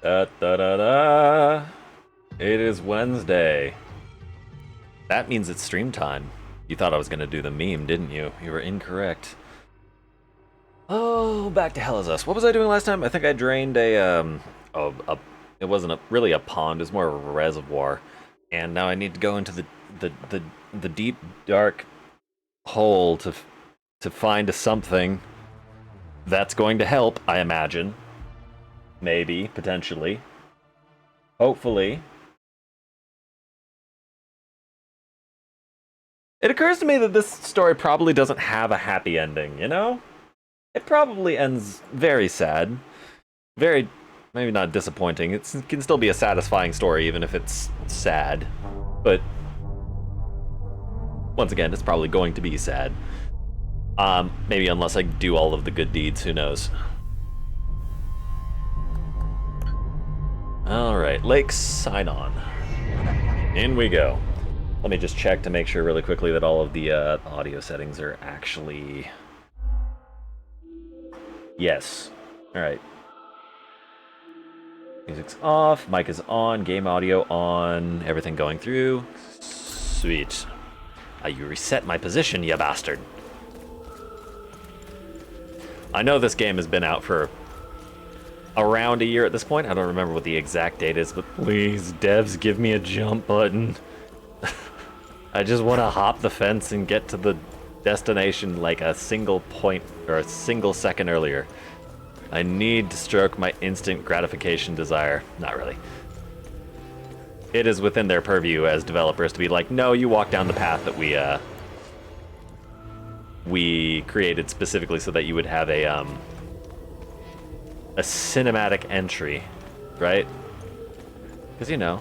Da da da da. It is Wednesday. That means it's stream time. You thought I was gonna do the meme, didn't you? You were incorrect. Oh, back to hell is us. What was I doing last time? I think I drained it wasn't really a pond. It was more of a reservoir, and now I need to go into the deep dark hole to find something that's going to help. I imagine, maybe, potentially, hopefully. It occurs to me that this story probably doesn't have a happy ending, you know? It probably ends very sad. Very, maybe not disappointing. It can still be a satisfying story, even if it's sad. But, once again, it's probably going to be sad. Maybe unless I do all of the good deeds, who knows? Alright, Lakes, sign on. In we go. Let me just check to make sure really quickly that all of the audio settings are actually... Yes. Alright. Music's off, mic is on, game audio on, everything going through. Sweet. You reset my position, you bastard. I know this game has been out for around a year at this point. I don't remember what the exact date is, but please, devs, give me a jump button. I just want to hop the fence and get to the destination like a single point or a single second earlier. I need to stroke my instant gratification desire. Not really. It is within their purview as developers to be like, no, you walk down the path that we created specifically so that you would have a cinematic entry, right? Because, you know,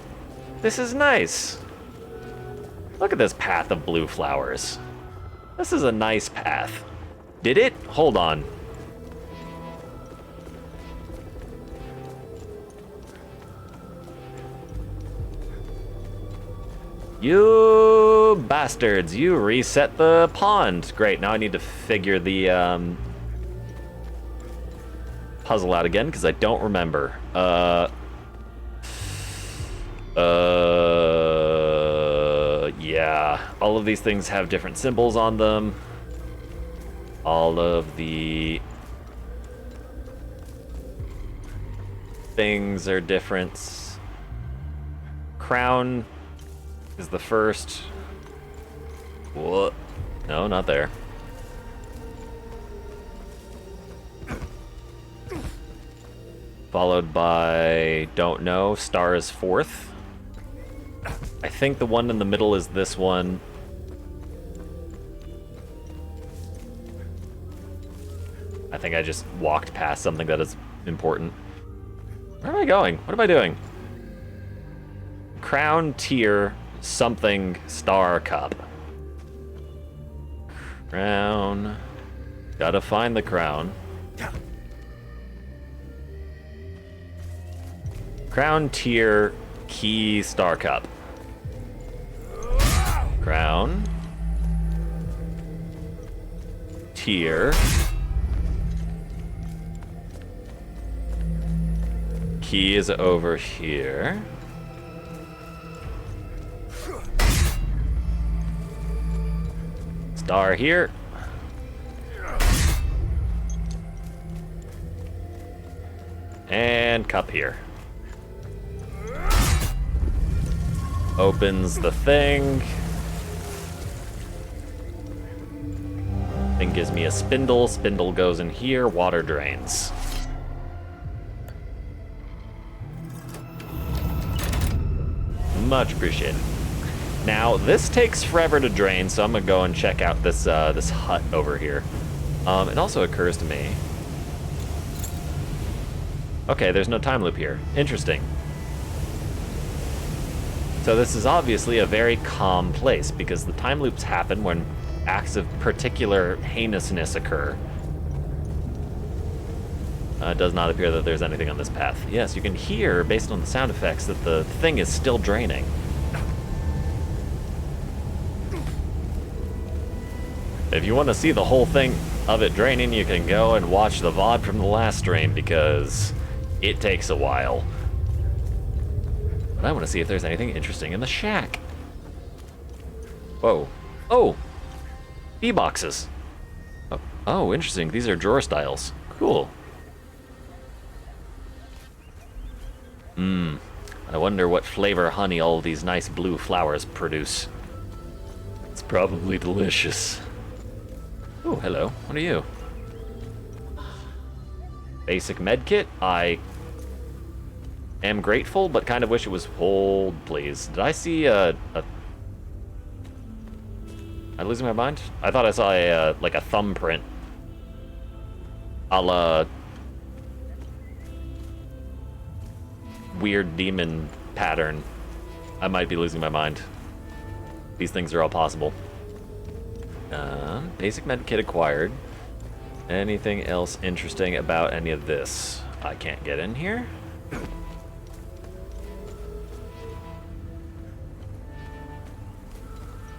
this is nice. Look at this path of blue flowers. This is a nice path. Did it? Hold on. You bastards, you reset the pond. Great, now I need to figure the puzzle out again because I don't remember. Yeah, all of these things have different symbols on them. All of the things are different. Crown is the first. What? No, not there. Followed by don't know. Star is fourth. I think the one in the middle is this one. I think I just walked past something that is important. Where am I going? What am I doing? Crown, tier, something, star, cup. Crown. Gotta find the crown. Crown, tier, key, star, cup. Crown. Tier. Key is over here. Star here. And cup here. Opens the thing. Thing gives me a spindle. Spindle goes in here. Water drains. Much appreciated. Now, this takes forever to drain, so I'm gonna go and check out this this hut over here. It also occurs to me... Okay, there's no time loop here. Interesting. So this is obviously a very calm place, because the time loops happen when acts of particular heinousness occur. It does not appear that there's anything on this path. Yes, you can hear, based on the sound effects, that the thing is still draining. If you want to see the whole thing of it draining, you can go and watch the VOD from the last stream, because it takes a while. But I want to see if there's anything interesting in the shack. Whoa. Oh! Bee boxes. Oh, interesting. These are drawer styles. Cool. I wonder what flavor honey all of these nice blue flowers produce. It's probably delicious. Oh, hello. What are you? Basic med kit. I am grateful, but kind of wish it was... Hold, please. Did I see am I losing my mind? I thought I saw a, like a thumbprint. A la... weird demon pattern. I might be losing my mind. These things are all possible. Basic med kit acquired. Anything else interesting about any of this? I can't get in here.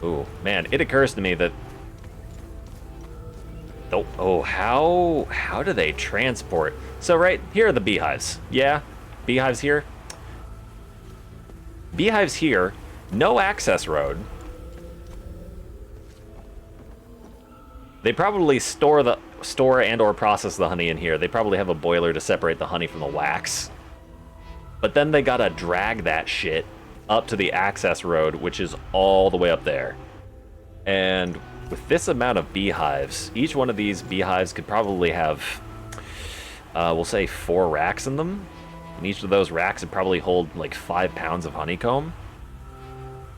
Ooh, man, it occurs to me that... Oh, how do they transport? So right, here are the beehives. Yeah, beehives here. Beehives here, no access road. They probably store and or process the honey in here. They probably have a boiler to separate the honey from the wax. But then they gotta drag that shit up to the access road, which is all the way up there. And with this amount of beehives, each one of these beehives could probably have, we'll say 4 racks in them. And each of those racks would probably hold like 5 pounds of honeycomb.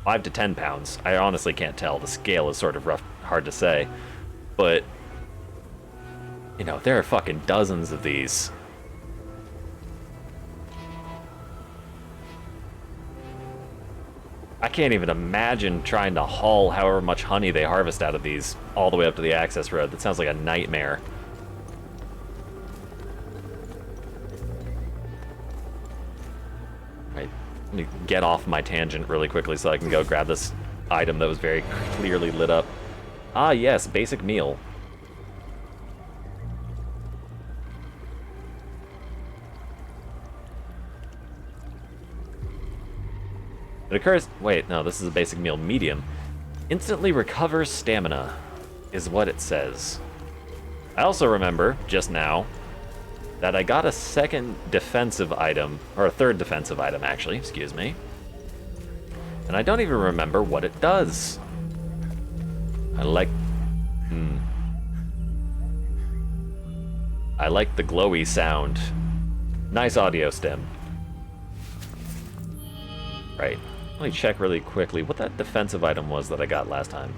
5 to 10 pounds. I honestly can't tell. The scale is sort of rough, hard to say. But, you know, there are fucking dozens of these. I can't even imagine trying to haul however much honey they harvest out of these all the way up to the access road. That sounds like a nightmare. Right, let me get off my tangent really quickly so I can go grab this item that was very clearly lit up. Ah, yes, basic meal. It occurs... Wait, no, this is a basic meal. Medium. Instantly recovers stamina, is what it says. I also remember, just now, that I got a second defensive item, or a third defensive item, actually, excuse me. And I don't even remember what it does. I like... I like the glowy sound. Nice audio stem. Right. Let me check really quickly what that defensive item was that I got last time.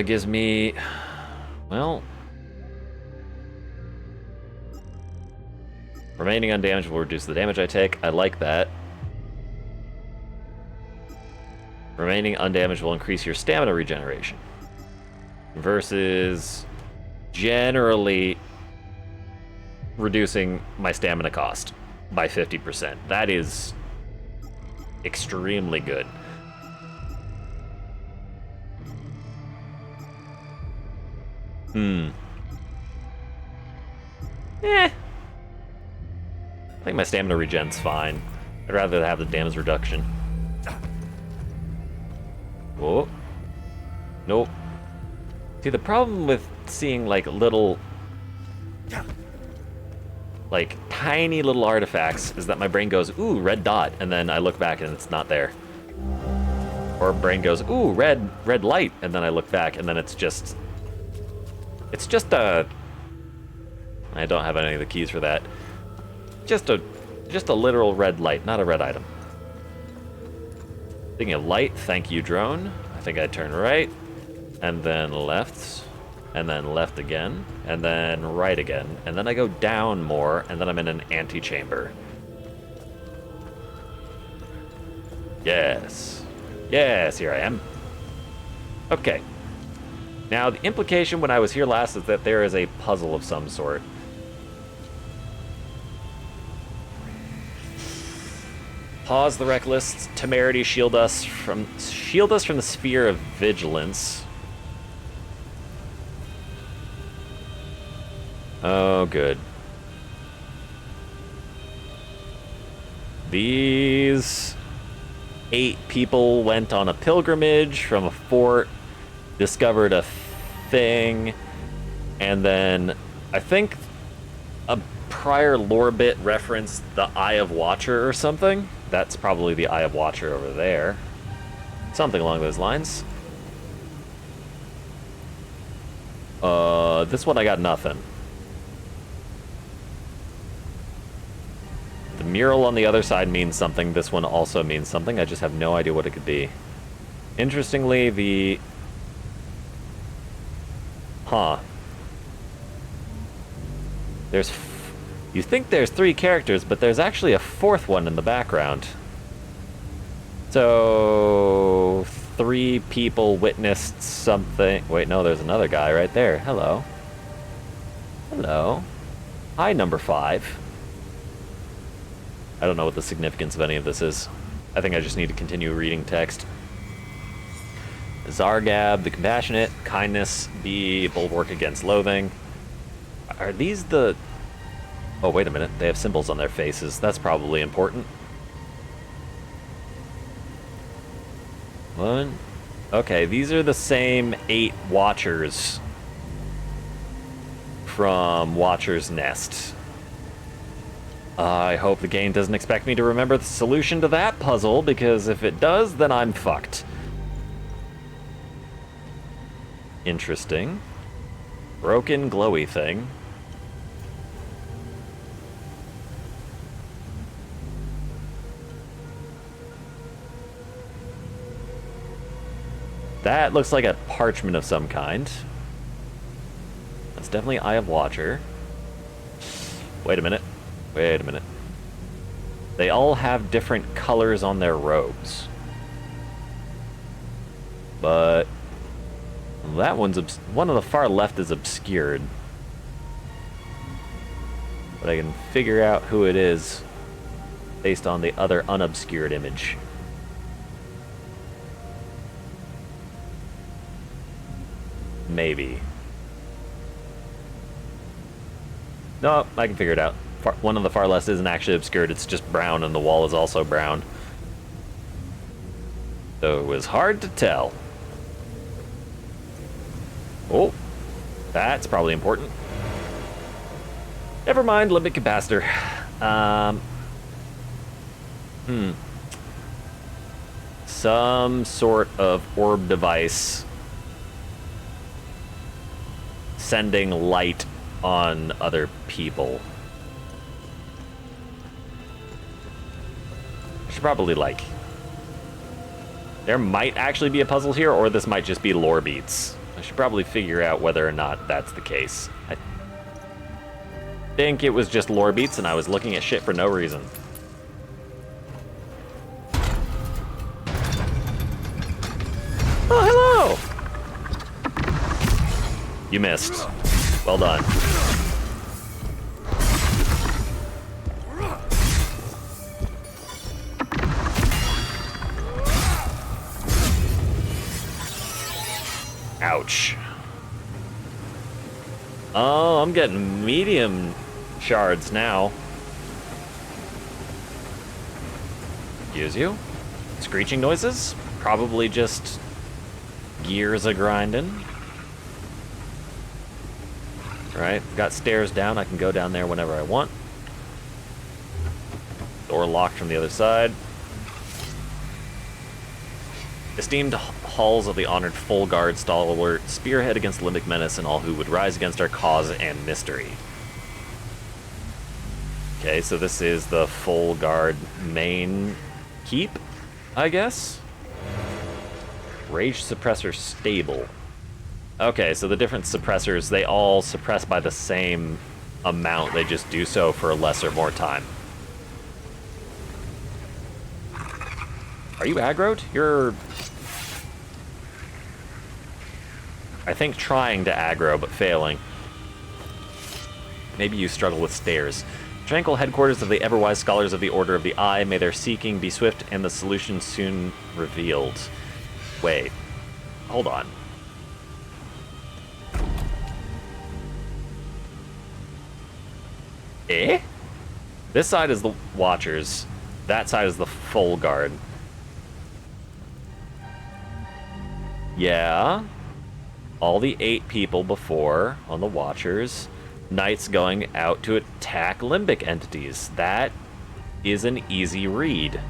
Gives me... Well... Remaining undamaged will reduce the damage I take. I like that. Remaining undamaged will increase your stamina regeneration. Versus generally reducing my stamina cost by 50%. That is extremely good. I think my stamina regen's fine. I'd rather have the damage reduction. Oh. Nope. See, the problem with seeing, like, little... like, tiny little artifacts is that my brain goes, ooh, red dot, and then I look back and it's not there. Or brain goes, ooh, red light, and then I look back and then it's just a... I don't have any of the keys for that. Just a literal red light, not a red item. Speaking of light, thank you, drone. I think I turn right, and then left, and then left again, and then right again, and then I go down more, and then I'm in an antechamber. Yes. Yes, here I am. Okay. Now, the implication when I was here last is that there is a puzzle of some sort. Pause the reckless temerity, shield us from the sphere of vigilance. Oh, good. These 8 people went on a pilgrimage from a fort, discovered a thing, and then I think a prior lore bit referenced the Eye of Watcher or something. That's probably the Eye of Watcher over there. Something along those lines. This one I got nothing. The mural on the other side means something. This one also means something. I just have no idea what it could be. Interestingly, the... Huh. There's... You think there's 3 characters, but there's actually a 4th one in the background. So... 3 people witnessed something... Wait, no, there's another guy right there. Hello. Hello. Hi, number 5. I don't know what the significance of any of this is. I think I just need to continue reading text. Zargab, the compassionate, kindness, be bulwark against loathing. Are these the... Oh, wait a minute. They have symbols on their faces. That's probably important. One. Okay, these are the same 8 Watchers from Watcher's Nest. I hope the game doesn't expect me to remember the solution to that puzzle, because if it does, then I'm fucked. Interesting. Broken glowy thing. That looks like a parchment of some kind. That's definitely Eye of Watcher. Wait a minute. Wait a minute. They all have different colors on their robes. But that one's one on the far left is obscured. But I can figure out who it is based on the other unobscured image. Maybe. No, I can figure it out. One of the far left isn't actually obscured, it's just brown, and the wall is also brown. So it was hard to tell. Oh, that's probably important. Never mind, limit capacitor. Some sort of orb device sending light on other people. I should probably, like... There might actually be a puzzle here, or this might just be lore beats. I should probably figure out whether or not that's the case. I think it was just lore beats and I was looking at shit for no reason. Oh, hello! You missed. Well done. Ouch. Oh, I'm getting medium shards now. Excuse you? Screeching noises? Probably just gears a-grinding. Alright, got stairs down. I can go down there whenever I want. Door locked from the other side. Esteemed halls of the honored full guard stalwart, spearhead against limbic menace and all who would rise against our cause and mystery. Okay, so this is the full guard main keep, I guess? Rage suppressor stable. Okay, so the different suppressors, they all suppress by the same amount, they just do so for less or more time. Are you aggroed? You're... I think trying to aggro, but failing. Maybe you struggle with stairs. Tranquil headquarters of the ever-wise scholars of the Order of the Eye, may their seeking be swift and the solution soon revealed. Wait. Hold on. Eh? This side is the Watchers. That side is the full guard. Yeah. All the 8 people before on the Watchers. Knights going out to attack limbic entities. That is an easy read.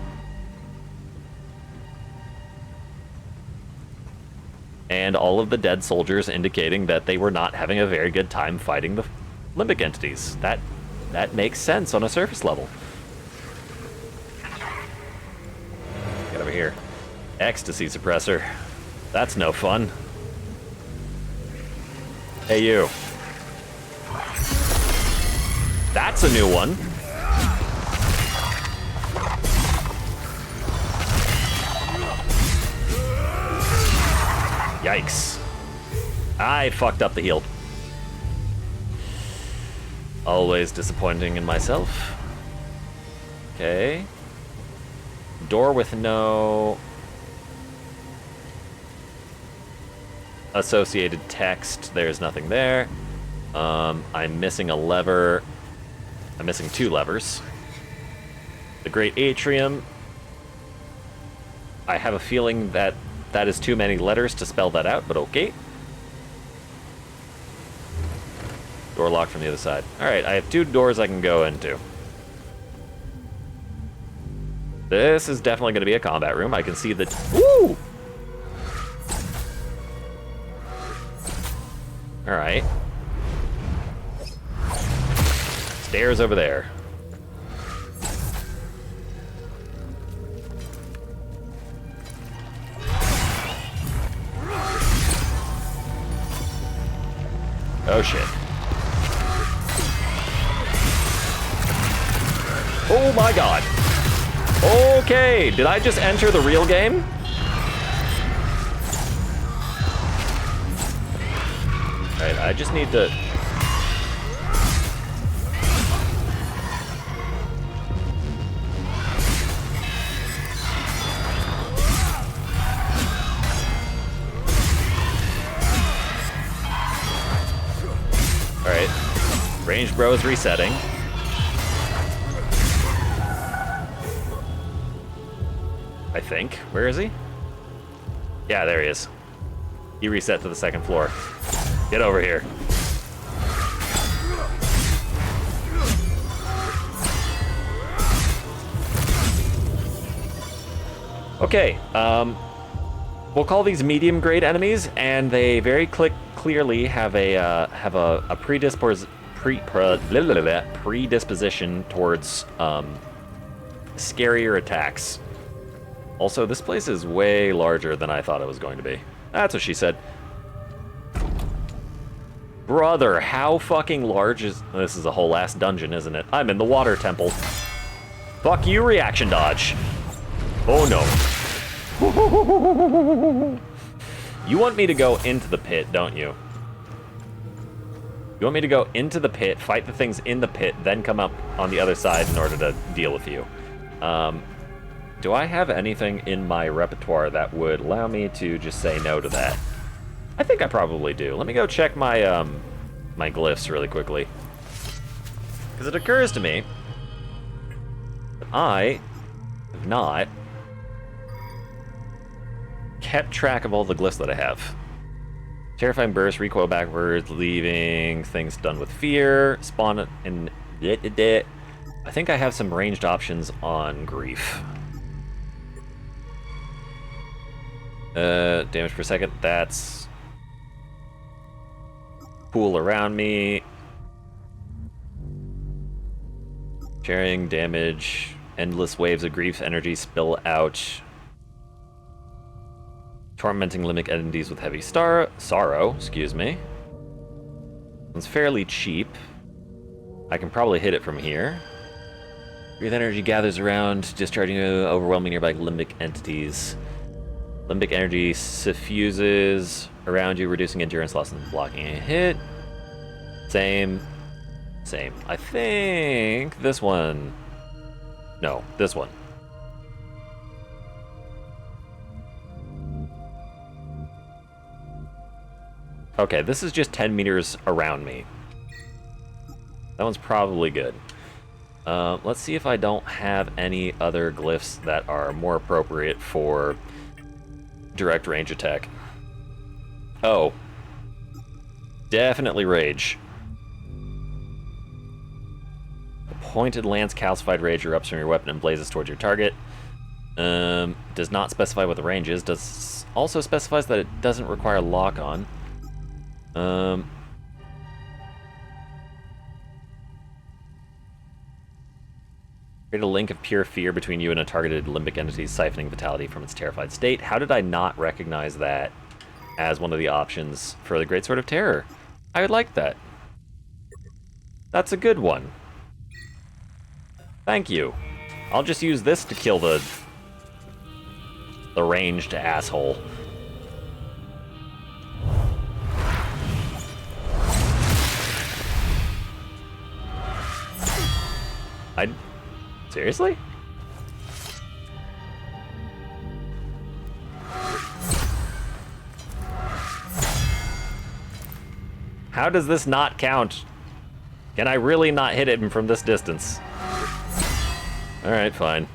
And all of the dead soldiers indicating that they were not having a very good time fighting the limbic entities. That makes sense on a surface level. Get over here. Ecstasy suppressor. That's no fun. Hey, you. That's a new one. Yikes. I fucked up the heal. Always disappointing in myself. Okay. Door with no associated text. There's nothing there. I'm missing a lever. I'm missing 2 levers. The Great Atrium. I have a feeling that that is too many letters to spell that out, but okay. Door locked from the other side. Alright, I have 2 doors I can go into. This is definitely going to be a combat room. I can see the... Woo! Alright. Stairs over there. Oh shit. Oh my god. Okay, did I just enter the real game? Alright, I just need to... Alright. Range bro is resetting. I think. Where is he? Yeah, there he is. He reset to the 2nd floor. Get over here. Okay, we'll call these medium grade enemies, and they very clearly have a predisposition towards scarier attacks. Also, this place is way larger than I thought it was going to be. That's what she said. Brother, how fucking large is... This is a whole ass dungeon, isn't it? I'm in the water temple. Fuck you, reaction dodge. Oh no. You want me to go into the pit, don't you? You want me to go into the pit, fight the things in the pit, then come up on the other side in order to deal with you. Do I have anything in my repertoire that would allow me to just say no to that? I think I probably do. Let me go check my my glyphs really quickly. Because it occurs to me that I have not kept track of all the glyphs that I have. Terrifying burst, recoil backwards, leaving things done with fear, spawn and I think I have some ranged options on grief. Damage per second, that's pool around me. Sharing damage, endless waves of grief energy spill out. Tormenting limbic entities with heavy sorrow, excuse me. It's fairly cheap. I can probably hit it from here. Breathe energy gathers around, discharging overwhelming nearby limbic entities. Limbic energy suffuses around you, reducing endurance loss and blocking a hit. Same. I think this one. No, this one. Okay, this is just 10 meters around me. That one's probably good. Let's see if I don't have any other glyphs that are more appropriate for direct range attack. Oh. Definitely rage. A pointed lance calcified rage erupts from your weapon and blazes towards your target. Does not specify what the range is. Does also specifies that it doesn't require lock-on. Create a link of pure fear between you and a targeted limbic entity, siphoning vitality from its terrified state. How did I not recognize that as one of the options for the Great Sword of Terror? I would like that. That's a good one. Thank you. I'll just use this to kill the ranged asshole. Seriously? How does this not count? Can I really not hit him from this distance? Alright, fine.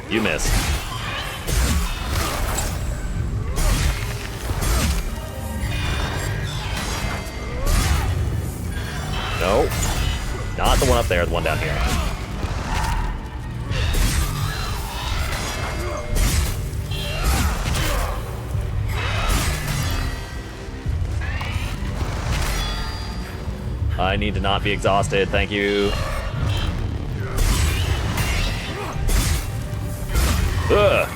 You missed. No. Not the one up there, the one down here. I need to not be exhausted, thank you. Ugh.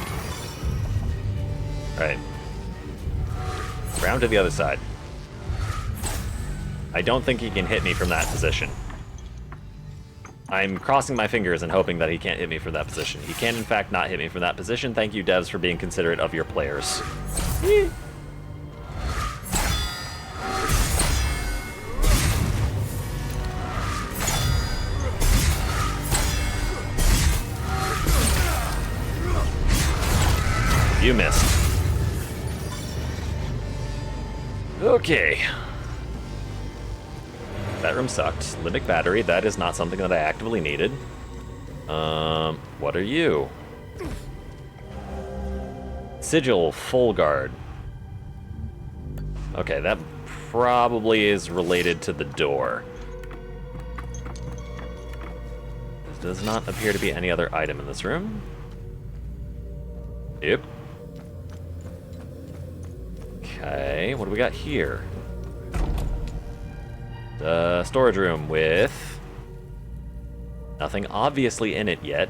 Right. Round to the other side. I don't think he can hit me from that position. I'm crossing my fingers and hoping that he can't hit me from that position. He can, in fact, not hit me from that position. Thank you, devs, for being considerate of your players. You missed. Okay. That room sucked. Limbic battery, that is not something that I actively needed. What are you? Sigil, full guard. Okay, that probably is related to the door. There does not appear to be any other item in this room. Yep. Okay, what do we got here? The storage room with nothing obviously in it yet.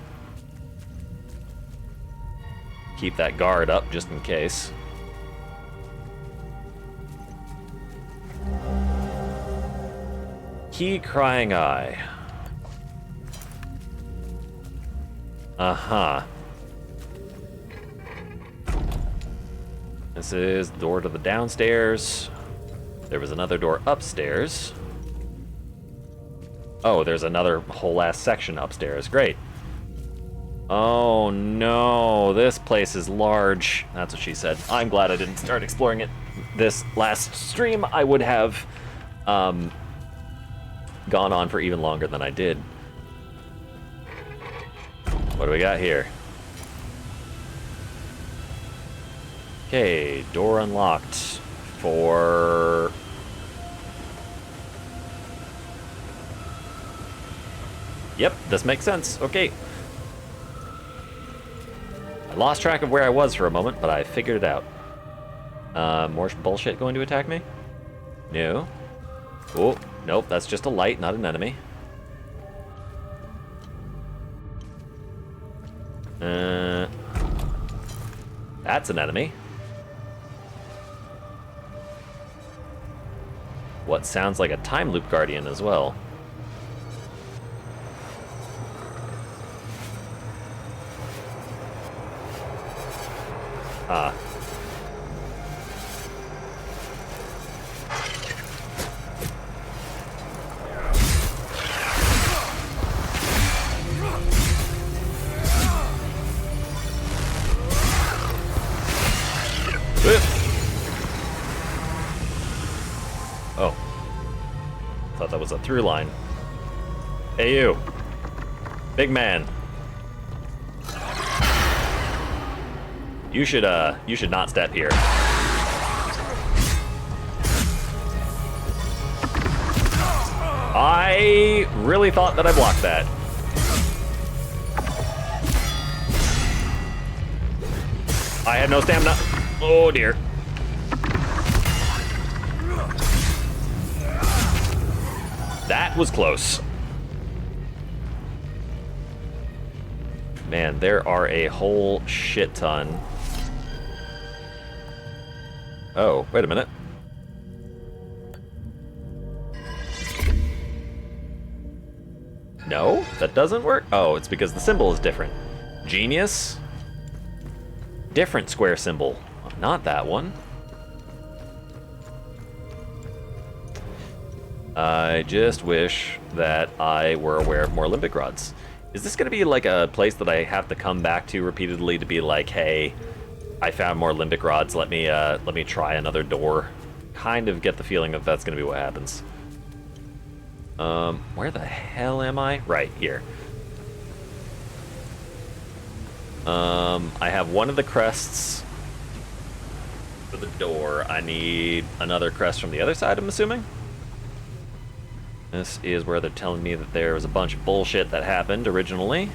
Keep that guard up just in case. Key crying eye. Uh-huh. This is the door to the downstairs. There was another door upstairs. Oh, there's another whole ass section upstairs. Great. Oh no, this place is large. That's what she said. I'm glad I didn't start exploring it this last stream. I would have gone on for even longer than I did. What do we got here? Okay, door unlocked for... Yep, this makes sense. Okay. I lost track of where I was for a moment, but I figured it out. More bullshit going to attack me? No. Oh, nope, that's just a light, not an enemy. That's an enemy. What sounds like a time loop guardian as well. Ah. thought that was a through line. Hey, you. Big man. You should not step here. I really thought that I blocked that. I had no stamina. Oh dear. That was close. Man, there are a whole shit ton. Oh, wait a minute. No, that doesn't work. Oh, it's because the symbol is different. Genius. Different square symbol. Not that one. I just wish that I were aware of more limbic rods. Is this gonna be like a place that I have to come back to repeatedly to be like, hey, I found more limbic rods, let me try another door? Kind of get the feeling that that's gonna be what happens. Where the hell am I? Right here. I have one of the crests for the door. I need another crest from the other side, I'm assuming. This is where they're telling me that there was a bunch of bullshit that happened originally.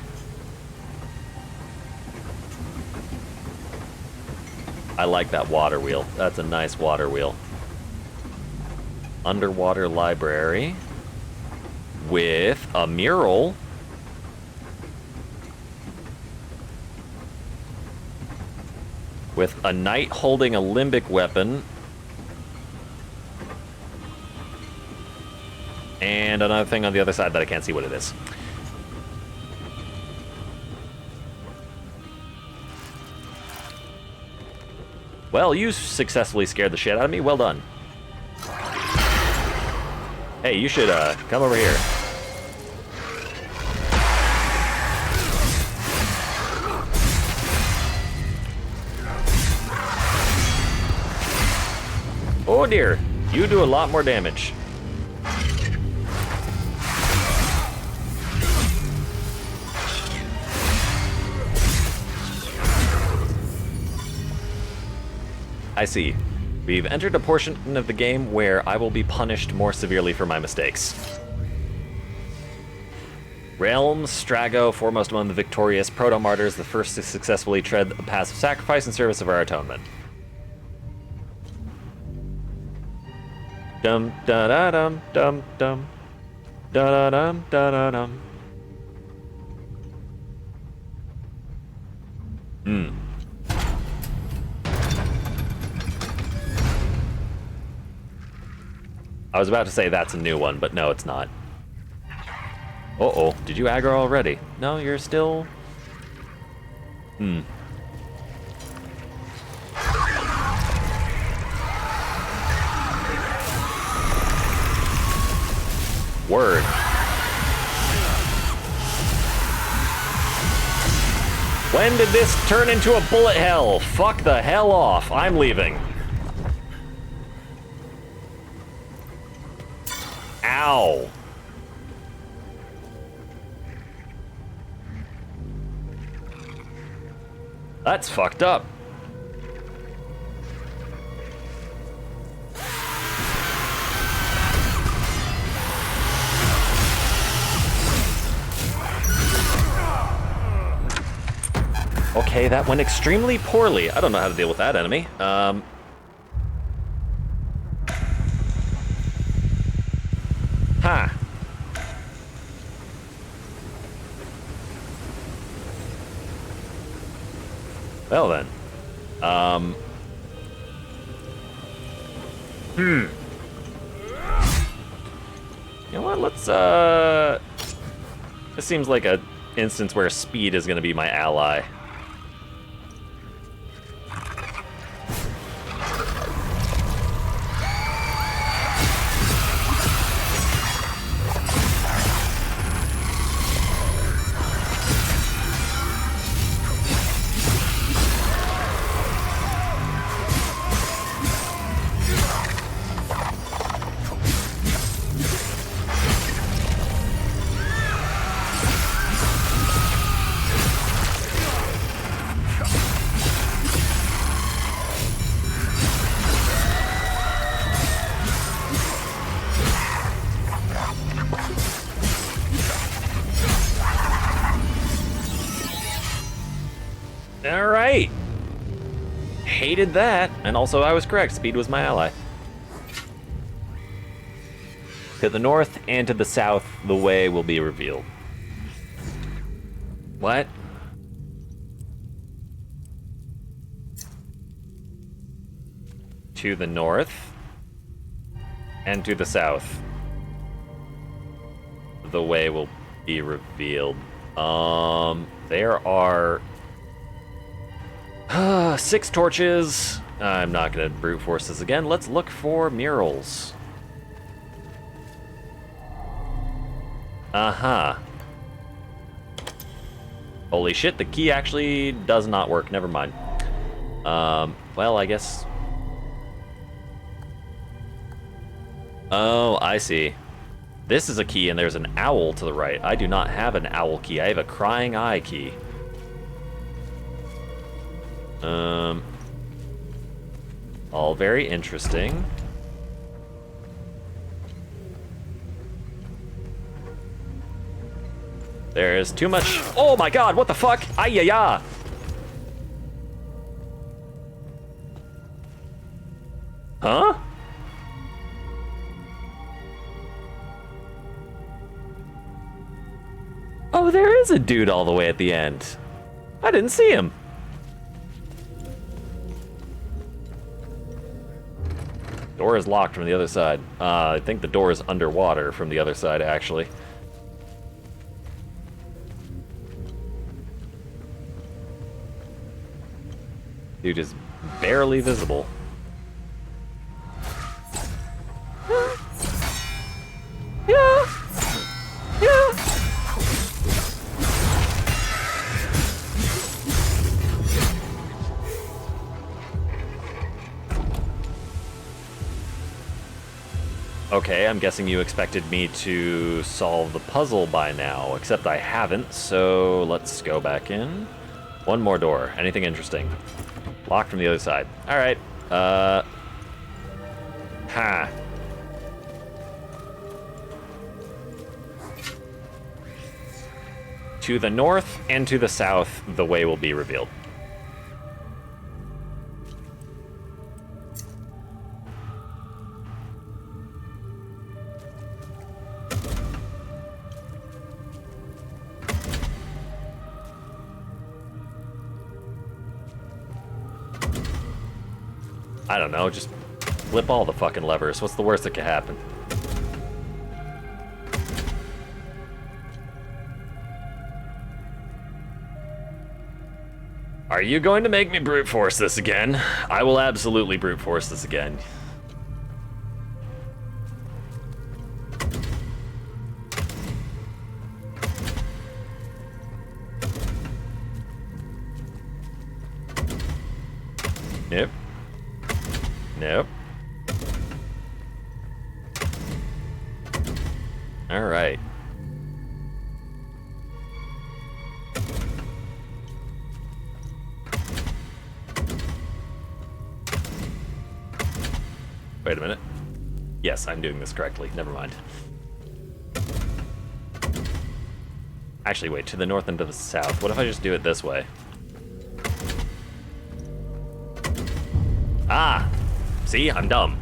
I like that water wheel. That's a nice water wheel. Underwater library with a mural. With a knight holding a limbic weapon. And another thing on the other side that I can't see what it is. Well, you successfully scared the shit out of me. Well done. Hey, you should come over here. Oh dear, you do a lot more damage. I see. We've entered a portion of the game where I will be punished more severely for my mistakes. Realm, Strago, foremost among the victorious proto-martyrs, the first to successfully tread the path of sacrifice in service of our atonement. Dum da da dum dum dum da da dum da da dum. I was about to say that's a new one, but no, it's not. Uh-oh, did you aggro already? No, you're still... Word. When did this turn into a bullet hell? Fuck the hell off. I'm leaving. Ow. That's fucked up. Okay, that went extremely poorly. I don't know how to deal with that enemy. Huh. Well then. You know what, let's, this seems like an instance where speed is gonna be my ally. hated that. And also, I was correct. Speed was my ally. To the north and to the south, the way will be revealed. What? To the north and to the south, the way will be revealed. There are 6 torches. I'm not gonna brute force this again. Let's look for murals. Uh-huh. Holy shit, the key actually does not work. Never mind. Well, I guess... Oh, I see. This is a key and there's an owl to the right. I do not have an owl key. I have a crying eye key. All very interesting. There's too much... Oh my god, what the fuck? Ay-ya-ya! Huh? Oh, there is a dude all the way at the end. I didn't see him. Door is locked from the other side. I think the door is underwater from the other side, actually. Dude is barely visible. Yeah. Okay, I'm guessing you expected me to solve the puzzle by now, except I haven't, so let's go back in. One more door. Anything interesting? Locked from the other side. Alright. To the north and to the south, the way will be revealed. I don't know, just flip all the fucking levers. What's the worst that could happen? Are you going to make me brute force this again? I will absolutely brute force this again. Nope. Nope. All right. Wait a minute. Yes, I'm doing this correctly. Never mind. Actually, wait, to the north and to the south. What if I just do it this way? Ah! See, I'm dumb.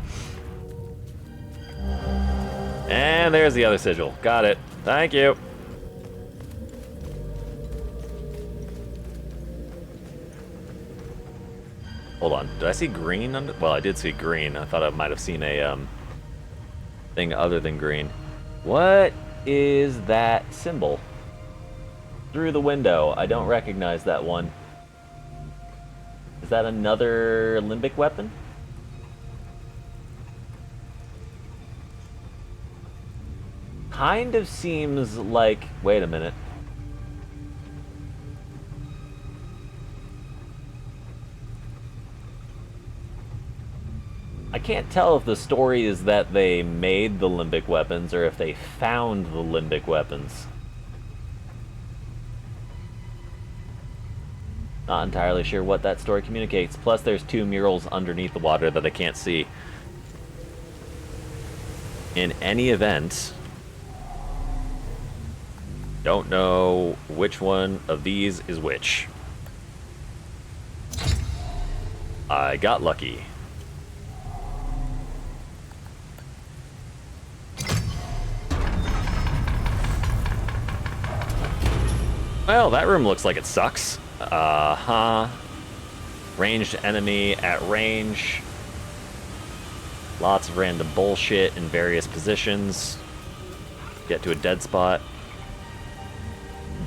And there's the other sigil. Got it. Thank you. Hold on. Did I see green under? Well, I did see green. I thought I might have seen a thing other than green. What is that symbol? Through the window. I don't recognize that one. Is that another limbic weapon? Kind of seems like... Wait a minute. I can't tell if the story is that they made the limbic weapons or if they found the limbic weapons. Not entirely sure what that story communicates. Plus, there's 2 murals underneath the water that I can't see. In any event, don't know which one of these is which. I got lucky. Well, that room looks like it sucks. Ranged enemy at range. Lots of random bullshit in various positions. Get to a dead spot.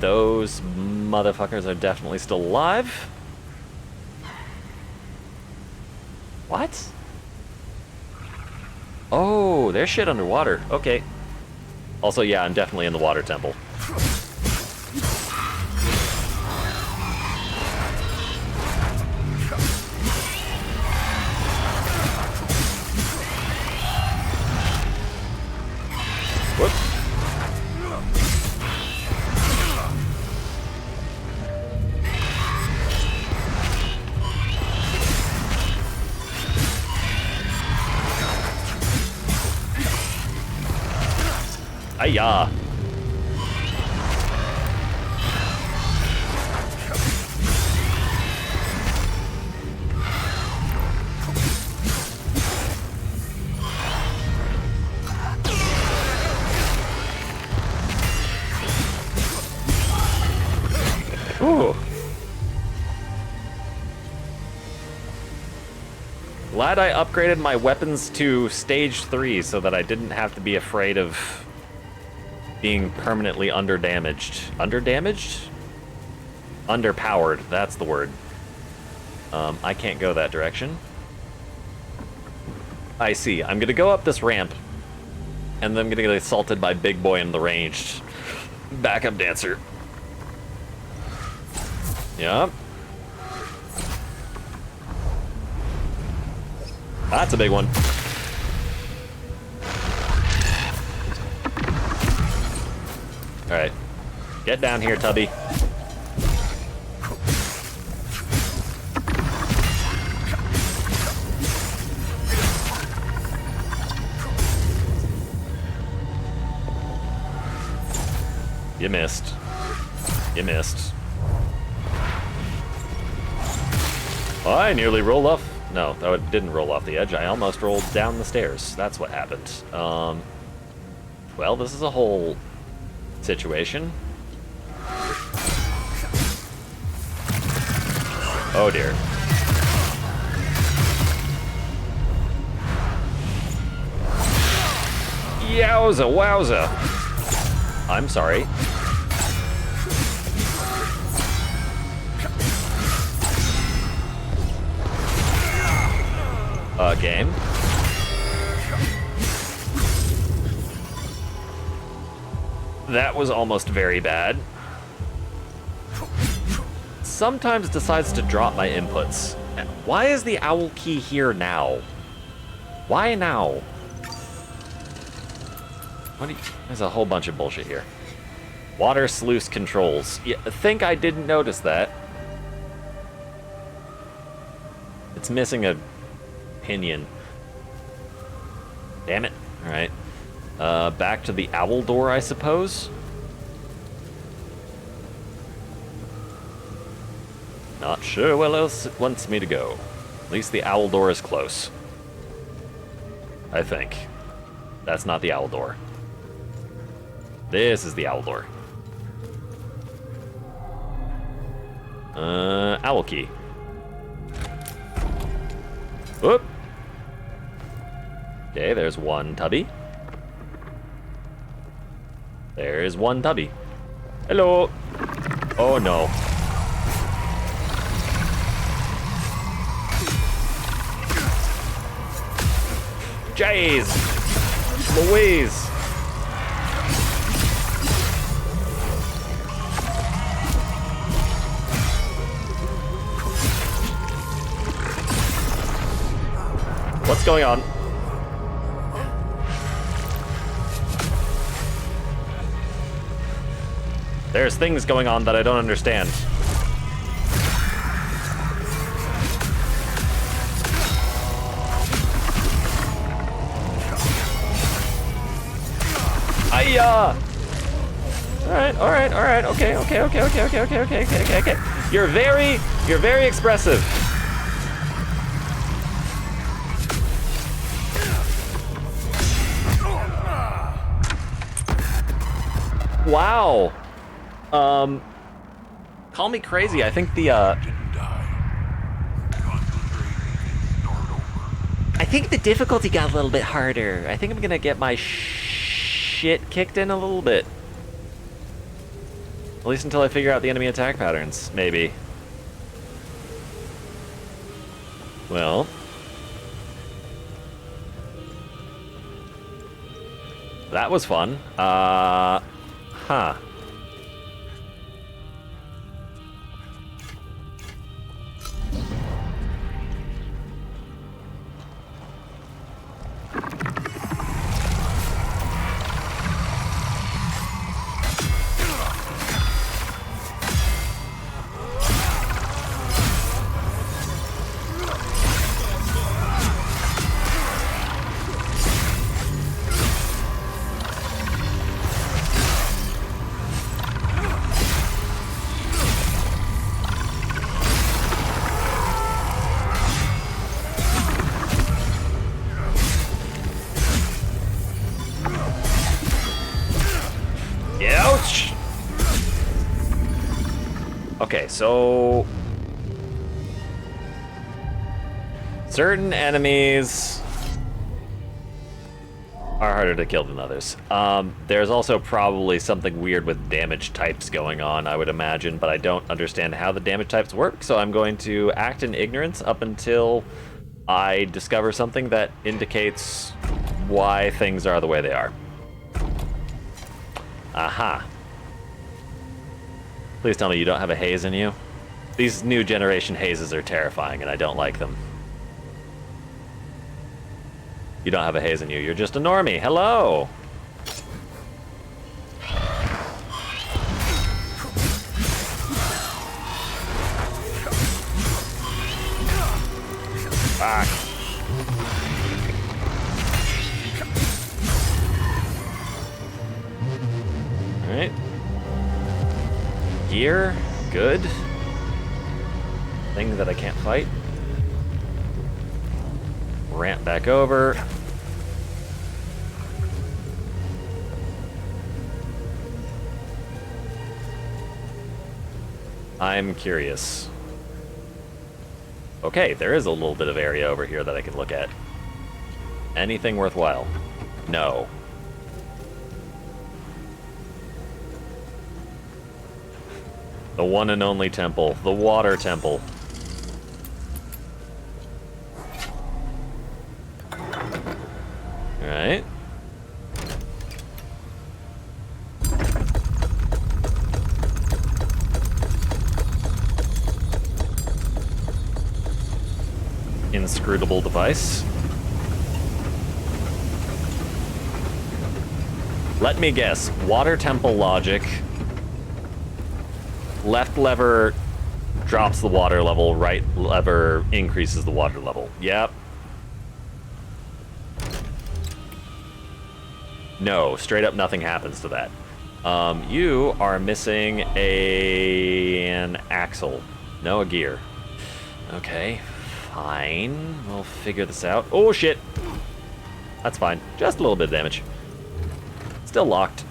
Those motherfuckers are definitely still alive. What? Oh, there's shit underwater. Okay. Also, yeah, I'm definitely in the water temple. Whoops. Hiya. Ooh. Glad I upgraded my weapons to stage 3 so that I didn't have to be afraid of being permanently underdamaged. Underdamaged? Underpowered, that's the word. I can't go that direction. I see. I'm gonna go up this ramp, and then I'm gonna get assaulted by Big Boy in the ranged backup dancer. Yep. That's a big one. Alright. Get down here, Tubby. You missed. You missed. I nearly rolled off. No, that didn't roll off the edge. I almost rolled down the stairs. That's what happened. Well, this is a whole situation. Oh dear. Yowza wowza. I'm sorry. Game. That was almost very bad. Sometimes decides to drop my inputs. Why is the owl key here now? Why now? There's a whole bunch of bullshit here. Water sluice controls. Yeah, I think I didn't notice that. It's missing a pinion. Damn it. Alright. Back to the owl door, I suppose? Not sure where else it wants me to go. At least the owl door is close. I think. That's not the owl door. This is the owl door. Owl key. Whoop. Okay, there's one tubby. There's one tubby. Hello. Oh no. Jeez. Louise. What's going on? There's things going on that I don't understand. Hiya! Alright, okay. You're very expressive. wow. Call me crazy. I think the I think the difficulty got a little bit harder. I think I'm gonna get my shit kicked in a little bit. At least until I figure out the enemy attack patterns, maybe. Well. That was fun. Huh. Ouch! Okay, so certain enemies are harder to kill than others. There's also probably something weird with damage types going on, I would imagine, but I don't understand how the damage types work, so I'm going to act in ignorance up until I discover something that indicates why things are the way they are. Aha. Please tell me you don't have a haze in you. These new generation hazes are terrifying, and I don't like them. You don't have a haze in you. You're just a normie. Hello! Fuck. Alright. Gear, good. Thing that I can't fight. Ramp back over. I'm curious. Okay, there is a little bit of area over here that I can look at. Anything worthwhile? No. The one and only temple. The water temple. Alright. Inscrutable device. Let me guess. Water temple logic. Left lever drops the water level, right lever increases the water level. Yep. No, straight up nothing happens to that. You are missing an axle. No, a gear. Okay, fine. We'll figure this out. Oh, shit. That's fine. Just a little bit of damage. Still locked.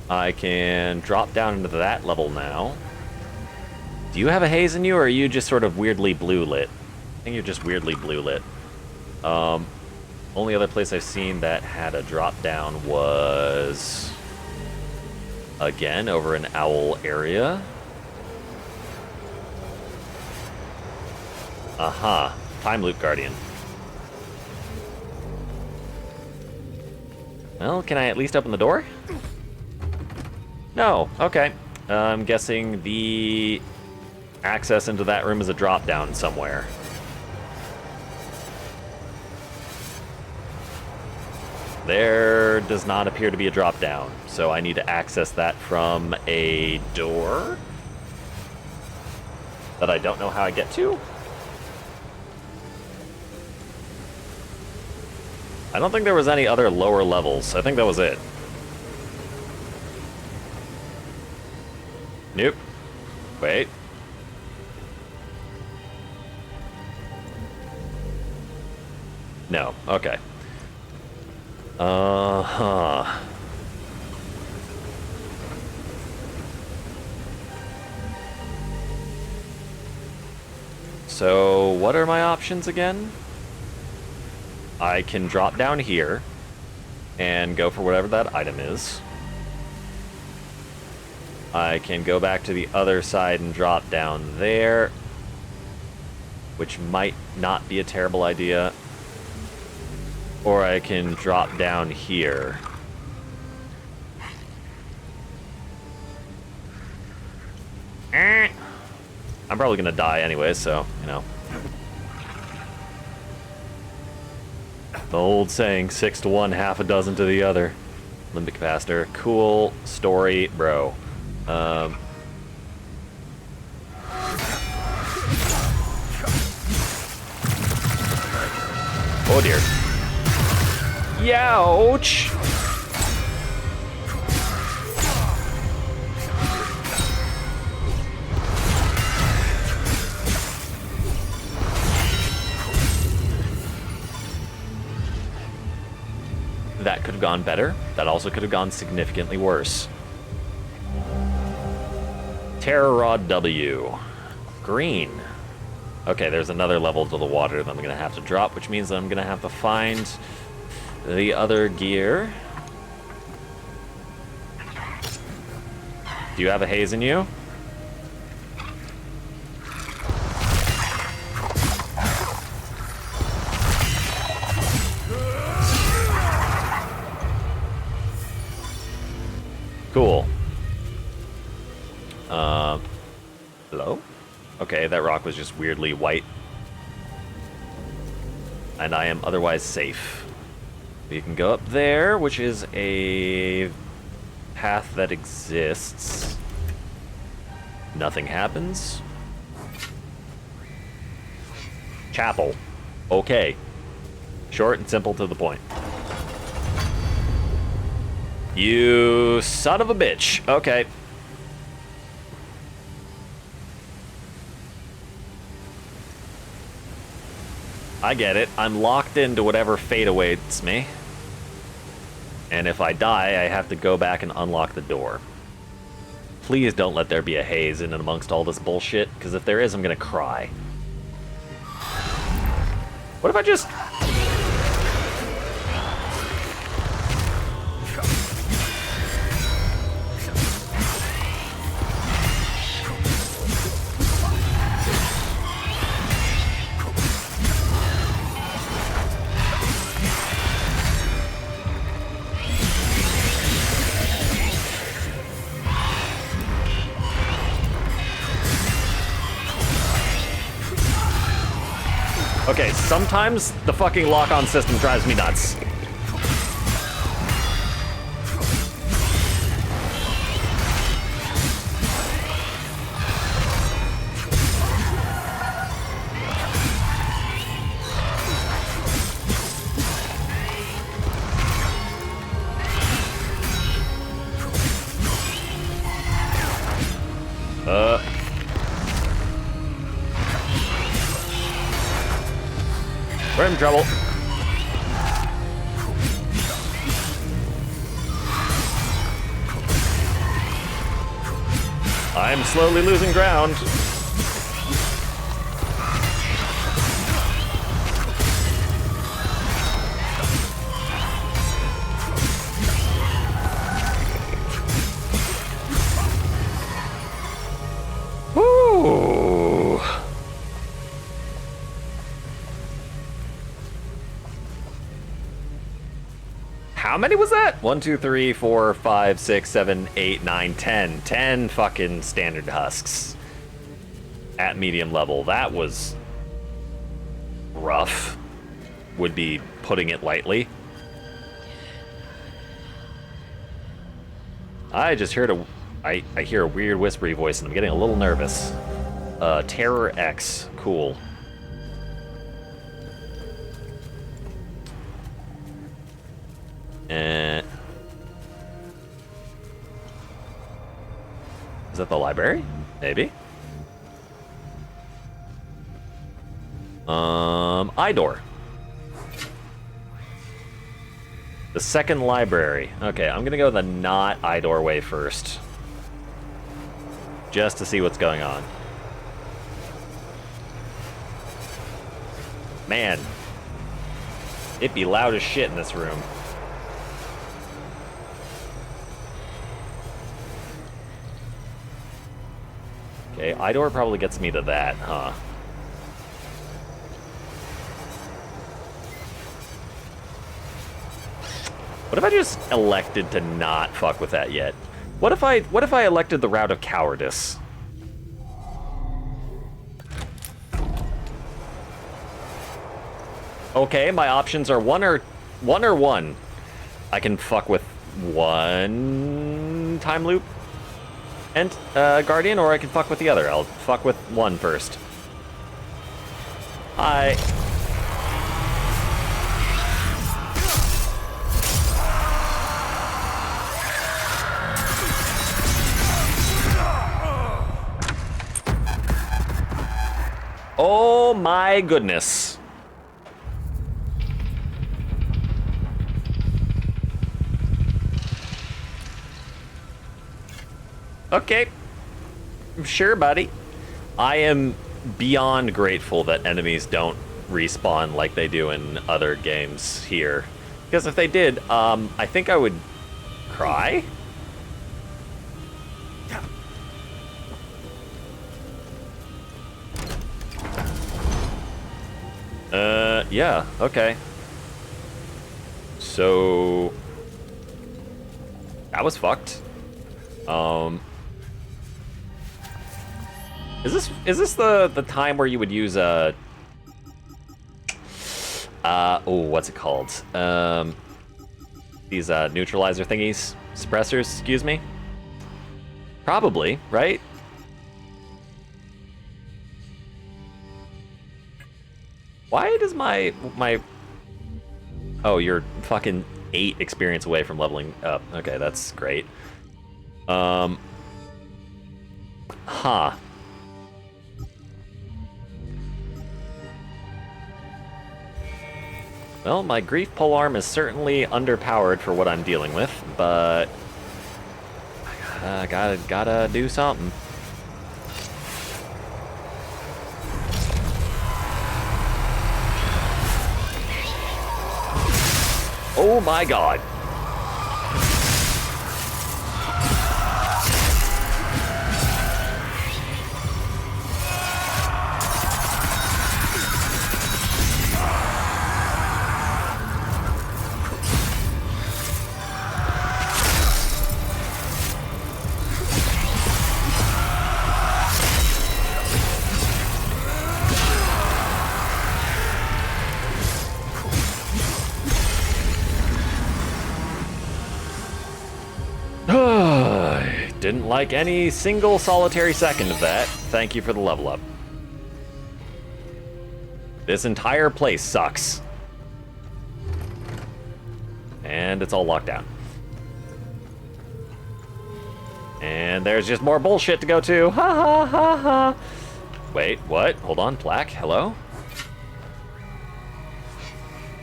I can drop down into that level now. Do you have a haze in you, or are you just sort of weirdly blue lit? I think you're just weirdly blue lit. Only other place I've seen that had a drop down was again over in Owl area. Aha, Time Loop Guardian. Well, can I at least open the door? No, okay. I'm guessing the access into that room is a drop down somewhere. There does not appear to be a drop down, so I need to access that from a door that I don't know how I get to. I don't think there was any other lower levels. I think that was it. Nope. Wait. No. Okay. Uh-huh. So, what are my options again? I can drop down here and go for whatever that item is. I can go back to the other side and drop down there, which might not be a terrible idea. Or I can drop down here. I'm probably gonna die anyway, so, you know. The old saying, 6 to 1, half a dozen to the other. Limbic capacitor. Cool story, bro. Oh dear. Youch! That could have gone better. That also could have gone significantly worse. Terror Rod W. Green. Okay, there's another level to the water that I'm going to have to drop, which means that I'm going to have to find the other gear. Do you have a haze in you? Cool. Hello? Okay, that rock was just weirdly white. And I am otherwise safe. You can go up there, which is a path that exists. Nothing happens. Chapel. Okay. Short and simple to the point. You son of a bitch. Okay. I get it. I'm locked into whatever fate awaits me. And if I die, I have to go back and unlock the door. Please don't let there be a haze in and amongst all this bullshit, because if there is, I'm gonna cry. What if I just... Okay, sometimes the fucking lock-on system drives me nuts. We're in trouble. I'm slowly losing ground. Woo! How many was that? 1, 2, 3, 4, 5, 6, 7, 8, 9, 10. 10 fucking standard husks at medium level. That was rough, would be putting it lightly. I just heard I hear a weird whispery voice and I'm getting a little nervous. Terror X, cool. Is that the library? Maybe. Eye door. The second library. Okay, I'm gonna go the not Idor way first. Just to see what's going on. Man. It'd be loud as shit in this room. Okay, Idor probably gets me to that, huh? What if I just elected to not fuck with that yet? What if I elected the route of cowardice? Okay, my options are one or one. I can fuck with one time loop and Guardian, or I can fuck with the other. I'll fuck with one first. Hi. Oh my goodness. Okay. Sure, buddy. I am beyond grateful that enemies don't respawn like they do in other games here. Because if they did, I think I would cry. Yeah, okay. So that was fucked. Is this the time where you would use oh, what's it called? These neutralizer thingies, suppressors, excuse me? Probably, right? Why does my oh, you're fucking 8 experience away from leveling up. Okay, that's great. Huh. Well, my grief polearm is certainly underpowered for what I'm dealing with, but gotta do something. Oh my god. Didn't like any single solitary second of that. Thank you for the level up. This entire place sucks. And it's all locked down. And there's just more bullshit to go to. Ha ha ha ha. Wait, what? Hold on, Black, hello?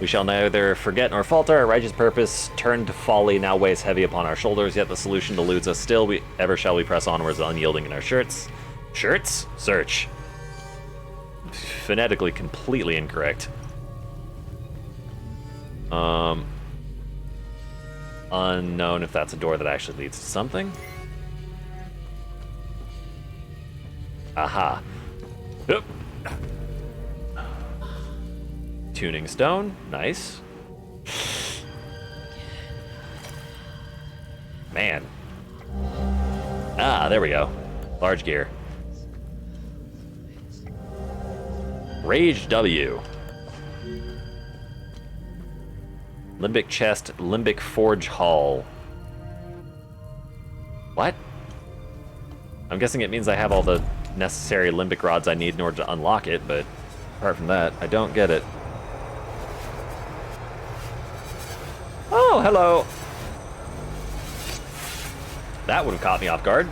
We shall neither forget nor falter. Our righteous purpose turned to folly now weighs heavy upon our shoulders, yet the solution deludes us still. Ever shall we press onwards, unyielding in our shirts. Shirts? Search. Phonetically completely incorrect. Unknown if that's a door that actually leads to something. Aha. Yep. Tuning stone, nice. Man. Ah, there we go. Large gear. Rage W. Limbic chest, Limbic forge hall. What? I'm guessing it means I have all the necessary limbic rods I need in order to unlock it, but apart from that, I don't get it. Oh, hello. That would have caught me off guard.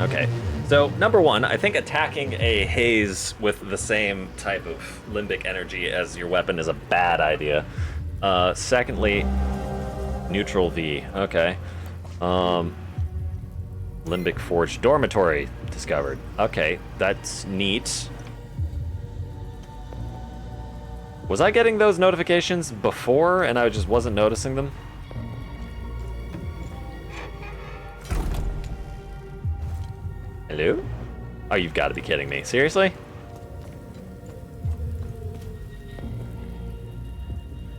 Okay, so number one, I think attacking a haze with the same type of limbic energy as your weapon is a bad idea. Secondly, neutral V. Okay. Limbic Forge Dormitory discovered. Okay, that's neat. Was I getting those notifications before and I just wasn't noticing them? Hello? Oh, you've got to be kidding me. Seriously?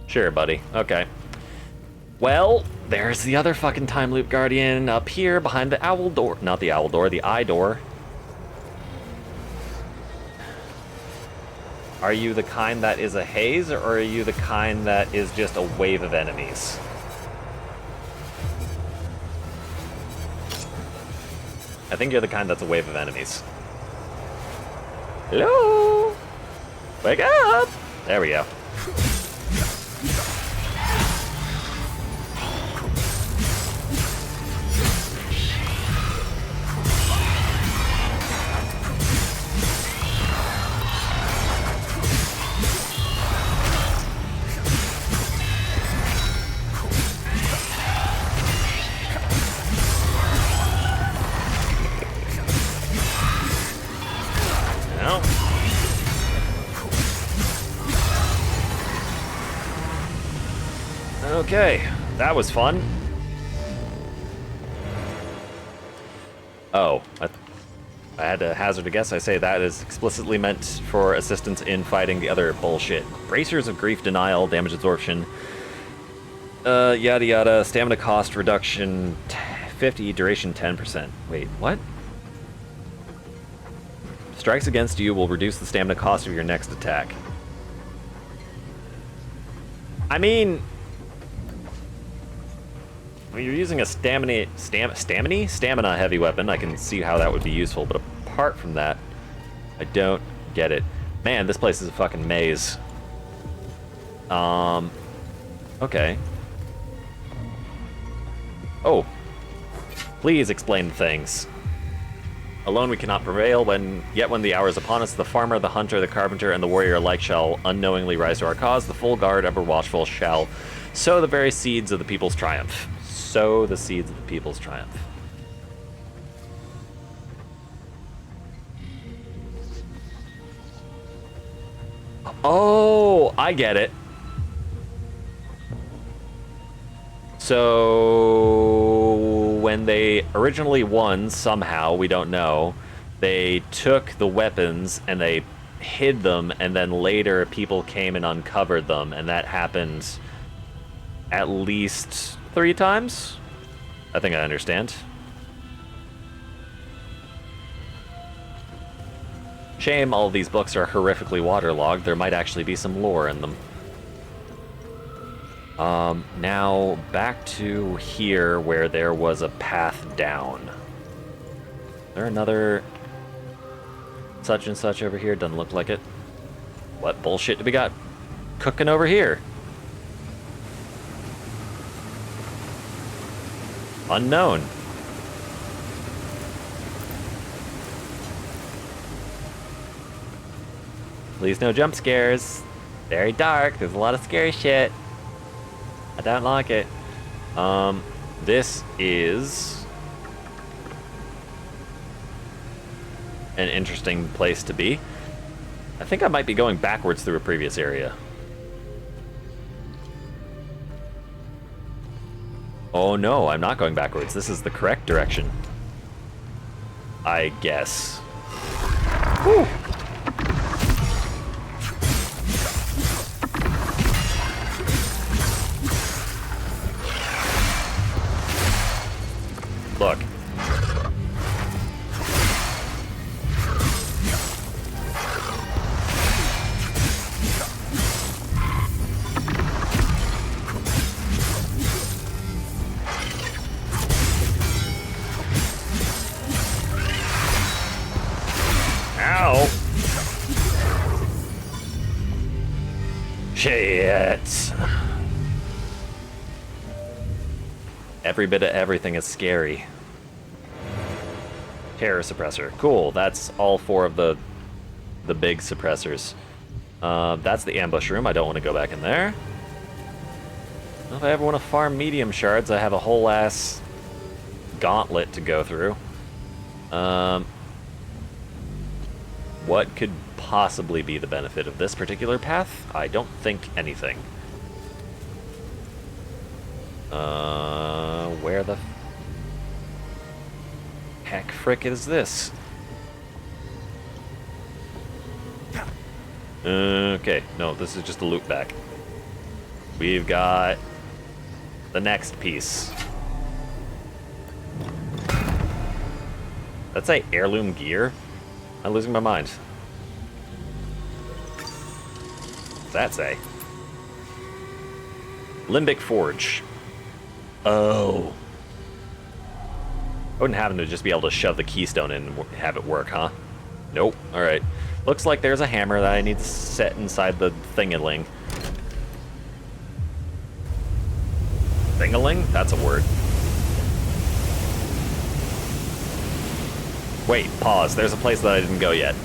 Sure, buddy. Okay. Well, there's the other fucking time loop guardian up here behind the owl door. Not the owl door, the eye door. Are you the kind that is a haze, or are you the kind that is just a wave of enemies? I think you're the kind that's a wave of enemies. Hello? Wake up! There we go. Okay, that was fun. Oh, I had to hazard a guess. I say that is explicitly meant for assistance in fighting the other bullshit. Bracers of Grief Denial, Damage Absorption, yada yada, Stamina Cost Reduction 50, Duration 10%. Wait, what? Strikes against you will reduce the stamina cost of your next attack. I mean... when you're using a stamina heavy weapon, I can see how that would be useful, but apart from that, I don't get it. Man, this place is a fucking maze. Okay. Oh. Please explain things. Alone we cannot prevail, when the hour is upon us, the farmer, the hunter, the carpenter, and the warrior alike shall unknowingly rise to our cause. The full guard, ever watchful, shall sow the very seeds of the people's triumph. Sow the seeds of the people's triumph. Oh, I get it. So when they originally won, somehow, we don't know, they took the weapons and they hid them, and then later people came and uncovered them, and that happened at least 3 times? I think I understand. Shame all of these books are horrifically waterlogged. There might actually be some lore in them. Now back to here where there was a path down. Is there another such and such over here? Doesn't look like it. What bullshit do we got cooking over here? Unknown. Please no jump scares. Very dark. There's a lot of scary shit. I don't like it. This is an interesting place to be. I think I might be going backwards through a previous area. Oh no, I'm not going backwards. This is the correct direction. I guess. Whew. Look. Ow. Shit. Every bit of everything is scary. Terror suppressor. Cool. That's all 4 of the big suppressors. That's the ambush room. I don't want to go back in there. Well, if I ever want to farm medium shards, I have a whole ass gauntlet to go through. What could possibly be the benefit of this particular path? I don't think anything. Where the heck frick is this? Okay, no, this is just a loop back. We've got the next piece. That's a heirloom gear? I'm losing my mind. What's that say? Limbic Forge. Oh. I wouldn't happen to just be able to shove the keystone in and have it work, huh? Nope. Alright. Looks like there's a hammer that I need to set inside the thingaling. Thingaling? That's a word. Wait, pause. There's a place that I didn't go yet.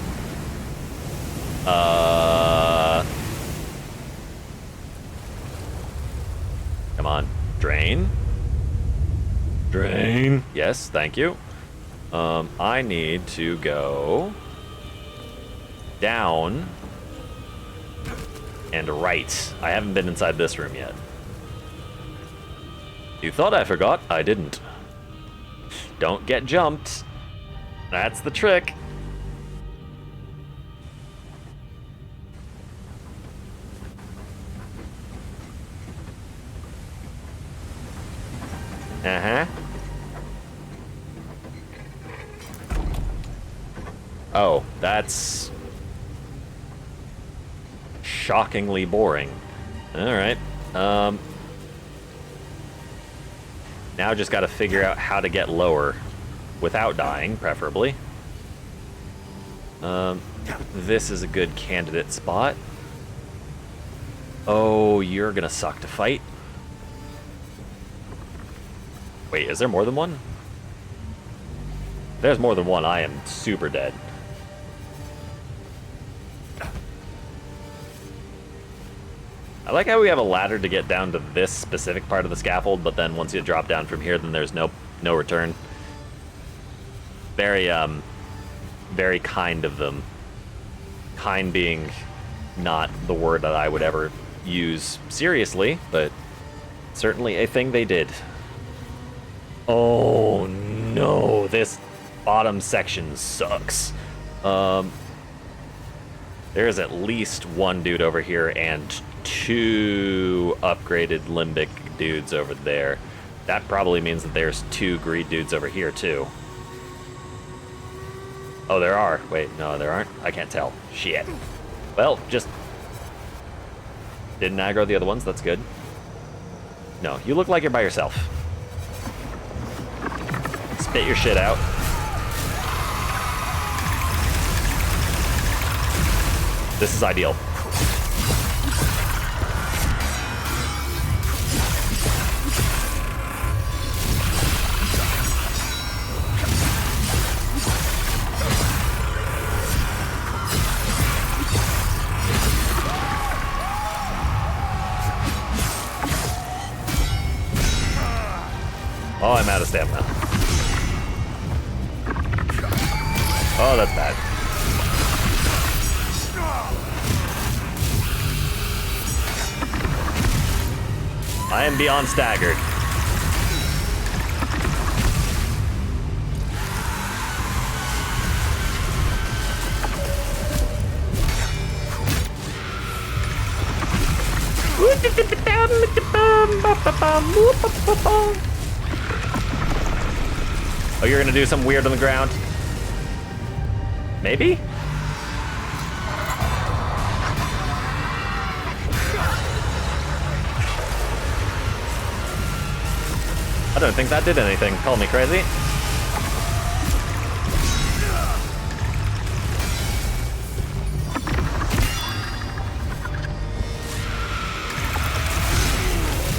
Come on. Drain. Drain. Yes, thank you. I need to go down and right. I haven't been inside this room yet. You thought I forgot? I didn't. Don't get jumped. That's the trick. Uh-huh. Oh, that's shockingly boring. Alright. Now just gotta figure out how to get lower without dying, preferably. This is a good candidate spot. Oh, you're gonna suck to fight. Wait, is there more than one? If there's more than one, I am super dead. I like how we have a ladder to get down to this specific part of the scaffold, but then once you drop down from here, then there's no return. Very, very kind of them. Kind being not the word that I would ever use seriously, but certainly a thing they did. Oh no, this bottom section sucks. There's at least one dude over here and 2 upgraded limbic dudes over there. That probably means that there's 2 greed dudes over here too. Oh, there are. Wait, no, there aren't. I can't tell. Shit. Well, just didn't aggro the other ones. That's good. No, you look like you're by yourself. Spit your shit out. This is ideal. Oh, I'm out of stamina. Oh, that's bad. I am beyond staggered. Oh, you're gonna do something weird on the ground? Maybe? I don't think that did anything. Call me crazy.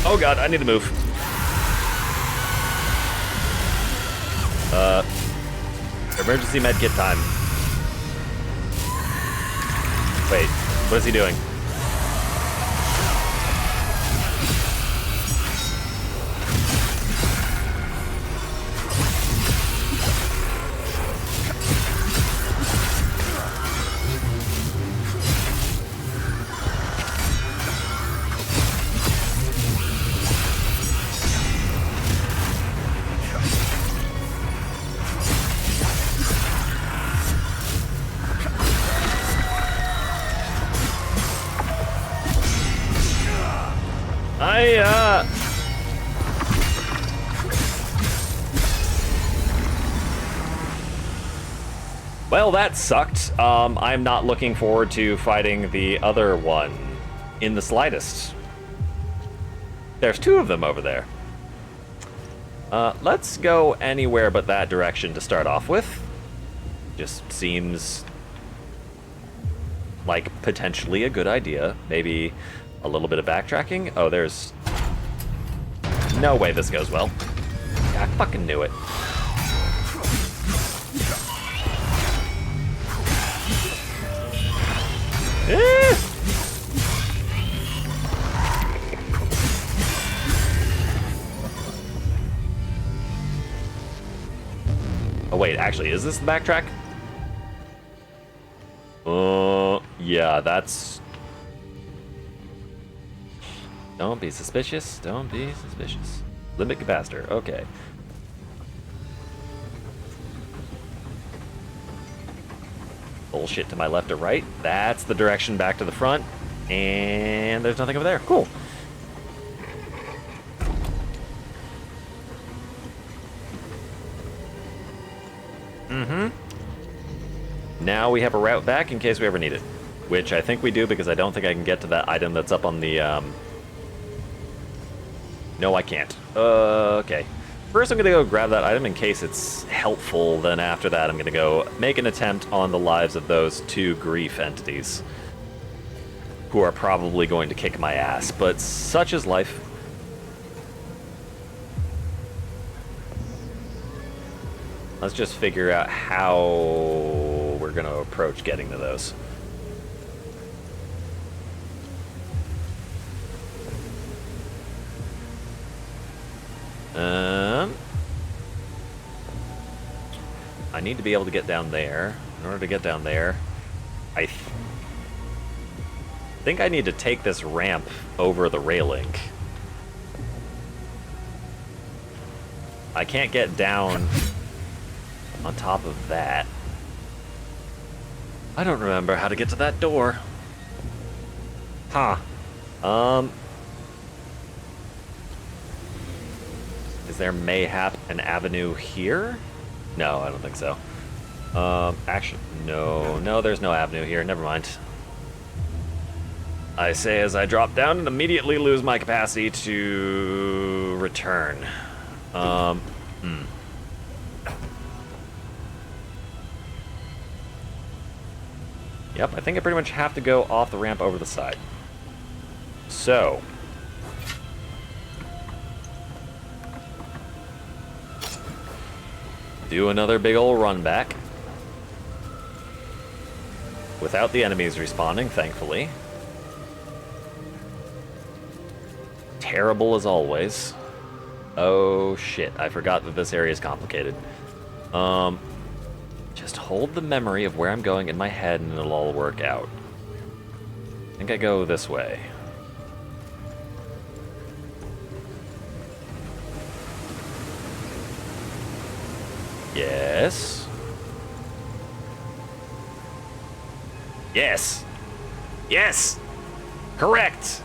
Oh god, I need to move. Emergency medkit time. Wait, what is he doing? Well, that sucked. I'm not looking forward to fighting the other one in the slightest. There's two of them over there. Let's go anywhere but that direction to start off with. Just seems like potentially a good idea. Maybe a little bit of backtracking. Oh, there's no way this goes well. I fucking knew it. Oh wait, actually, is this the backtrack? Yeah, that's... Don't be suspicious, don't be suspicious. Limit capacitor, okay. Bullshit to my left or right. That's the direction back to the front. And there's nothing over there. Cool. Now we have a route back in case we ever need it. Which I think we do because I don't think I can get to that item that's up on the... No, I can't. Okay. First, I'm going to go grab that item in case it's helpful. Then after that, I'm going to go make an attempt on the lives of those two grief entities. Who are probably going to kick my ass, but such is life. Let's just figure out how we're going to approach getting to those. I need to be able to get down there. In order to get down there, I think I need to take this ramp over the railing. I can't get down on top of that. I don't remember how to get to that door. Huh. Is there mayhap an avenue here? No, I don't think so. Actually, no, there's no avenue here. Never mind. I say as I drop down and immediately lose my capacity to return. Yep, I think I pretty much have to go off the ramp over the side. So... do another big ol' run back. Without the enemies respawning, thankfully. Terrible as always. Oh shit, I forgot that this area is complicated. Just hold the memory of where I'm going in my head and it'll all work out. I think I go this way. Yes. Yes. Yes. Correct.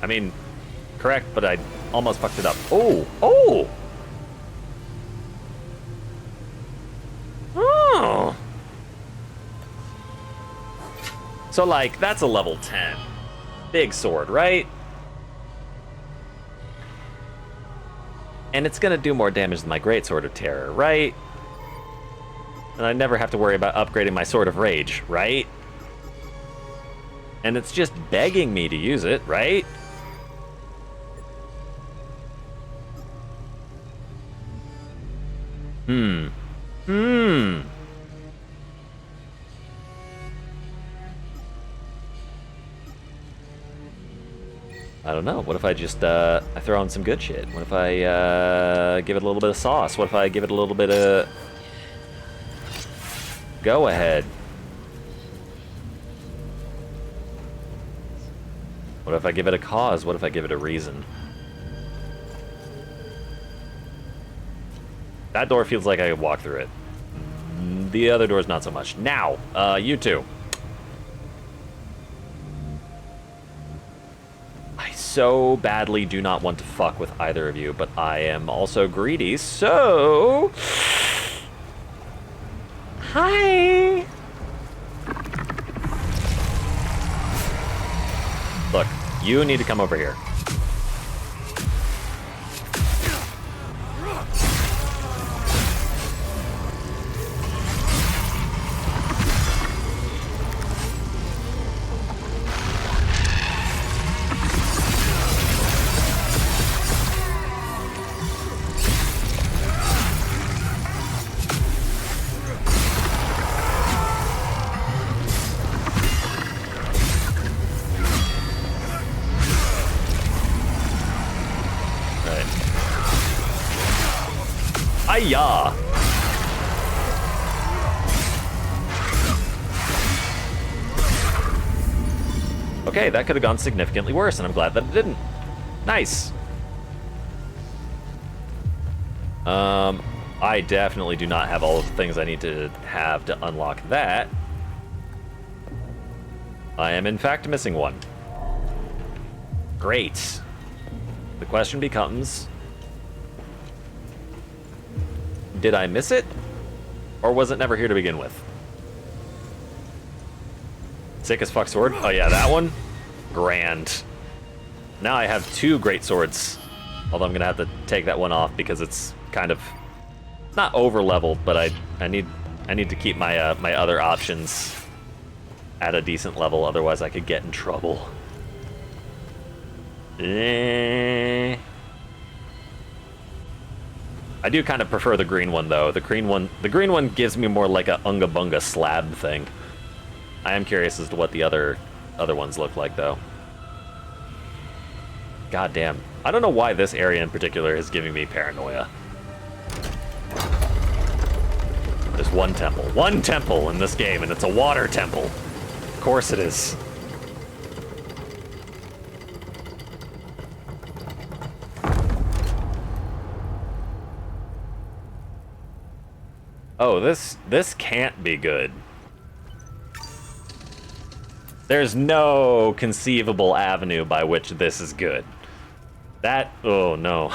I mean, correct, but I almost fucked it up. Oh. Oh. Oh. So, like, that's a level 10. Big sword, right? And it's gonna do more damage than my Great Sword of Terror, right? And I never have to worry about upgrading my Sword of Rage, right? And it's just begging me to use it, right? Hmm. Hmm. I don't know. What if I just, I throw on some good shit? What if I, give it a little bit of sauce? What if I give it a little bit of... Go ahead. What if I give it a cause? What if I give it a reason? That door feels like I could walk through it. The other door's not so much. Now, you two. I so badly do not want to fuck with either of you, but I am also greedy, so... Hi! Look, you need to come over here. Hiya! Okay, that could have gone significantly worse, and I'm glad that it didn't. Nice. I definitely do not have all of the things I need to have to unlock that. I am, in fact, missing one. Great. The question becomes... Did I miss it? Or was it never here to begin with? Sick as fuck sword? Oh yeah, that one? Grand. Now I have two great swords. Although I'm gonna have to take that one off because it's kind of not over leveled, but I need to keep my my other options at a decent level, otherwise I could get in trouble. I do kind of prefer the green one though. The green one gives me more like a unga bunga slab thing. I am curious as to what the other ones look like though. God damn. I don't know why this area in particular is giving me paranoia. There's one temple in this game, and it's a water temple. Of course it is. Oh, this can't be good. There's no conceivable avenue by which this is good. That, oh no.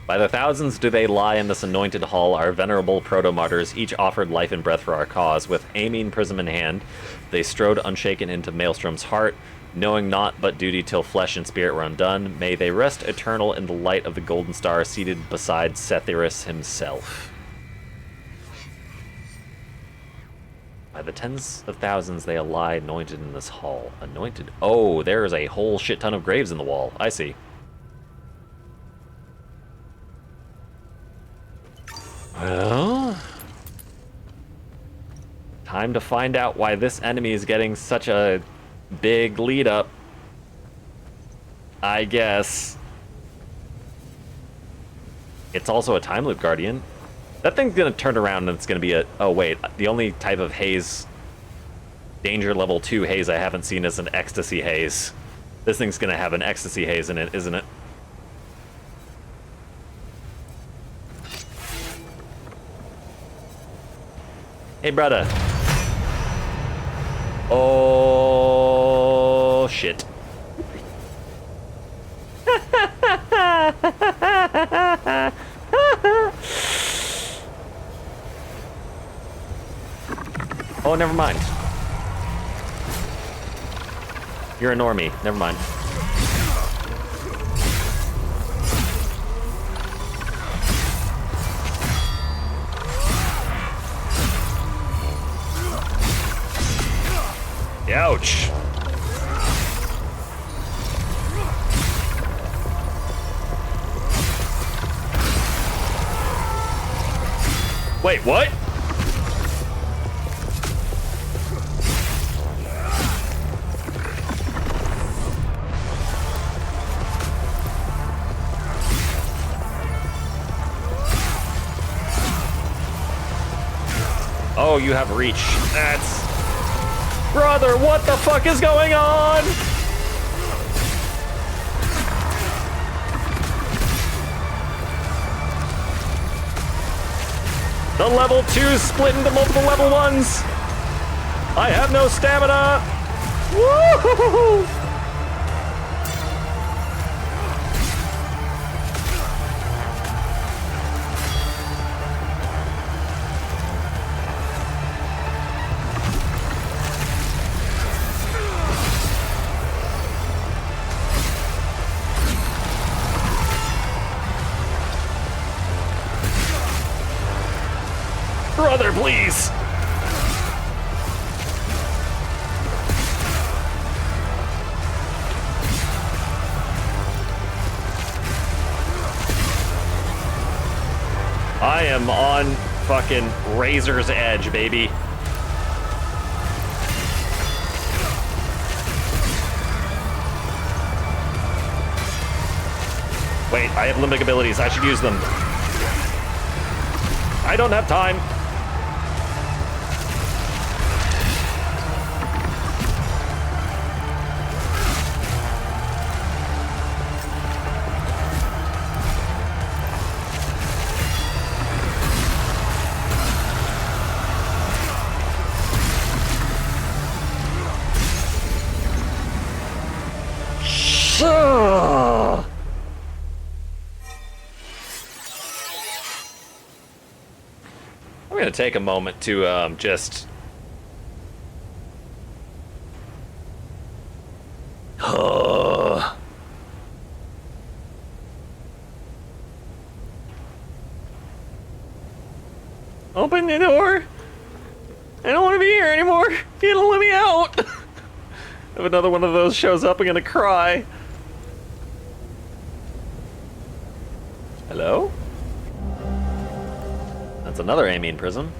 By the thousands do they lie in this anointed hall, our venerable proto-martyrs, each offered life and breath for our cause. With aiming prism in hand, they strode unshaken into Maelstrom's heart, knowing naught but duty till flesh and spirit were undone. May they rest eternal in the light of the golden star, seated beside Sethiris himself. By the tens of thousands they lie anointed in this hall. Anointed? Oh, there's a whole shit ton of graves in the wall. I see. Well, time to find out why this enemy is getting such a big lead up, I guess. It's also a time loop guardian. That thing's gonna turn around and it's gonna be a... Oh wait, the only type of haze, danger level 2 haze I haven't seen is an ecstasy haze. This thing's gonna have an ecstasy haze in it, isn't it? Hey, brother. Oh, shit. Oh, never mind. You're a normie. Never mind. Ouch. Wait, what? Oh, you have reach. That's... Brother, what the fuck is going on? The level 2s split into multiple level 1s. I have no stamina. Woo-hoo-hoo-hoo. Brother, please! I am on fucking razor's edge, baby. Wait, I have limbic abilities. I should use them. I don't have time. I'm gonna take a moment to just open the door. I don't want to be here anymore. You don't let me out. If another one of those shows up, I'm gonna cry. Hello? That's another amine prism.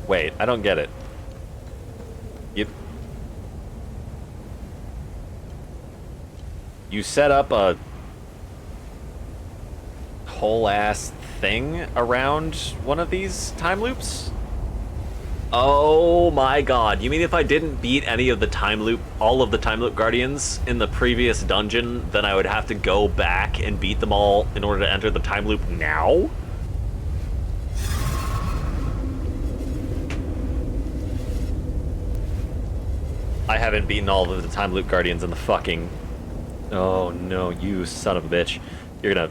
Wait, I don't get it. You set up a whole ass thing around one of these time loops? Oh my god, you mean if I didn't beat any of the time loop, all of the time loop guardians in the previous dungeon, then I would have to go back and beat them all in order to enter the time loop now? I haven't beaten all of the time loop guardians in the fucking... Oh no, you son of a bitch. You're gonna...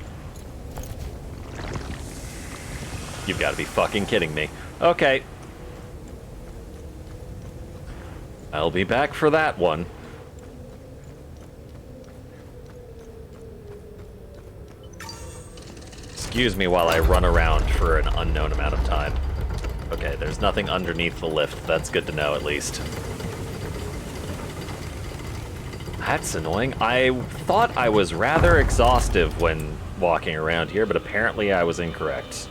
You've got to be fucking kidding me. Okay. I'll be back for that one. Excuse me while I run around for an unknown amount of time. Okay, there's nothing underneath the lift. That's good to know, at least. That's annoying. I thought I was rather exhaustive when walking around here, but apparently I was incorrect.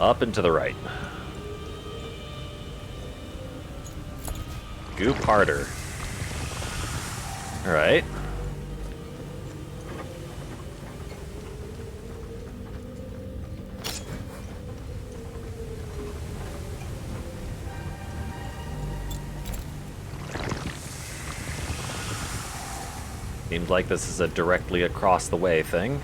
Up and to the right. Goop harder. Alright. Seems like this is a directly across the way thing.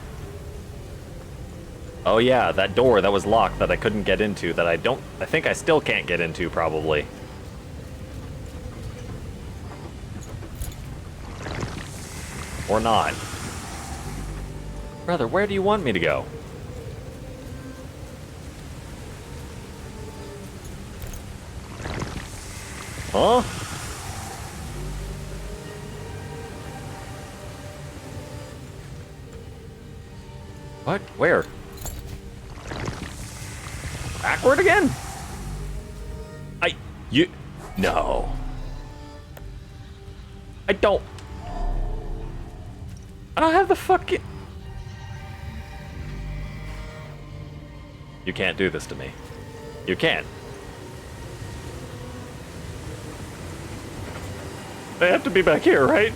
Oh yeah, that door that was locked that I couldn't get into, that I think I still can't get into, probably. Or not. Brother, where do you want me to go? Huh? What? Where? Backward again? No. I don't have the fucking... You can't do this to me. You can't. They have to be back here, right?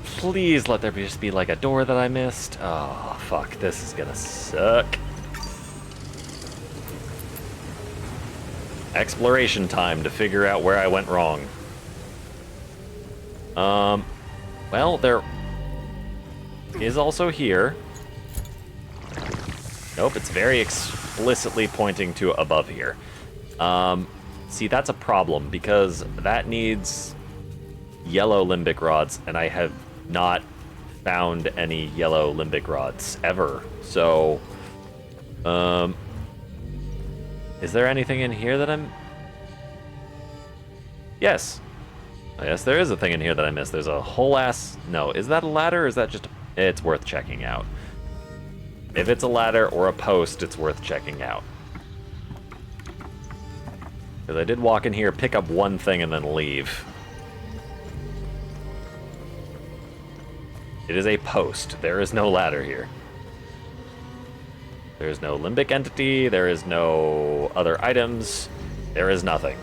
Please let there just be like a door that I missed. Oh, fuck. This is gonna suck. Exploration time to figure out where I went wrong. Well, there is also here. Nope, it's very explicitly pointing to above here. See, that's a problem, because that needs yellow limbic rods, and I have not found any yellow limbic rods ever. So, is there anything in here that I'm... Yes. Yes, there is a thing in here that I missed. There's a whole ass... No, is that a ladder or is that just... It's worth checking out. If it's a ladder or a post, it's worth checking out. Because I did walk in here, pick up one thing, and then leave. It is a post. There is no ladder here. There is no limbic entity. There is no other items. There is nothing.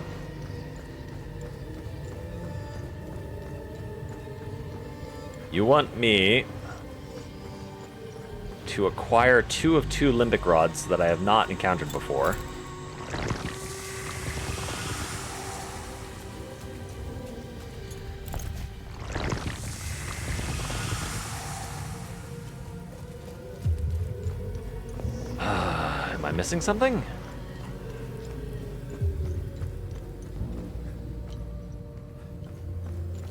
You want me to acquire 2 of 2 limbic rods that I have not encountered before. Am I missing something?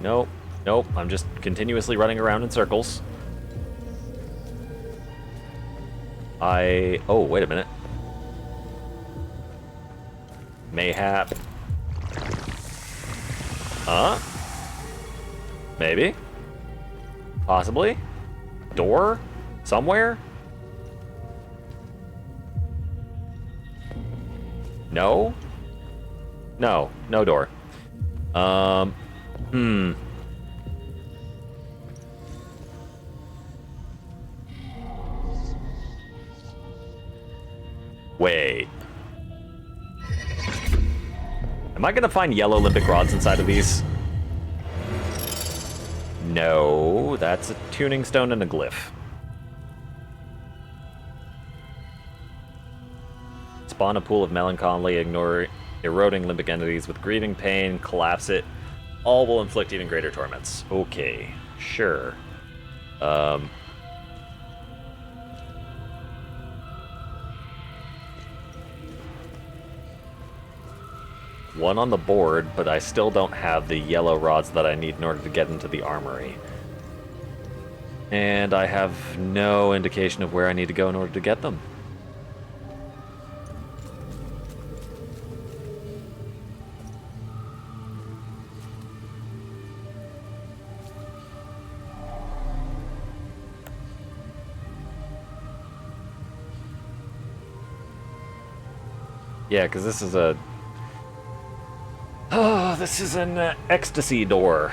Nope. Nope. I'm just continuously running around in circles. Oh, wait a minute. Mayhap. Maybe. Possibly. Door? Somewhere? No? No. No door. Wait. Am I gonna find yellow limbic rods inside of these? No, that's a tuning stone and a glyph. Spawn a pool of melancholy, ignore eroding limbic entities with grieving pain, collapse it. All will inflict even greater torments. Okay, sure. One on the board, but I still don't have the yellow rods that I need in order to get into the armory. And I have no indication of where I need to go in order to get them. Yeah, because this is a... Oh, this is an ecstasy door,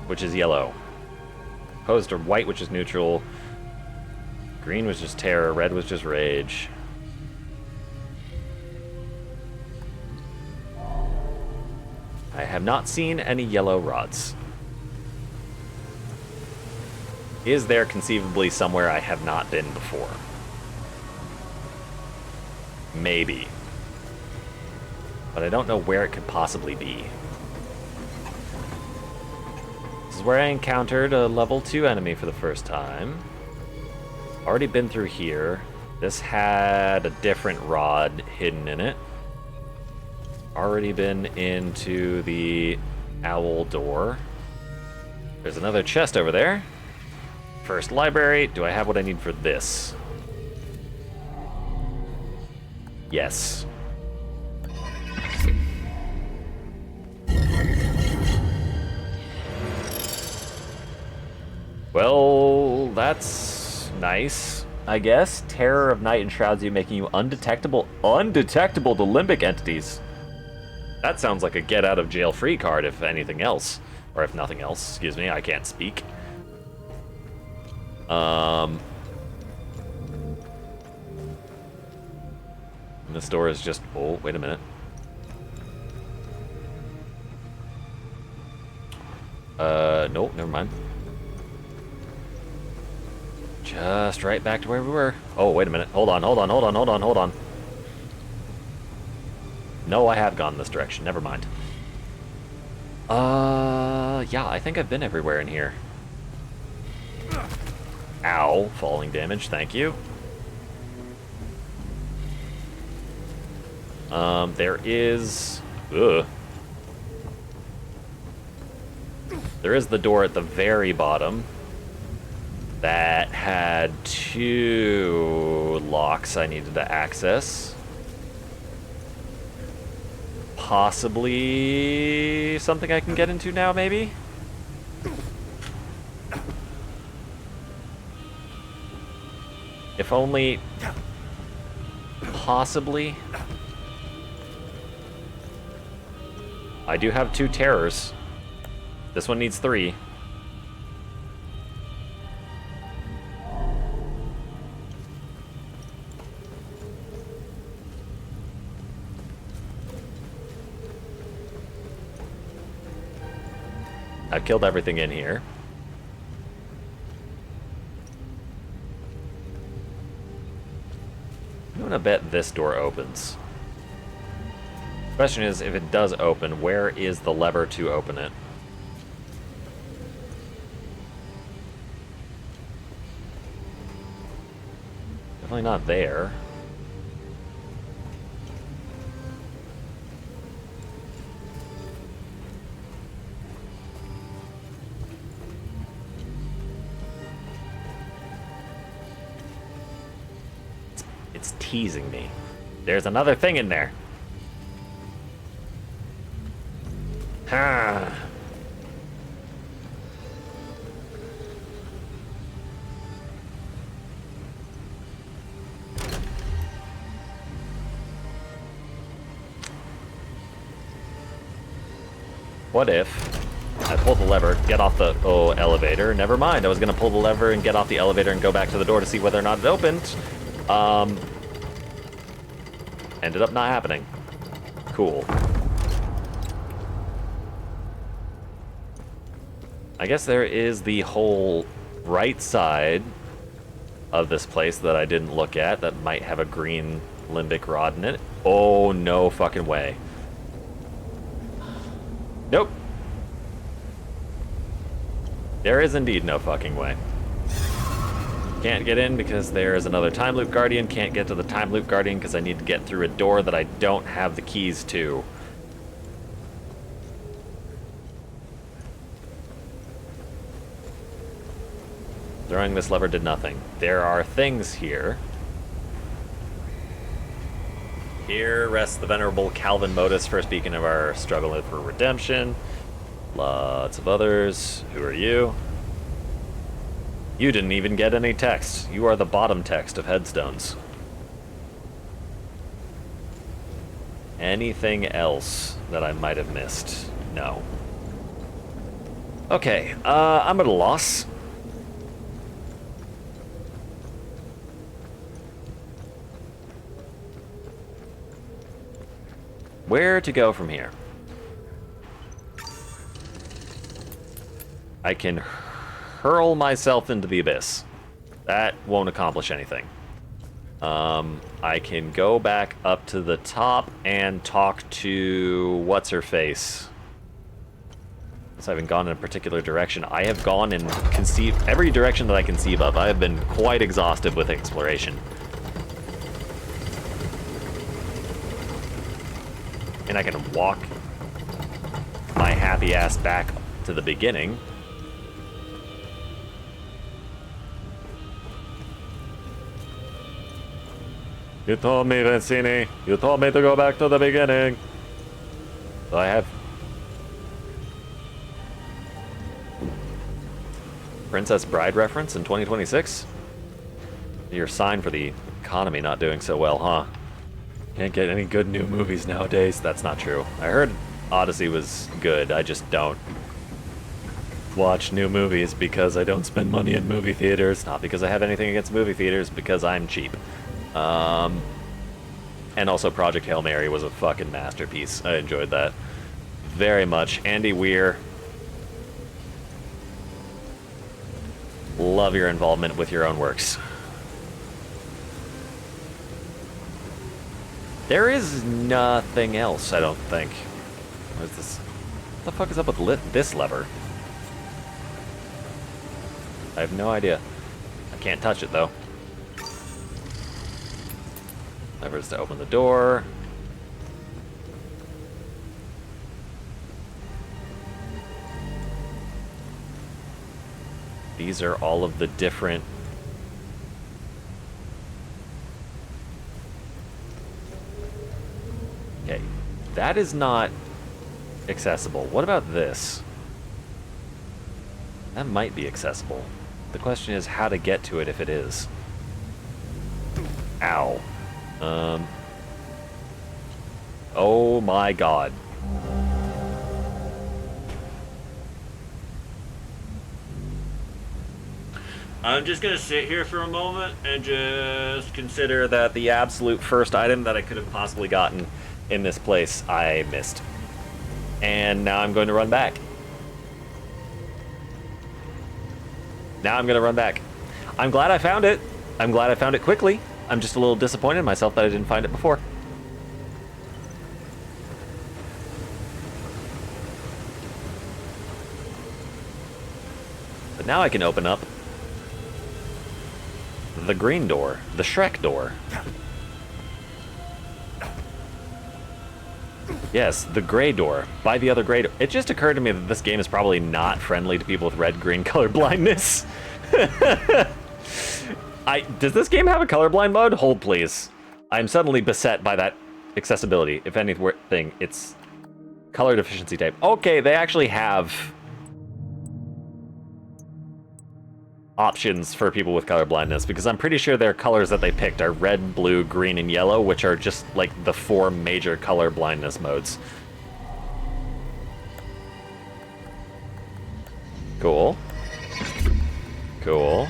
which is yellow. Opposed to white, which is neutral. Green was just terror, red was just rage. I have not seen any yellow rods. Is there conceivably somewhere I have not been before? Maybe. But I don't know where it could possibly be. This is where I encountered a level 2 enemy for the first time. Already been through here. This had a different rod hidden in it. Already been into the owl door. There's another chest over there. First library. Do I have what I need for this? Yes. Well, that's nice. I guess. Terror of night enshrouds you, making you undetectable to limbic entities. That sounds like a get out of jail free card, if anything else. Or if nothing else, excuse me, I can't speak. This door is just, oh, wait a minute. Nope, never mind. Just right back to where we were. Oh, wait a minute. Hold on. No, I have gone this direction. Never mind. Yeah, I think I've been everywhere in here. Ow, falling damage, thank you. There is... Ugh. There is the door at the very bottom that had 2 locks I needed to access. Possibly something I can get into now, maybe? If only... Possibly. I do have 2 terrors. This one needs 3. I've killed everything in here. I'm gonna bet this door opens. Question is, if it does open, where is the lever to open it? Definitely not there. It's teasing me. There's another thing in there. Ah. What if I pull the lever, get off the elevator? Never mind, I was gonna pull the lever and get off the elevator and go back to the door to see whether or not it opened. Ended up not happening. Cool. I guess there is the whole right side of this place that I didn't look at that might have a green limbic rod in it. Oh, no fucking way. Nope. There is indeed no fucking way. Can't get in because there is another time loop guardian. Can't get to the time loop guardian because I need to get through a door that I don't have the keys to. Throwing this lever did nothing. There are things here. Here rests the venerable Calvin Modus, first beacon of our struggle for redemption. Lots of others. Who are you? You didn't even get any text. You are the bottom text of headstones. Anything else that I might have missed? No. Okay, I'm at a loss. Where to go from here? I can hurl myself into the abyss. That won't accomplish anything. I can go back up to the top and talk to what's-her-face. So I haven't gone in a particular direction. I have gone and conceived every direction that I conceive of. I have been quite exhaustive with exploration. And I can walk my happy ass back to the beginning. You told me, Vincini. You told me to go back to the beginning. So I have... Princess Bride reference in 2026? Your sign for the economy not doing so well, huh? Can't get any good new movies nowadays. That's not true. I heard Odyssey was good. I just don't watch new movies because I don't spend money in movie theaters. Not because I have anything against movie theaters, because I'm cheap. And also Project Hail Mary was a fucking masterpiece. I enjoyed that very much. Andy Weir, love your involvement with your own works. There is nothing else, I don't think. What is this? What the fuck is up with this lever? I have no idea. I can't touch it, though. Levers to open the door. These are all of the different... Okay, that is not accessible. What about this? That might be accessible. The question is how to get to it if it is. Ow. Oh my god. I'm just gonna sit here for a moment and just consider that the absolute first item that I could have possibly gotten in this place I missed. And now I'm going to run back. Now I'm gonna run back. I'm glad I found it. I'm glad I found it quickly. I'm just a little disappointed in myself that I didn't find it before. But now I can open up the green door, the Shrek door. Yes, the gray door. By the other gray door. It just occurred to me that this game is probably not friendly to people with red-green color blindness. Does this game have a colorblind mode? Hold, please. I'm suddenly beset by that accessibility. If anything, it's color deficiency type. Okay, they actually have options for people with color blindness, because I'm pretty sure their colors that they picked are red, blue, green, and yellow, which are just like the 4 major color blindness modes. Cool. Cool.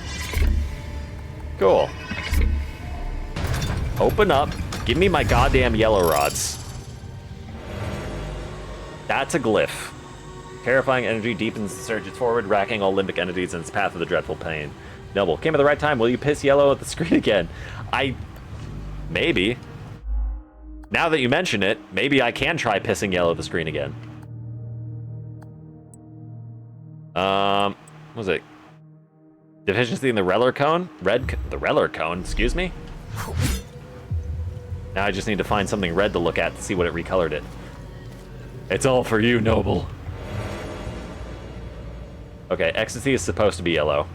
Cool. Open up. Give me my goddamn yellow rods. That's a glyph. Terrifying energy deepens the surges forward, racking all limbic entities in its path of the dreadful pain. Noble, came at the right time. Will you piss yellow at the screen again? Maybe. Now that you mention it, maybe I can try pissing yellow at the screen again. What was it? Deficiency in the Reller cone? The Reller cone, excuse me? Now I just need to find something red to look at to see what it recolored it. It's all for you, Noble. Okay, ecstasy is supposed to be yellow.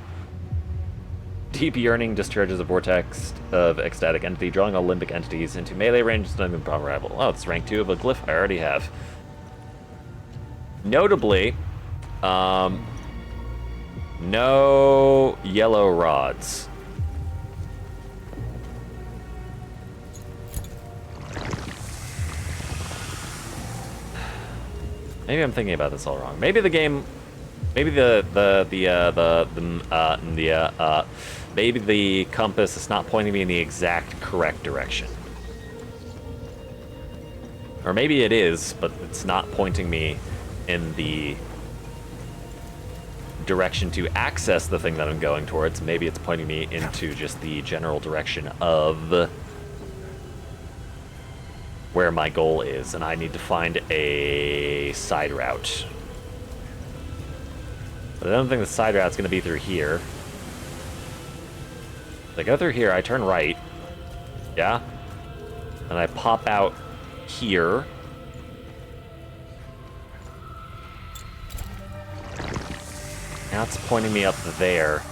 Deep yearning discharges a vortex of ecstatic entity, drawing all limbic entities into melee range. It's not even rival. Oh, it's rank 2 of a glyph I already have. Notably, no yellow rods. Maybe I'm thinking about this all wrong. Maybe the game. Maybe maybe the compass is not pointing me in the exact correct direction. Or maybe it is, but it's not pointing me in the direction to access the thing that I'm going towards. Maybe it's pointing me into just the general direction of where my goal is, and I need to find a side route. But I don't think the side route's going to be through here. If I go through here, I turn right. Yeah? And I pop out here. Now it's pointing me up there.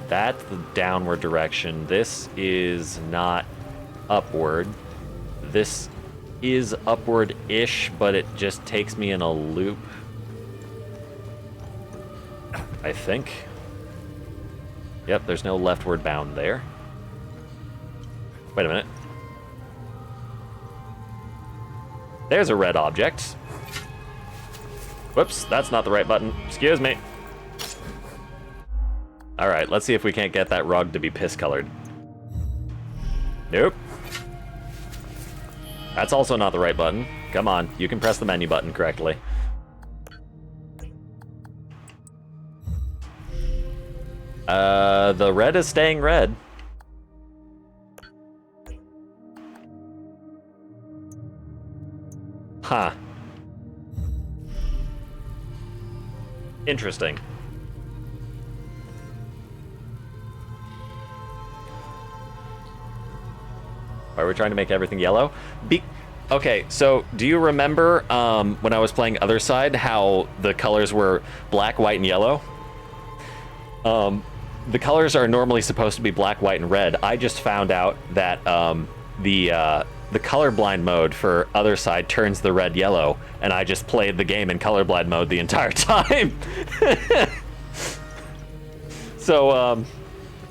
That's the downward direction. This is not upward. This is upward-ish, but it just takes me in a loop. I think. Yep, there's no leftward bound there. Wait a minute. There's a red object. Whoops, that's not the right button. Excuse me. Alright, let's see if we can't get that rug to be piss-colored. Nope. That's also not the right button. Come on, you can press the menu button correctly. The red is staying red. Huh. Interesting. Why are we trying to make everything yellow? Okay, so do you remember when I was playing Other Side how the colors were black, white, and yellow? The colors are normally supposed to be black, white, and red. I just found out that the colorblind mode for Other Side turns the red yellow, and I just played the game in colorblind mode the entire time. So,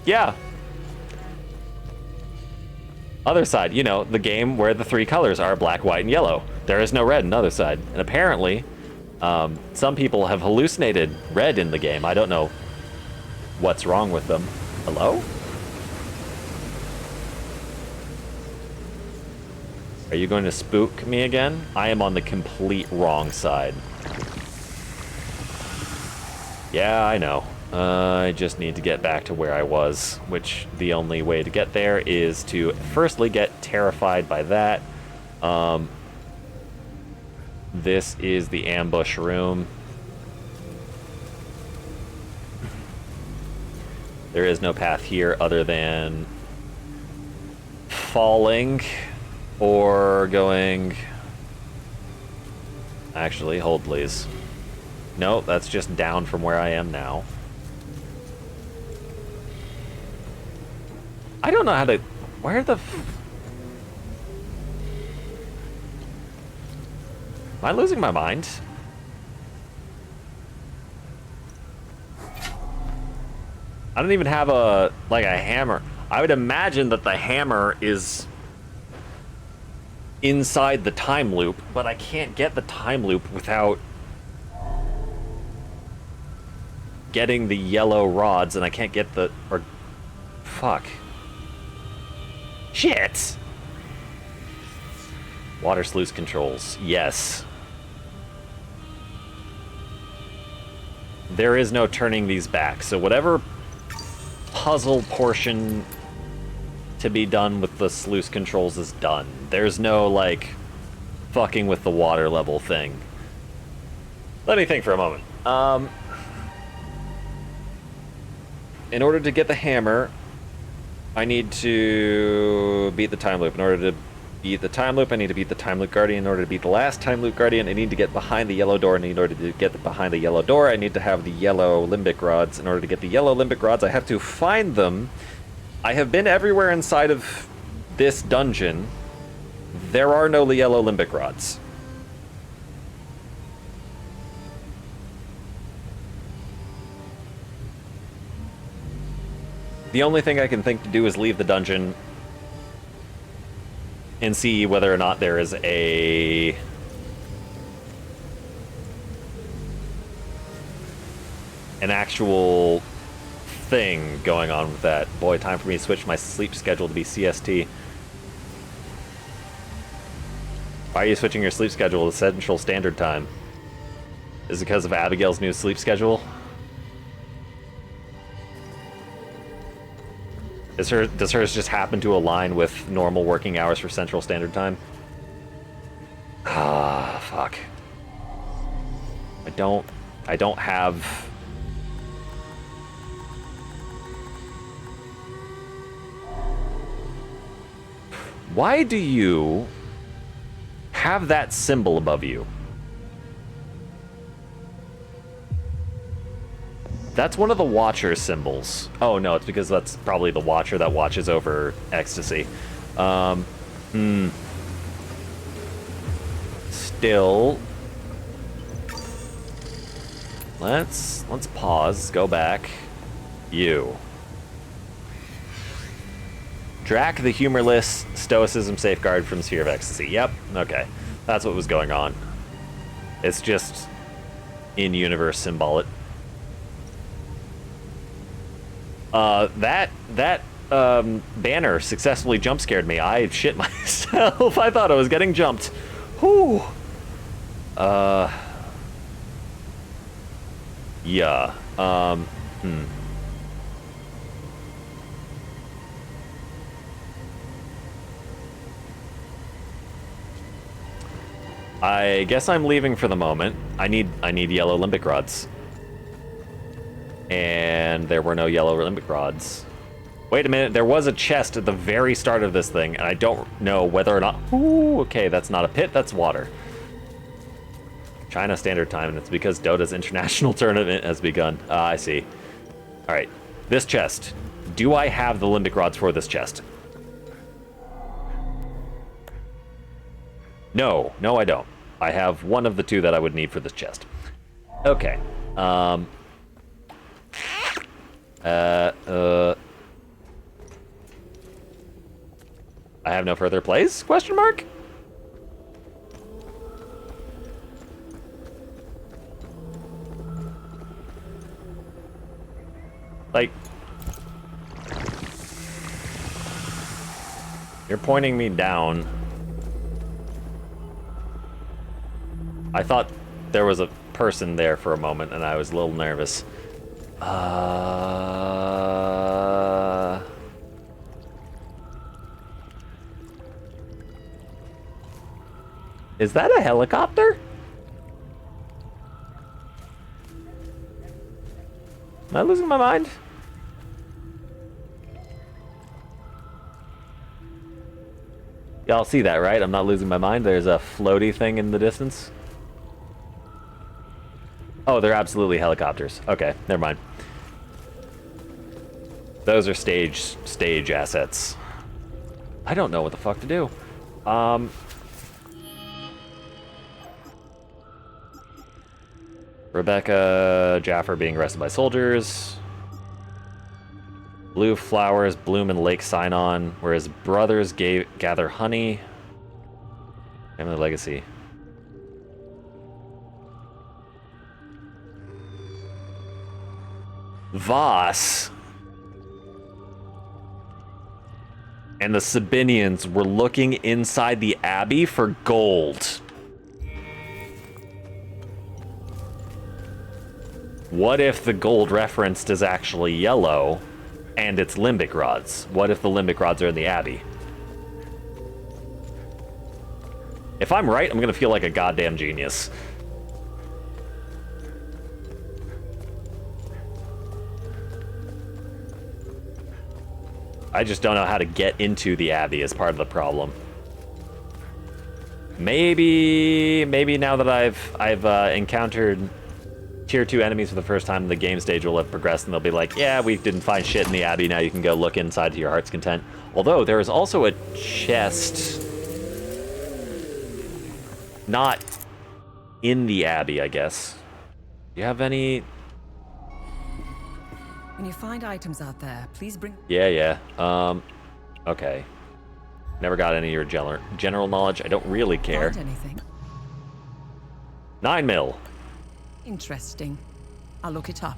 yeah. Other Side, you know, the game where the three colors are black, white, and yellow. There is no red in Other Side. And apparently, some people have hallucinated red in the game. I don't know what's wrong with them. Hello? Are you going to spook me again? I am on the complete wrong side. Yeah, I know. I just need to get back to where I was, which the only way to get there is to firstly get terrified by that. This is the ambush room. There is no path here other than falling or going... Actually, hold please. No, that's just down from where I am now. I don't know how to... Where the... Am I losing my mind? I don't even have a hammer. I would imagine that the hammer is inside the time loop, but I can't get the time loop without getting the yellow rods, and I can't get the... or... Fuck. Shit! Water sluice controls. Yes. There is no turning these back, so whatever puzzle portion to be done with the sluice controls is done. There's no, like, fucking with the water level thing. Let me think for a moment. In order to get the hammer, I need to beat the time loop. In order to beat the time loop, I need to beat the time loop guardian. In order to beat the last time loop guardian, I need to get behind the yellow door. And in order to get behind the yellow door, I need to have the yellow limbic rods. In order to get the yellow limbic rods, I have to find them. I have been everywhere inside of this dungeon. There are no yellow limbic rods. The only thing I can think to do is leave the dungeon and see whether or not there is an actual thing going on with that. Boy, time for me to switch my sleep schedule to be CST. Why are you switching your sleep schedule to Central Standard Time? Is it because of Abigail's new sleep schedule? Does hers just happen to align with normal working hours for Central Standard Time? Ah, fuck. I don't have... Why do you have that symbol above you? That's one of the Watcher symbols. Oh, no, it's because that's probably the Watcher that watches over Ecstasy. Still... Let's pause, go back. You. Drac the humorless stoicism safeguard from Sphere of Ecstasy. Yep, okay. That's what was going on. It's just in-universe symbolic. That banner successfully jump scared me. I shit myself. I thought I was getting jumped. Whew. Yeah. I guess I'm leaving for the moment. I need yellow limbic rods. And there were no yellow limbic rods. Wait a minute, there was a chest at the very start of this thing, and I don't know whether or not... Ooh, okay, that's not a pit, that's water. China Standard Time, and it's because Dota's international tournament has begun. I see. Alright, this chest. Do I have the limbic rods for this chest? No, I don't. I have one of the two that I would need for this chest. Okay. I have no further plays? Question mark? Like... You're pointing me down. I thought there was a person there for a moment, and I was a little nervous. Is that a helicopter? Am I losing my mind? Y'all see that, right? I'm not losing my mind. There's a floaty thing in the distance. Oh, they're absolutely helicopters. Okay, never mind. Those are stage assets. I don't know what the fuck to do. Rebecca Jaffer being arrested by soldiers. Blue flowers bloom in Lake Sinon, where his brothers gather honey. Family legacy. Voss and the Sabinians were looking inside the Abbey for gold. What if the gold referenced is actually yellow and it's limbic rods? What if the limbic rods are in the Abbey? If I'm right, I'm gonna feel like a goddamn genius. I just don't know how to get into the Abbey as part of the problem. Maybe now that I've encountered tier 2 enemies for the first time, the game stage will have progressed and they'll be like, yeah, we didn't find shit in the Abbey, now you can go look inside to your heart's content. Although there is also a chest not in the Abbey, I guess. Do you have any... When you find items out there, please bring... Yeah. Okay. Never got any of your general knowledge. I don't really care. Find anything? 9 mil. Interesting. I'll look it up.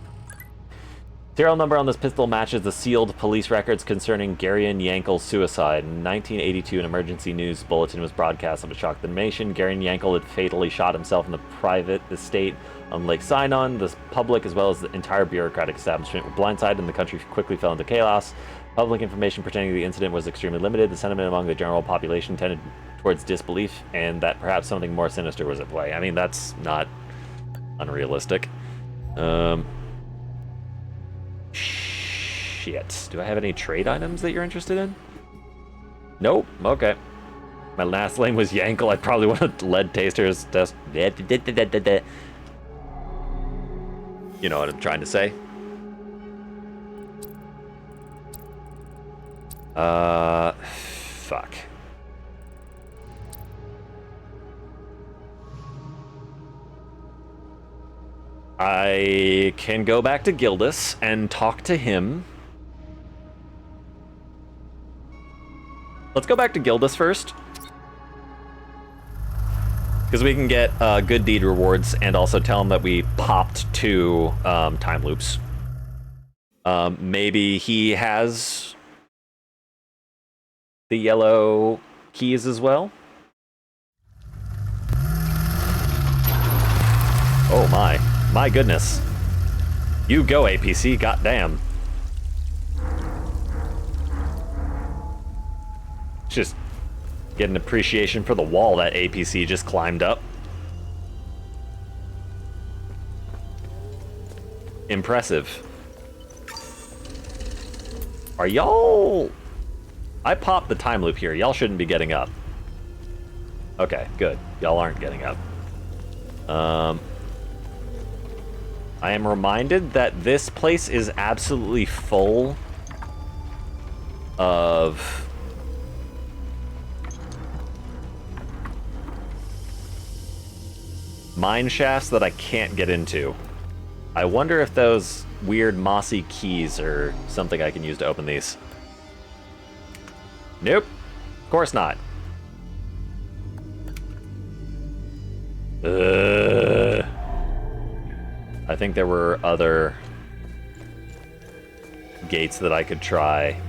Serial number on this pistol matches the sealed police records concerning Garion Yankel's suicide. In 1982, an emergency news bulletin was broadcast that would shock the nation. Garion Yankel had fatally shot himself in the private estate on Lake Sinon. The public, as well as the entire bureaucratic establishment, were blindsided, and the country quickly fell into chaos. Public information pertaining to the incident was extremely limited. The sentiment among the general population tended towards disbelief, and that perhaps something more sinister was at play. I mean, that's not unrealistic. Shit. Do I have any trade items that you're interested in? Nope. Okay. My last name was Yankel. I probably want a lead taster's test. You know what I'm trying to say. Fuck. I can go back to Gildas and talk to him. Let's go back to Gildas first. Because we can get good deed rewards and also tell him that we popped 2 time loops. Maybe he has the yellow keys as well. Oh my goodness. You go, APC, goddamn. Just get an appreciation for the wall that APC just climbed up. Impressive. Are y'all... I popped the time loop here. Y'all shouldn't be getting up. Okay, good. Y'all aren't getting up. I am reminded that this place is absolutely full of mine shafts that I can't get into. I wonder if those weird mossy keys are something I can use to open these. Nope. Of course not. I think there were other gates that I could try.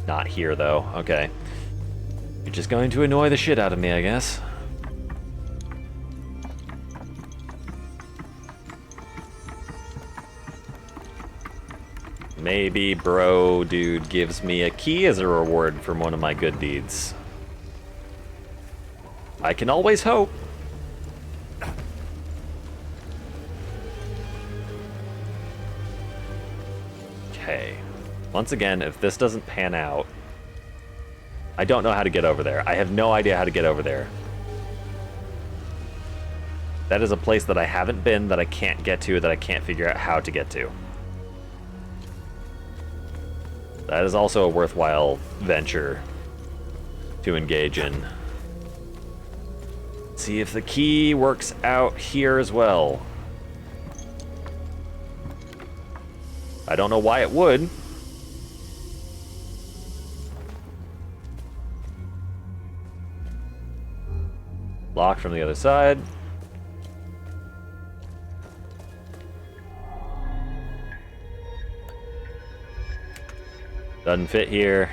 Not here, though. Okay. You're just going to annoy the shit out of me, I guess. Maybe bro dude gives me a key as a reward for one of my good deeds. I can always hope. Okay. Once again, if this doesn't pan out, I don't know how to get over there. I have no idea how to get over there. That is a place that I haven't been, that I can't get to, that I can't figure out how to get to. That is also a worthwhile venture to engage in. See if the key works out here as well. I don't know why it would. Locked from the other side. Doesn't fit here.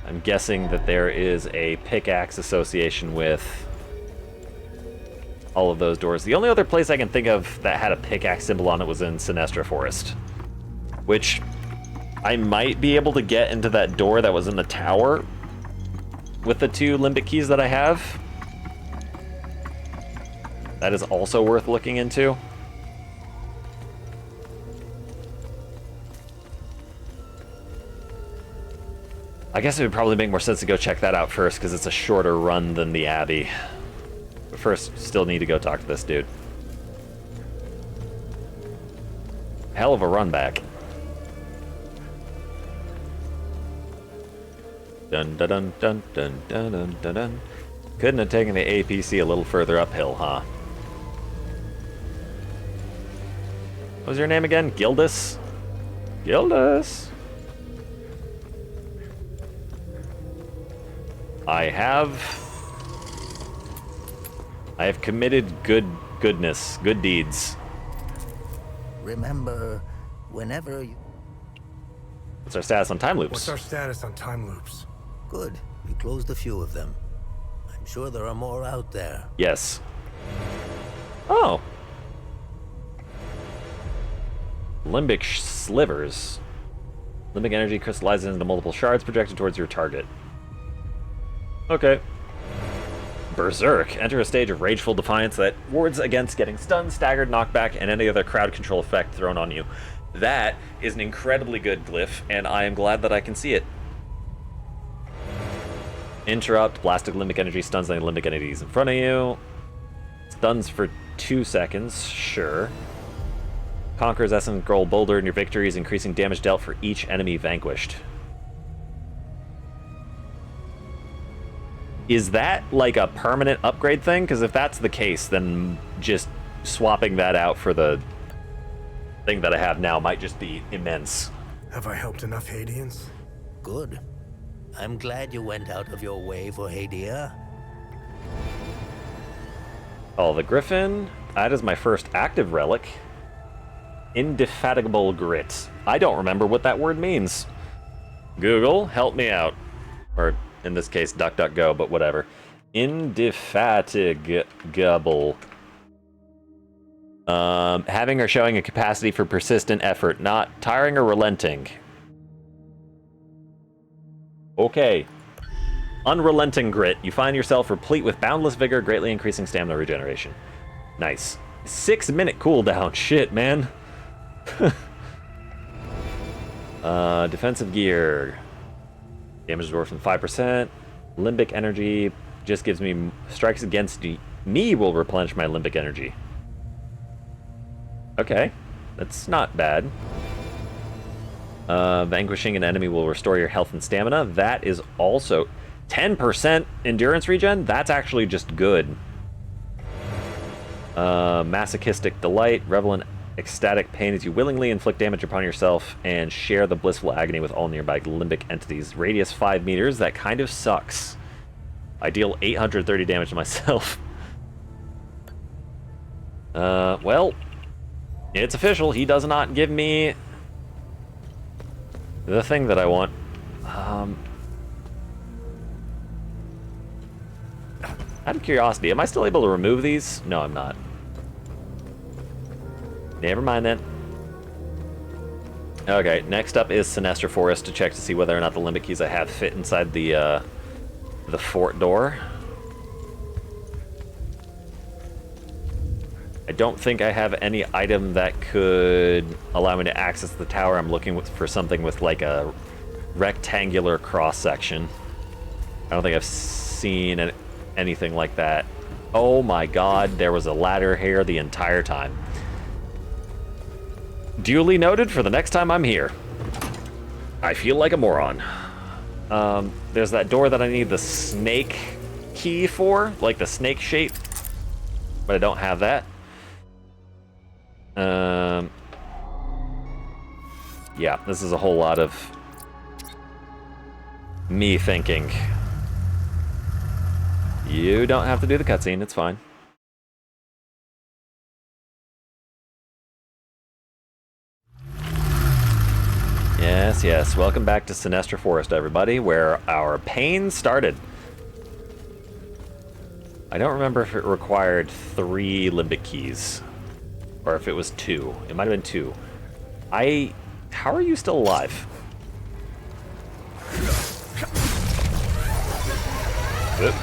I'm guessing that there is a pickaxe association with all of those doors. The only other place I can think of that had a pickaxe symbol on it was in Sinestra Forest, which I might be able to get into that door that was in the tower with the 2 limbic keys that I have. That is also worth looking into. I guess it would probably make more sense to go check that out first, because it's a shorter run than the Abbey. But first, still need to go talk to this dude. Hell of a run back. Dun dun dun dun dun dun dun dun dun. Couldn't have taken the APC a little further uphill, huh? What was your name again? Gildas? Gildas? I have committed good deeds. Remember, whenever you... What's our status on time loops? What's our status on time loops? Good. You closed a few of them. I'm sure there are more out there. Yes. Oh. Limbic slivers. Limbic energy crystallizes into multiple shards projected towards your target. Okay. Berserk. Enter a stage of rageful defiance that wards against getting stunned, staggered, knocked back, and any other crowd control effect thrown on you. That is an incredibly good glyph, and I am glad that I can see it. Interrupt. Blasted limbic energy stuns any limbic entities in front of you. Stuns for 2 seconds. Sure. Conquers essence gold boulder in your victories, increasing damage dealt for each enemy vanquished. Is that like a permanent upgrade thing? Because if that's the case, then just swapping that out for the thing that I have now might just be immense. Have I helped enough Hadians? Good. I'm glad you went out of your way for Hadia. Oh, the Griffin. That is my first active relic. Indefatigable grit. I don't remember what that word means. Google, help me out. Or, in this case, DuckDuckGo, but whatever. Indefatigable. Having or showing a capacity for persistent effort, not tiring or relenting. Okay. Unrelenting grit. You find yourself replete with boundless vigor, greatly increasing stamina regeneration. Nice. 6-minute cooldown. Shit, man. Defensive gear. Damage is worth from 5%. Limbic energy just gives me... Strikes against me will replenish my limbic energy. Okay. That's not bad. Vanquishing an enemy will restore your health and stamina. That is also 10% endurance regen. That's actually just good. Masochistic delight. Revel in ecstatic pain as you willingly inflict damage upon yourself and share the blissful agony with all nearby limbic entities. Radius 5 meters. That kind of sucks. I deal 830 damage to myself. Well, it's official. He does not give me the thing that I want. Out of curiosity, am I still able to remove these? No, I'm not. Never mind then. Okay, next up is Sinestro Forest to check to see whether or not the limbic keys I have fit inside the fort door. I don't think I have any item that could allow me to access the tower. I'm looking for something with like a rectangular cross-section. I don't think I've seen anything like that. Oh my god, there was a ladder here the entire time. Duly noted for the next time I'm here. I feel like a moron. There's that door that I need the snake key for, like the snake shape, but I don't have that. Yeah, this is a whole lot of me thinking. You don't have to do the cutscene, it's fine. Yes, yes. Welcome back to Sinestro Forest, everybody, where our pain started. I don't remember if it required 3 limbic keys, or if it was 2. It might have been 2. How are you still alive? Oops.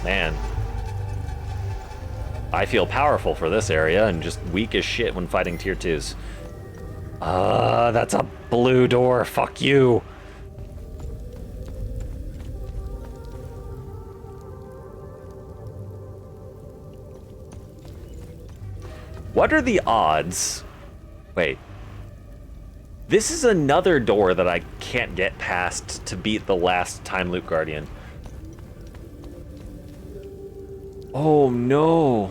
Man. I feel powerful for this area and just weak as shit when fighting tier 2s. That's a blue door. Fuck you. What are the odds? Wait. This is another door that I can't get past to beat the last Time Loop Guardian. Oh no.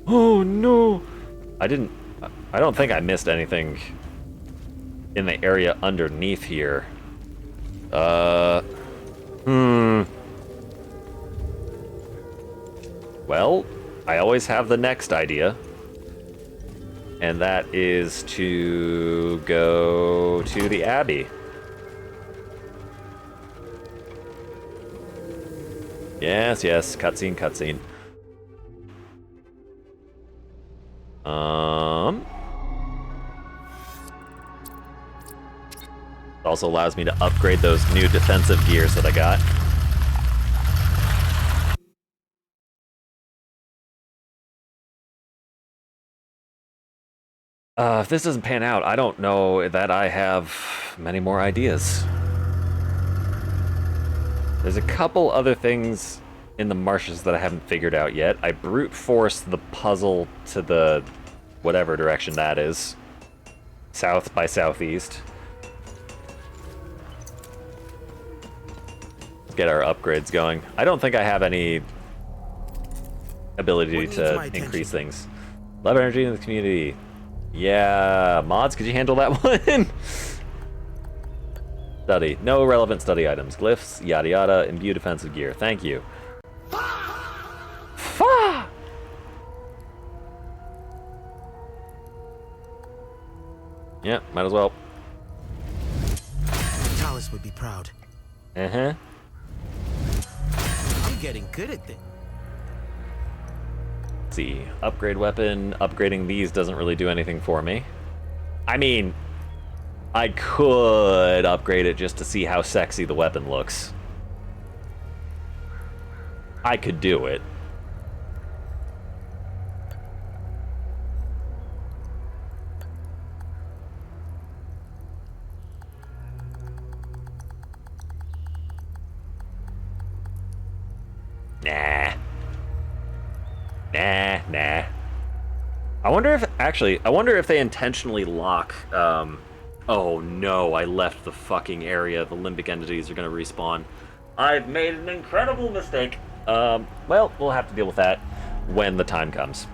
Oh no. I don't think I missed anything in the area underneath here. Well, I always have the next idea. And that is to go to the Abbey. Yes, yes, cutscene, cutscene. It also allows me to upgrade those new defensive gears that I got. If this doesn't pan out, I don't know that I have many more ideas. There's a couple other things in the marshes that I haven't figured out yet. I brute forced the puzzle to the whatever direction that is. South by southeast. Let's get our upgrades going. I don't think I have any ability What needs to my attention? increase things. Love energy in the community. Yeah, mods, could you handle that one? Study. No relevant study items. Glyphs, yada yada, imbue defensive gear. Thank you. Fa! Yeah, might as well. Talis would be proud. Uh-huh. I'm getting good at this. Let's see. Upgrade weapon. Upgrading these doesn't really do anything for me. I mean, I could upgrade it just to see how sexy the weapon looks. I could do it. Nah. Nah. I wonder if they intentionally lock, oh no, I left the fucking area. The limbic entities are gonna respawn. I've made an incredible mistake. Well, we'll have to deal with that when the time comes.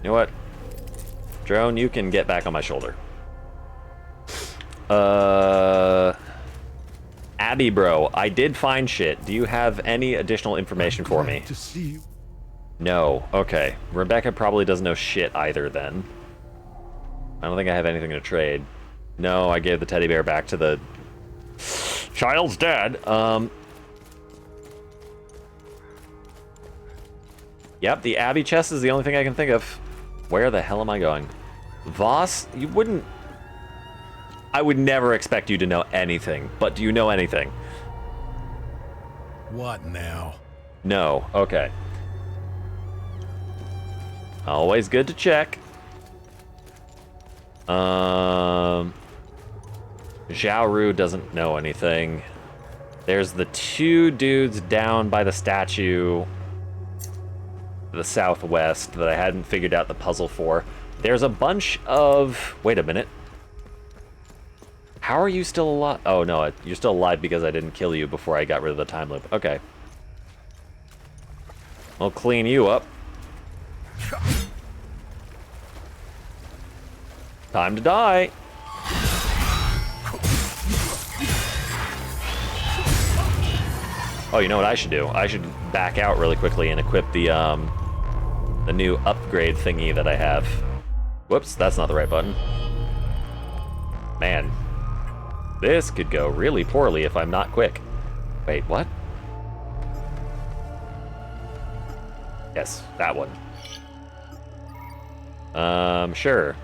You know what? Drone, you can get back on my shoulder. Abby, bro, I did find shit. Do you have any additional information for me? To see you. No. Okay. Rebecca probably doesn't know shit either then. I don't think I have anything to trade. No, I gave the teddy bear back to the child's dad. Yep, the Abby chest is the only thing I can think of. Where the hell am I going? Voss, you wouldn't... I would never expect you to know anything, but do you know anything? What now? No. Okay. Always good to check. Xiao Ru doesn't know anything. There's the two dudes down by the statue to the southwest that I hadn't figured out the puzzle for. There's a bunch of... Wait a minute. How are you still alive? Oh, no, you're still alive because I didn't kill you before I got rid of the time loop. Okay. I'll clean you up. Time to die. Oh, you know what I should do? I should back out really quickly and equip the new upgrade thingy that I have. Whoops, that's not the right button. Man. This could go really poorly if I'm not quick. Wait, what? Yes, that one. Sure.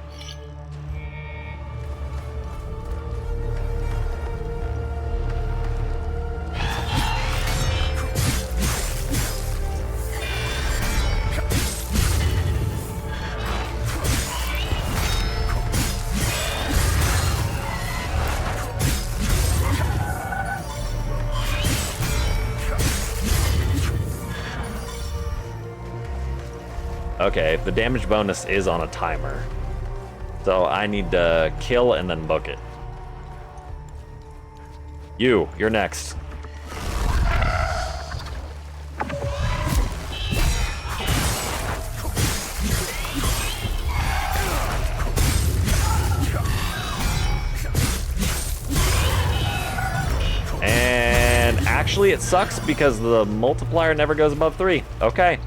Okay, the damage bonus is on a timer. So I need to kill and then book it. You're next. And actually it sucks because the multiplier never goes above 3. Okay.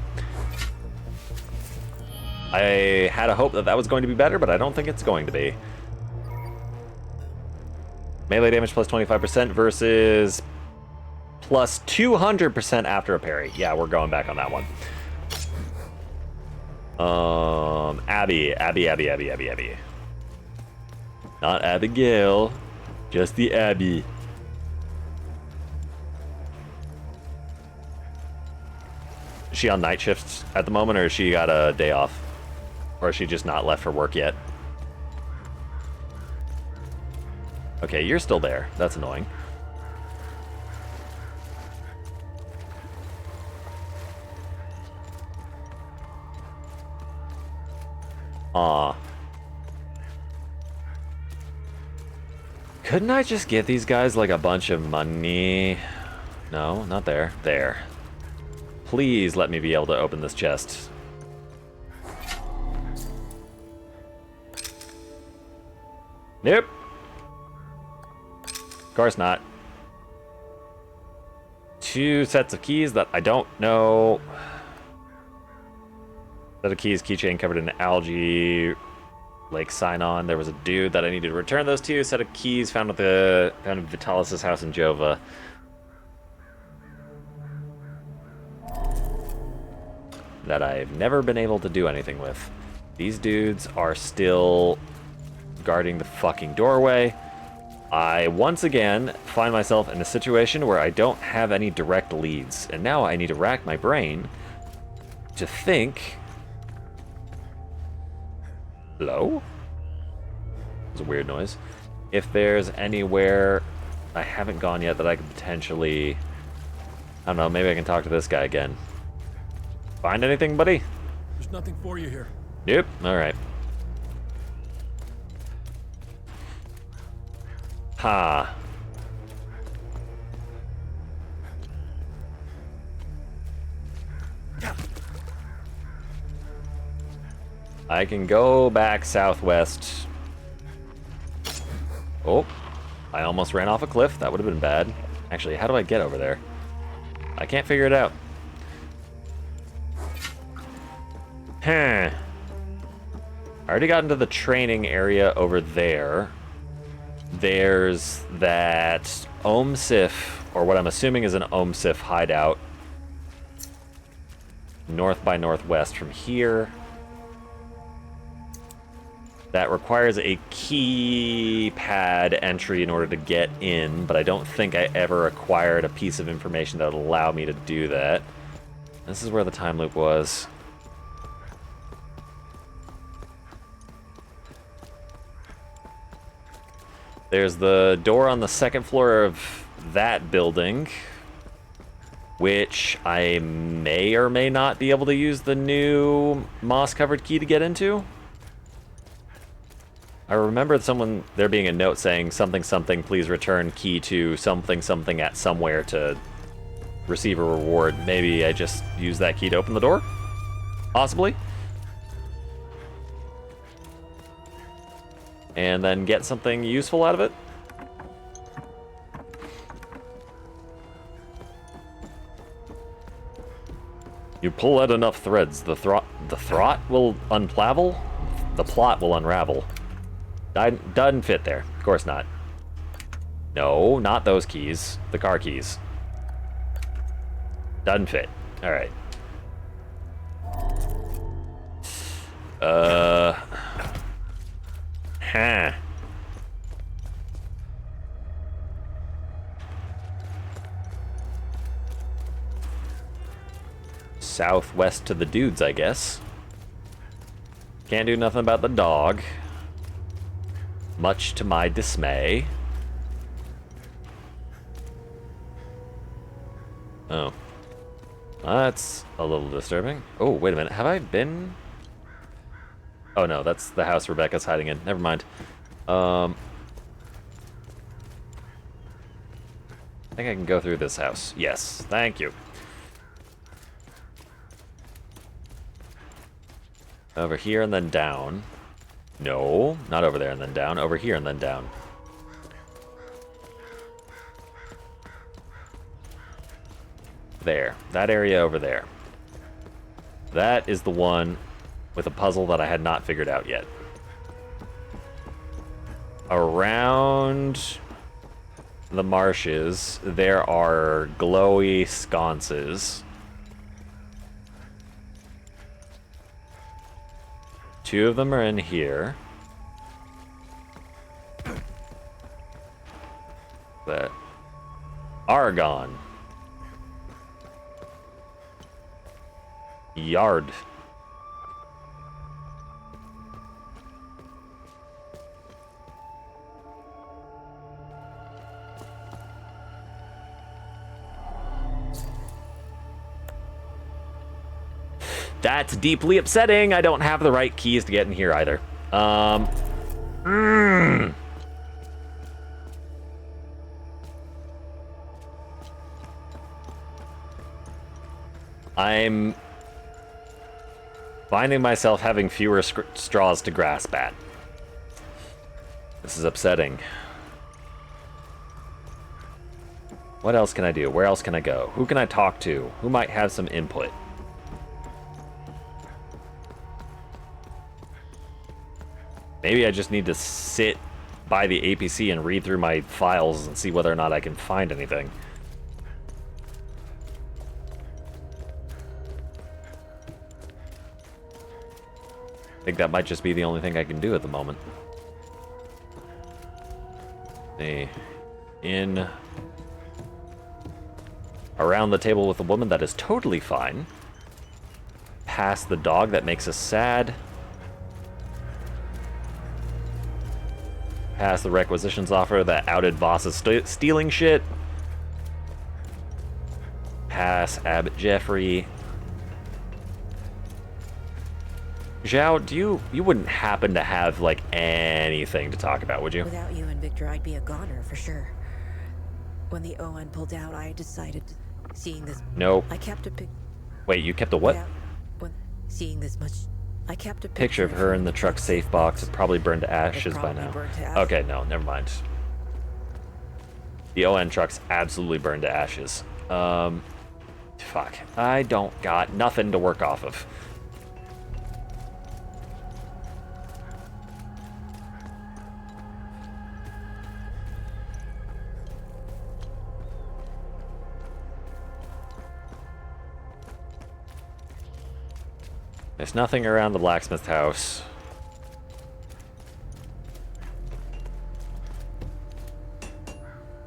I had a hope that that was going to be better, but I don't think it's going to be. Melee damage plus 25% versus plus 200% after a parry. Yeah, we're going back on that one. Abby. Not Abigail, just the Abby. Is she on night shifts at the moment, or has she got a day off? Or is she just not left for work yet? Okay, you're still there. That's annoying. Aw. Couldn't I just get these guys like a bunch of money? No, not there. There. Please let me be able to open this chest. Nope. Of course not. 2 sets of keys that I don't know. Set of keys, keychain covered in algae. Lake sign-on. There was a dude that I needed to return those to. Set of keys found at Vitalis' house in Jova. That I've never been able to do anything with. These dudes are still guarding the fucking doorway. I once again find myself in a situation where I don't have any direct leads, and now I need to rack my brain to think. Hello? It's a weird noise. If there's anywhere I haven't gone yet that I could potentially, I don't know, maybe I can talk to this guy again. Find anything, buddy? There's nothing for you here. Nope. All right. Ha. I can go back southwest. Oh, I almost ran off a cliff. That would have been bad. Actually, how do I get over there? I can't figure it out. Huh. I already got into the training area over there. There's that Sif, or what I'm assuming is an Sif hideout, north by northwest from here. That requires a keypad entry in order to get in, but I don't think I ever acquired a piece of information that would allow me to do that. This is where the time loop was. There's the door on the second floor of that building, which I may or may not be able to use the new moss-covered key to get into. I remember there being a note saying something something, please return key to something something at somewhere to receive a reward. Maybe I just use that key to open the door? Possibly. And then get something useful out of it? You pull at enough threads, the throat will unplavel, the plot will unravel. Doesn't fit there. Of course not. No, not those keys. The car keys. Doesn't fit. Alright. Huh. Southwest to the dudes, I guess. Can't do nothing about the dog. Much to my dismay. Oh. That's a little disturbing. Oh, wait a minute. Have I been... Oh no, that's the house Rebecca's hiding in. Never mind. I think I can go through this house. Yes, thank you. Over here and then down. No, not over there and then down. Over here and then down. There. That area over there. That is the one with a puzzle that I had not figured out yet. Around the marshes, there are glowy sconces. 2 of them are in here. That Argon. Yard. That's deeply upsetting. I don't have the right keys to get in here either. I'm finding myself having fewer straws to grasp at. This is upsetting. What else can I do? Where else can I go? Who can I talk to? Who might have some input? Maybe I just need to sit by the APC and read through my files and see whether or not I can find anything. I think that might just be the only thing I can do at the moment. In around the table with a woman, that is totally fine. Past the dog, that makes us sad. Past the requisitions offer, that outed boss is stealing shit. Pass Abbot Jeffrey. Zhao, you wouldn't happen to have, like, anything to talk about, would you? Without you and Victor, I'd be a goner for sure. When the ON pulled out, I decided seeing this. Nope. I kept a pic. Wait, you kept a what? When seeing this much, I kept a Picture of her in the truck safe box. It probably burned to ashes by now. Okay, no, never mind. The ON truck's absolutely burned to ashes. Fuck. I don't got nothing to work off of. There's nothing around the blacksmith house.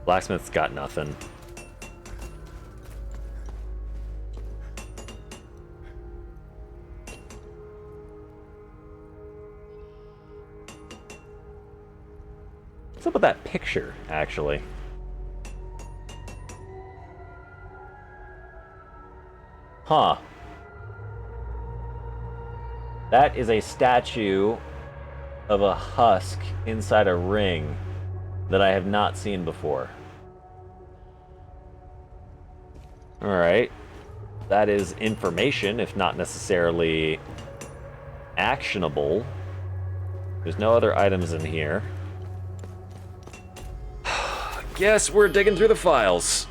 Blacksmith's got nothing. What's up with that picture, actually? Huh. That is a statue of a husk inside a ring that I have not seen before. Alright. That is information, if not necessarily actionable. There's no other items in here. Guess we're digging through the files.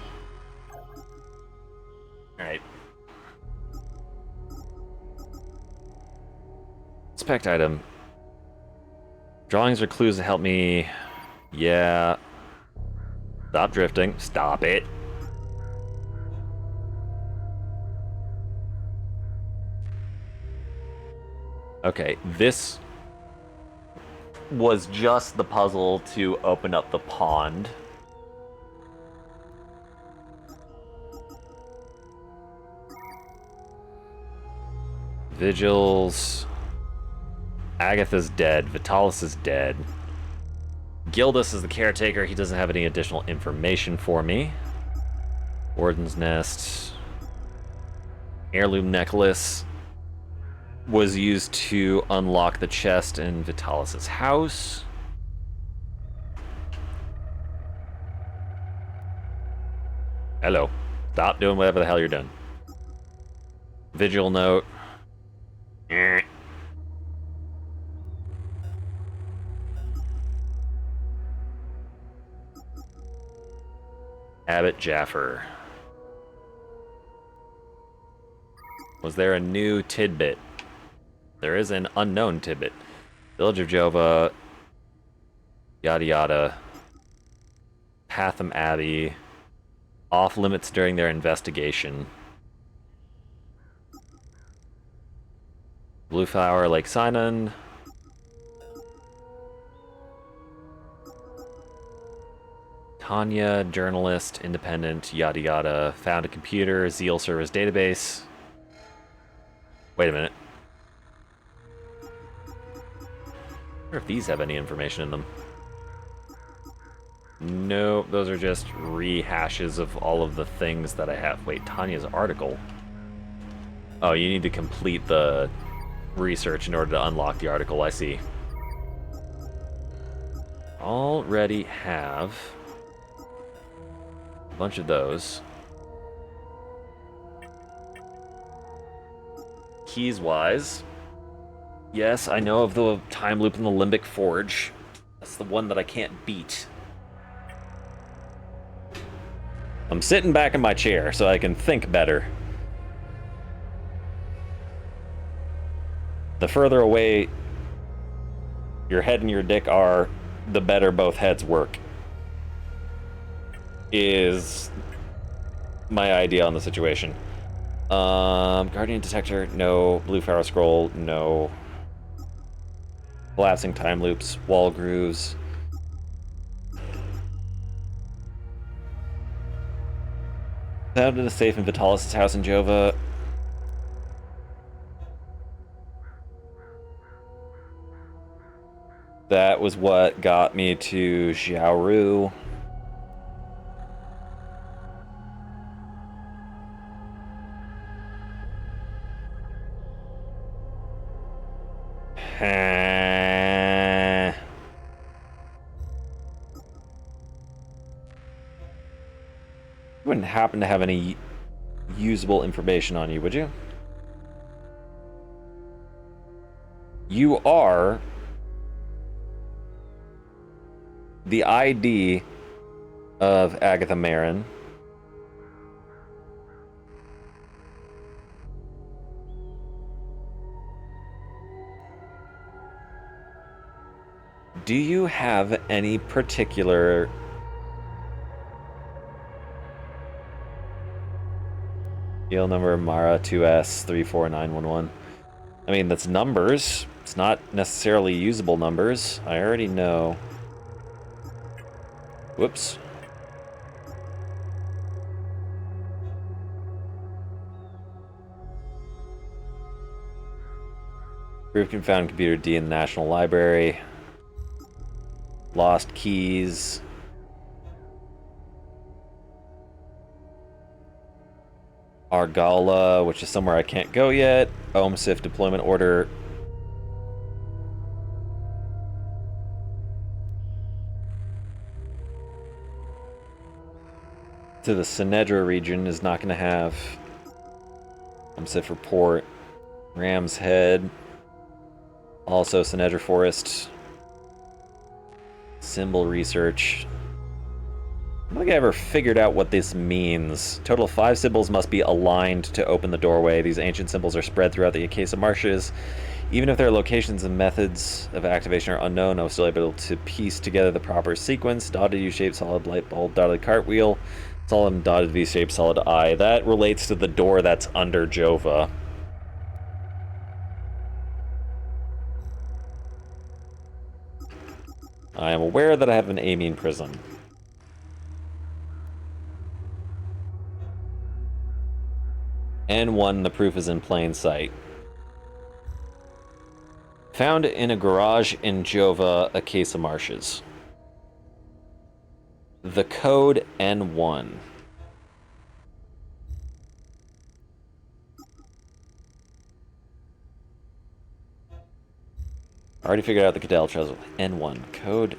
Alright. Inspect item. Drawings or clues to help me. Yeah. Stop drifting. Stop it. Okay, this was just the puzzle to open up the pond. Vigils. Agatha's dead. Vitalis is dead. Gildas is the caretaker. He doesn't have any additional information for me. Warden's Nest. Heirloom necklace was used to unlock the chest in Vitalis' house. Hello. Stop doing whatever the hell you're doing. Vigil note. Abbot Jaffer. Was there a new tidbit? There is an unknown tidbit. Village of Jova. Yada yada. Patham Abbey. Off limits during their investigation. Blue Flower, Lake Sinon. Tanya, journalist, independent, yada yada. Found a computer, Zeal service database. Wait a minute. I wonder if these have any information in them. No, those are just rehashes of all of the things that I have. Wait, Tanya's article. Oh, you need to complete the research in order to unlock the article, I see. Already have a bunch of those. keys-wise. Yes, I know of the time loop in the Limbic Forge. That's the one that I can't beat. I'm sitting back in my chair so I can think better. The further away your head and your dick are, the better both heads work. Is my idea on the situation. Guardian Detector, no. Blue Pharaoh Scroll, no. Collapsing time loops, wall grooves. Found in a safe in Vitalis' house in Jova. That was what got me to Xiaoru. You wouldn't happen to have any usable information on you, would you? You are the ID of Agatha Marin. Do you have any particular deal number Mara 2S 34911? I mean, that's numbers. It's not necessarily usable numbers. I already know. Whoops. Group can found computer D in the National Library. Lost keys. Argala, which is somewhere I can't go yet. OMSIF deployment order. To the Sinedra region is not going to have OMSIF report. Ram's Head. Also Sinedra Forest. Symbol research. I don't think I ever figured out what this means. Total of 5 symbols must be aligned to open the doorway. These ancient symbols are spread throughout the Acacia Marshes. Even if their locations and methods of activation are unknown, I was still able to piece together the proper sequence. Dotted U-shaped solid light bulb, dotted cartwheel, solid and dotted V-shaped solid eye. That relates to the door that's under Jova. I am aware that I have an amine prism. N1, the proof is in plain sight. Found in a garage in Jova, Acacia Marshes. The code N1. Already figured out the Cadell Treasure. N1. Code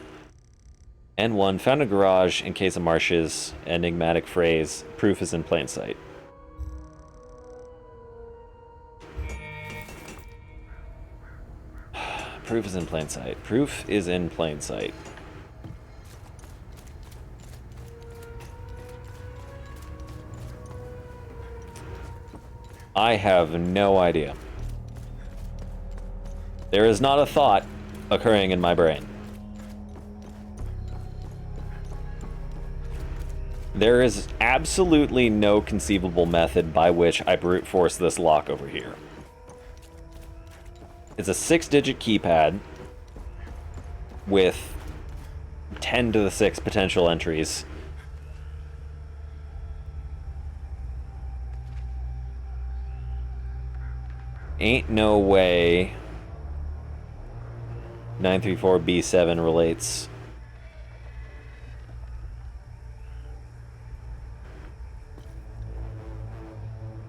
N1. Found a garage in Acacia Marshes. Enigmatic phrase. Proof is in plain sight. Proof is in plain sight. Proof is in plain sight. I have no idea. There is not a thought occurring in my brain. There is absolutely no conceivable method by which I brute force this lock over here. It's a 6-digit keypad with 10 to the 6 potential entries. Ain't no way 934B7 relates.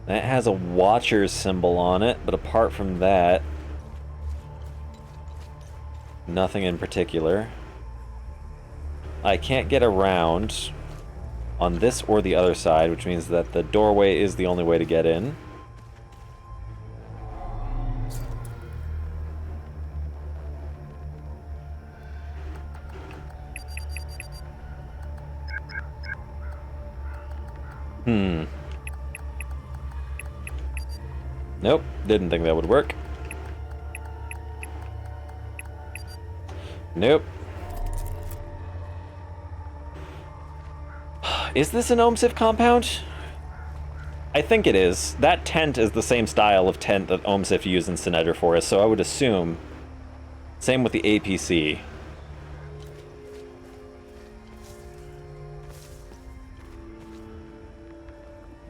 That has a Watcher's symbol on it, but apart from that, nothing in particular. I can't get around on this or the other side, which means that the doorway is the only way to get in. Nope, didn't think that would work. Nope. Is this an OMSIF compound? I think it is. That tent is the same style of tent that OMSIF used in Sinedra Forest, so I would assume. Same with the APC.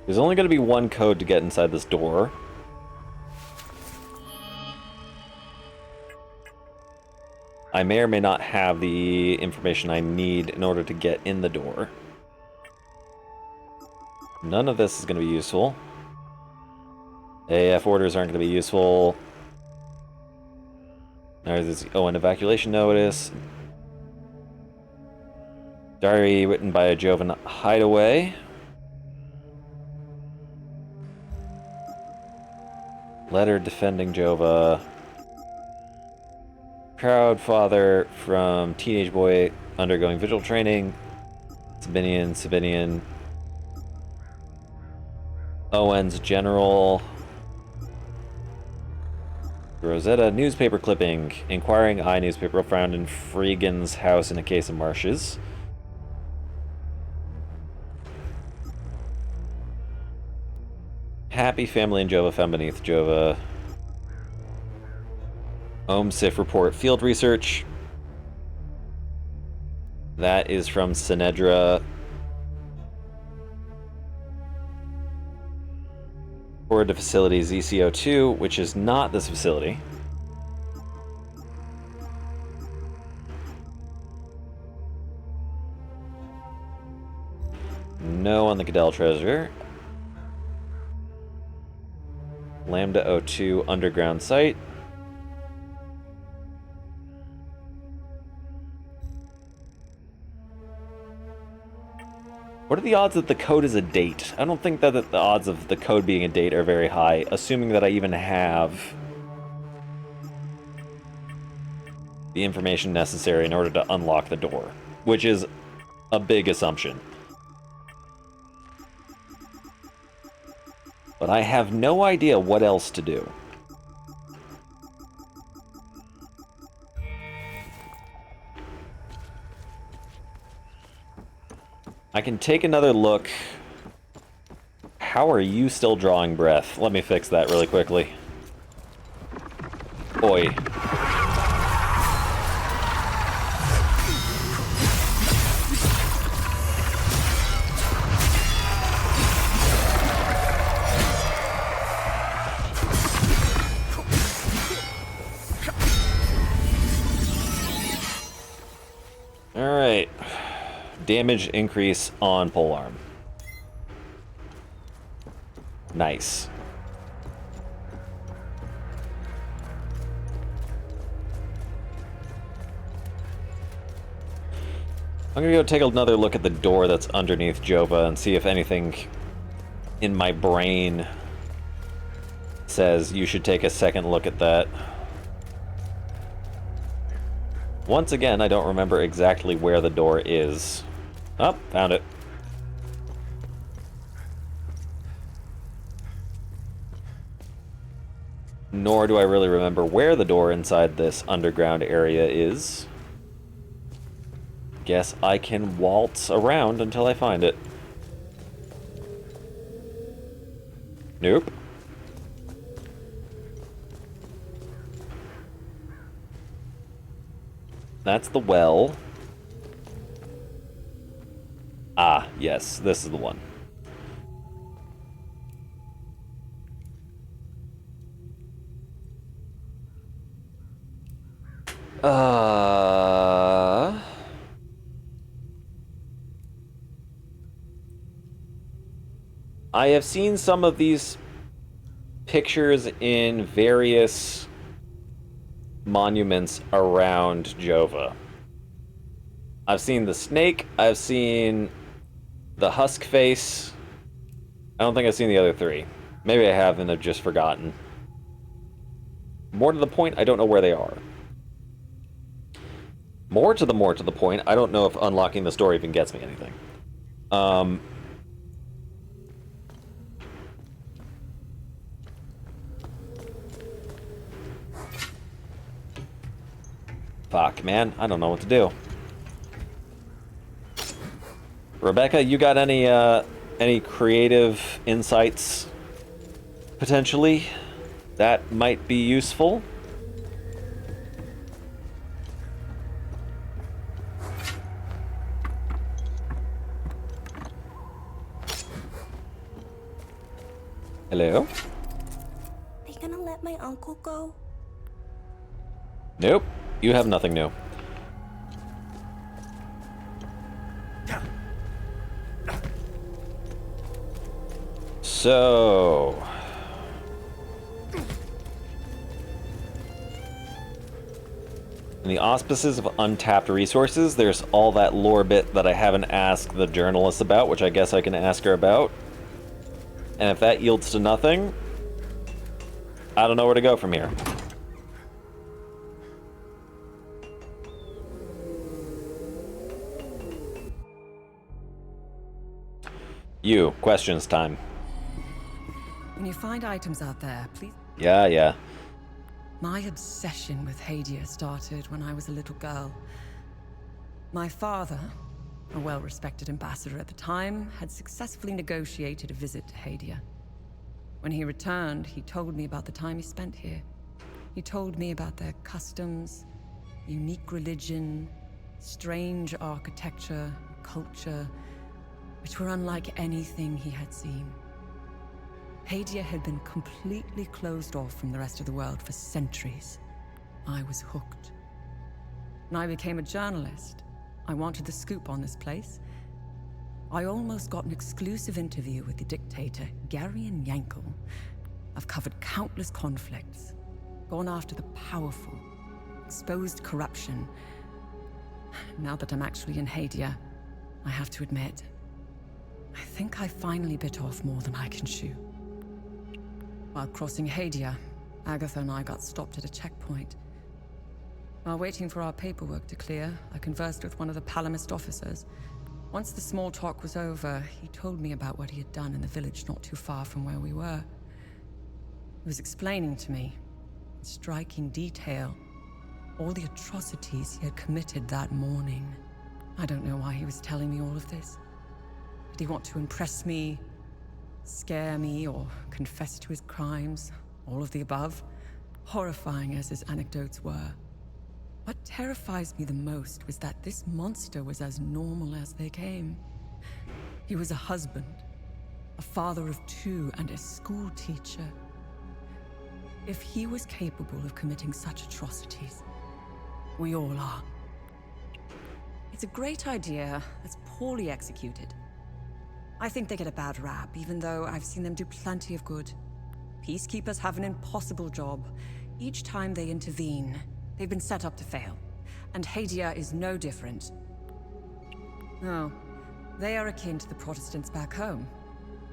There's only going to be one code to get inside this door. I may or may not have the information I need in order to get in the door. None of this is going to be useful. AF orders aren't going to be useful. There's this an evacuation notice. Diary written by a Jovan hideaway. Letter defending Jova. Proud father from teenage boy undergoing vigil training. Sabinian. Owens General. Rosetta newspaper clipping. Inquiring eye newspaper found in Freegan's house in a case of marshes. Happy family in Jova found beneath Jova. OMSIF report field research. That is from Sinedra. Or to facility ZCO2, which is not this facility. No on the Cadell treasure. Lambda O2 underground site. What are the odds that the code is a date? I don't think that the odds of the code being a date are very high, assuming that I even have the information necessary in order to unlock the door, which is a big assumption. But I have no idea what else to do. I can take another look. How are you still drawing breath? Let me fix that really quickly. Oi. Alright. Damage increase on polearm. Nice. I'm gonna go take another look at the door that's underneath Jova and see if anything in my brain says you should take a second look at that. Once again, I don't remember exactly where the door is. Oh, found it. Nor do I really remember where the door inside this underground area is. Guess I can waltz around until I find it. Nope. That's the well. Ah, yes, this is the one. I have seen some of these pictures in various monuments around Jova. I've seen the snake, I've seen the husk face. I don't think I've seen the other three. Maybe I have and I've just forgotten. More to the point, I don't know where they are. More to the point, I don't know if unlocking this door even gets me anything. Fuck, man. I don't know what to do. Rebecca, you got any creative insights, potentially, that might be useful? Hello? They gonna let my uncle go? Nope. You have nothing new. So... in the auspices of untapped resources, there's all that lore bit that I haven't asked the journalist about, which I guess I can ask her about. And if that yields to nothing, I don't know where to go from here. You, questions time. When you find items out there, please... Yeah. My obsession with Hadia started when I was a little girl. My father, a well-respected ambassador at the time, had successfully negotiated a visit to Hadia. When he returned, he told me about the time he spent here. He told me about their customs, unique religion, strange architecture, culture, which were unlike anything he had seen. Hadia had been completely closed off from the rest of the world for centuries. I was hooked. When I became a journalist, I wanted the scoop on this place. I almost got an exclusive interview with the dictator, Garion Yankel. I've covered countless conflicts, gone after the powerful, exposed corruption. Now that I'm actually in Hadia, I have to admit, I think I finally bit off more than I can chew. While crossing Hadia, Agatha and I got stopped at a checkpoint. While waiting for our paperwork to clear, I conversed with one of the Palamist officers. Once the small talk was over, he told me about what he had done in the village not too far from where we were. He was explaining to me, in striking detail, all the atrocities he had committed that morning. I don't know why he was telling me all of this. Did he want to impress me, scare me, or confess to his crimes? All of the above? Horrifying as his anecdotes were. What terrifies me the most was that this monster was as normal as they came. He was a husband, a father of two, and a school teacher. If he was capable of committing such atrocities, we all are. It's a great idea that's poorly executed. I think they get a bad rap, even though I've seen them do plenty of good. Peacekeepers have an impossible job. Each time they intervene, they've been set up to fail. And Hadia is no different. No, they are akin to the Protestants back home.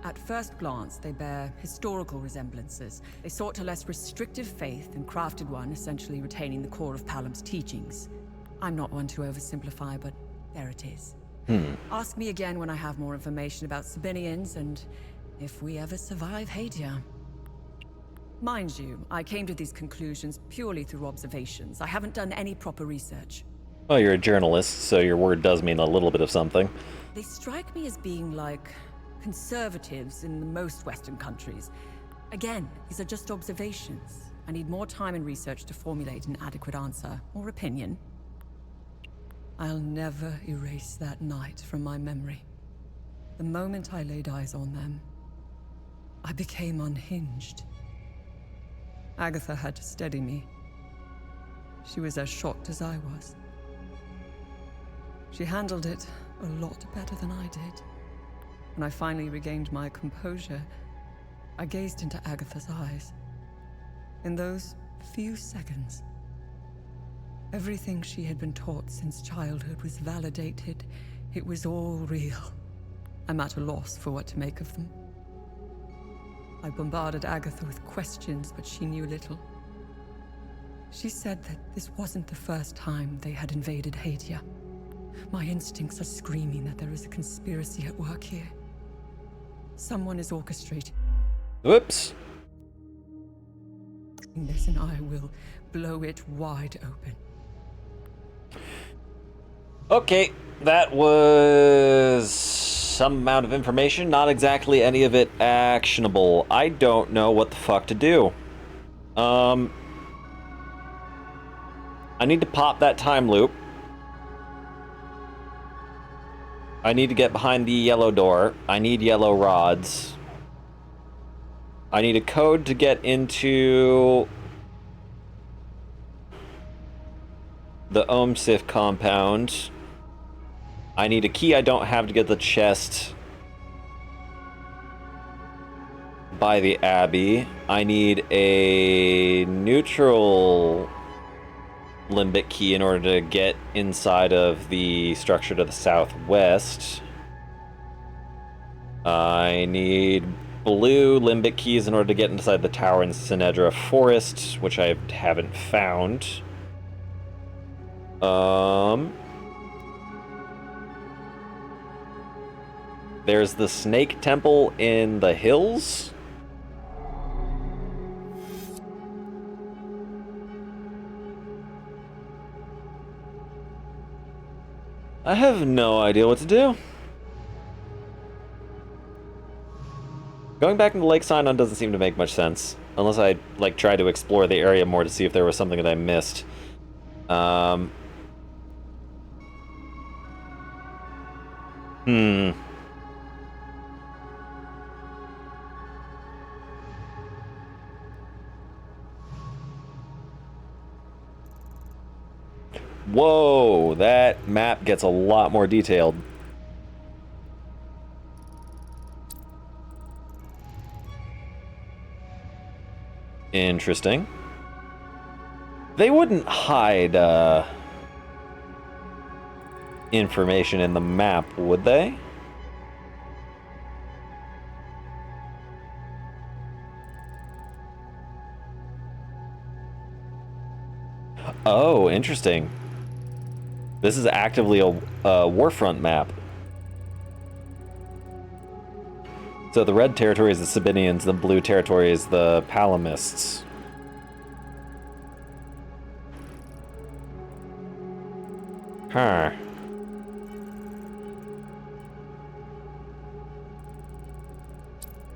At first glance, they bear historical resemblances. They sought a less restrictive faith and crafted one, essentially retaining the core of Palam's teachings. I'm not one to oversimplify, but there it is. Ask me again when I have more information about Sabinians and if we ever survive Hadia. Mind you, I came to these conclusions purely through observations. I haven't done any proper research. Well, you're a journalist, so your word does mean a little bit of something. They strike me as being like conservatives in the most Western countries. Again, these are just observations. I need more time and research to formulate an adequate answer or opinion. I'll never erase that night from my memory. The moment I laid eyes on them, I became unhinged. Agatha had to steady me. She was as shocked as I was. She handled it a lot better than I did. When I finally regained my composure, I gazed into Agatha's eyes. In those few seconds, everything she had been taught since childhood was validated. It was all real. I'm at a loss for what to make of them. I bombarded Agatha with questions, but she knew little. She said that this wasn't the first time they had invaded Hadia. My instincts are screaming that there is a conspiracy at work here. Someone is orchestrating Whoops. this, and I will blow it wide open. Okay, that was some amount of information, not exactly any of it actionable. I don't know what the fuck to do. I need to pop that time loop. I need to get behind the yellow door. I need yellow rods. I need a code to get into the Omsif compound. I need a key I don't have to get the chest by the Abbey. I need a neutral limbic key in order to get inside of the structure to the southwest. I need blue limbic keys in order to get inside the tower in Sinedra Forest, which I haven't found. There's the Snake Temple in the hills. I have no idea what to do. Going back into Lake Sinon doesn't seem to make much sense. Unless I, like, try to explore the area more to see if there was something that I missed. Whoa, that map gets a lot more detailed. Interesting. They wouldn't hide information in the map, would they? Oh, interesting. This is actively a warfront map. So the red territory is the Sabinians, the blue territory is the Palamists. Huh.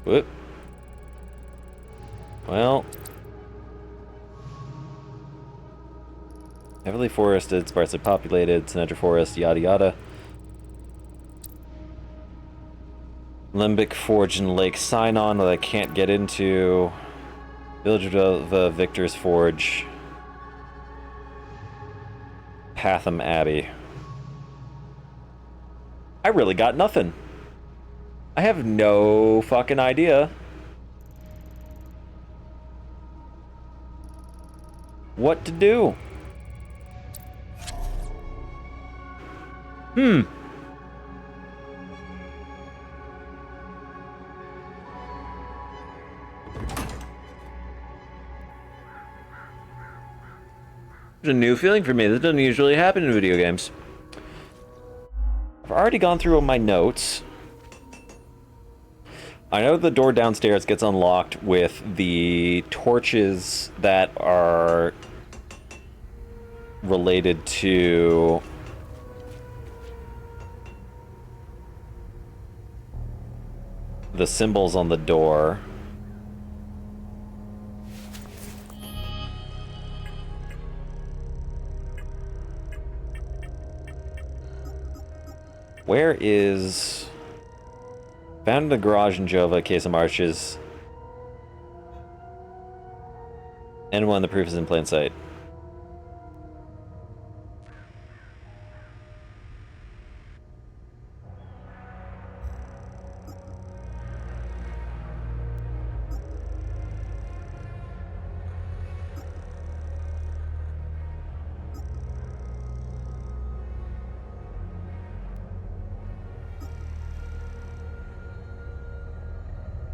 Whoop. Well. Heavily forested, sparsely populated, Sinedra Forest, yada yada. Limbic Forge in Lake Sinon that I can't get into. Village of the Victor's Forge. Patham Abbey. I really got nothing. I have no fucking idea what to do. It's a new feeling for me. This doesn't usually happen in video games. I've already gone through my notes. I know the door downstairs gets unlocked with the torches that are related to the symbols on the door. Where is... Found in the garage in Jova, case of marches. N1, the proof is in plain sight.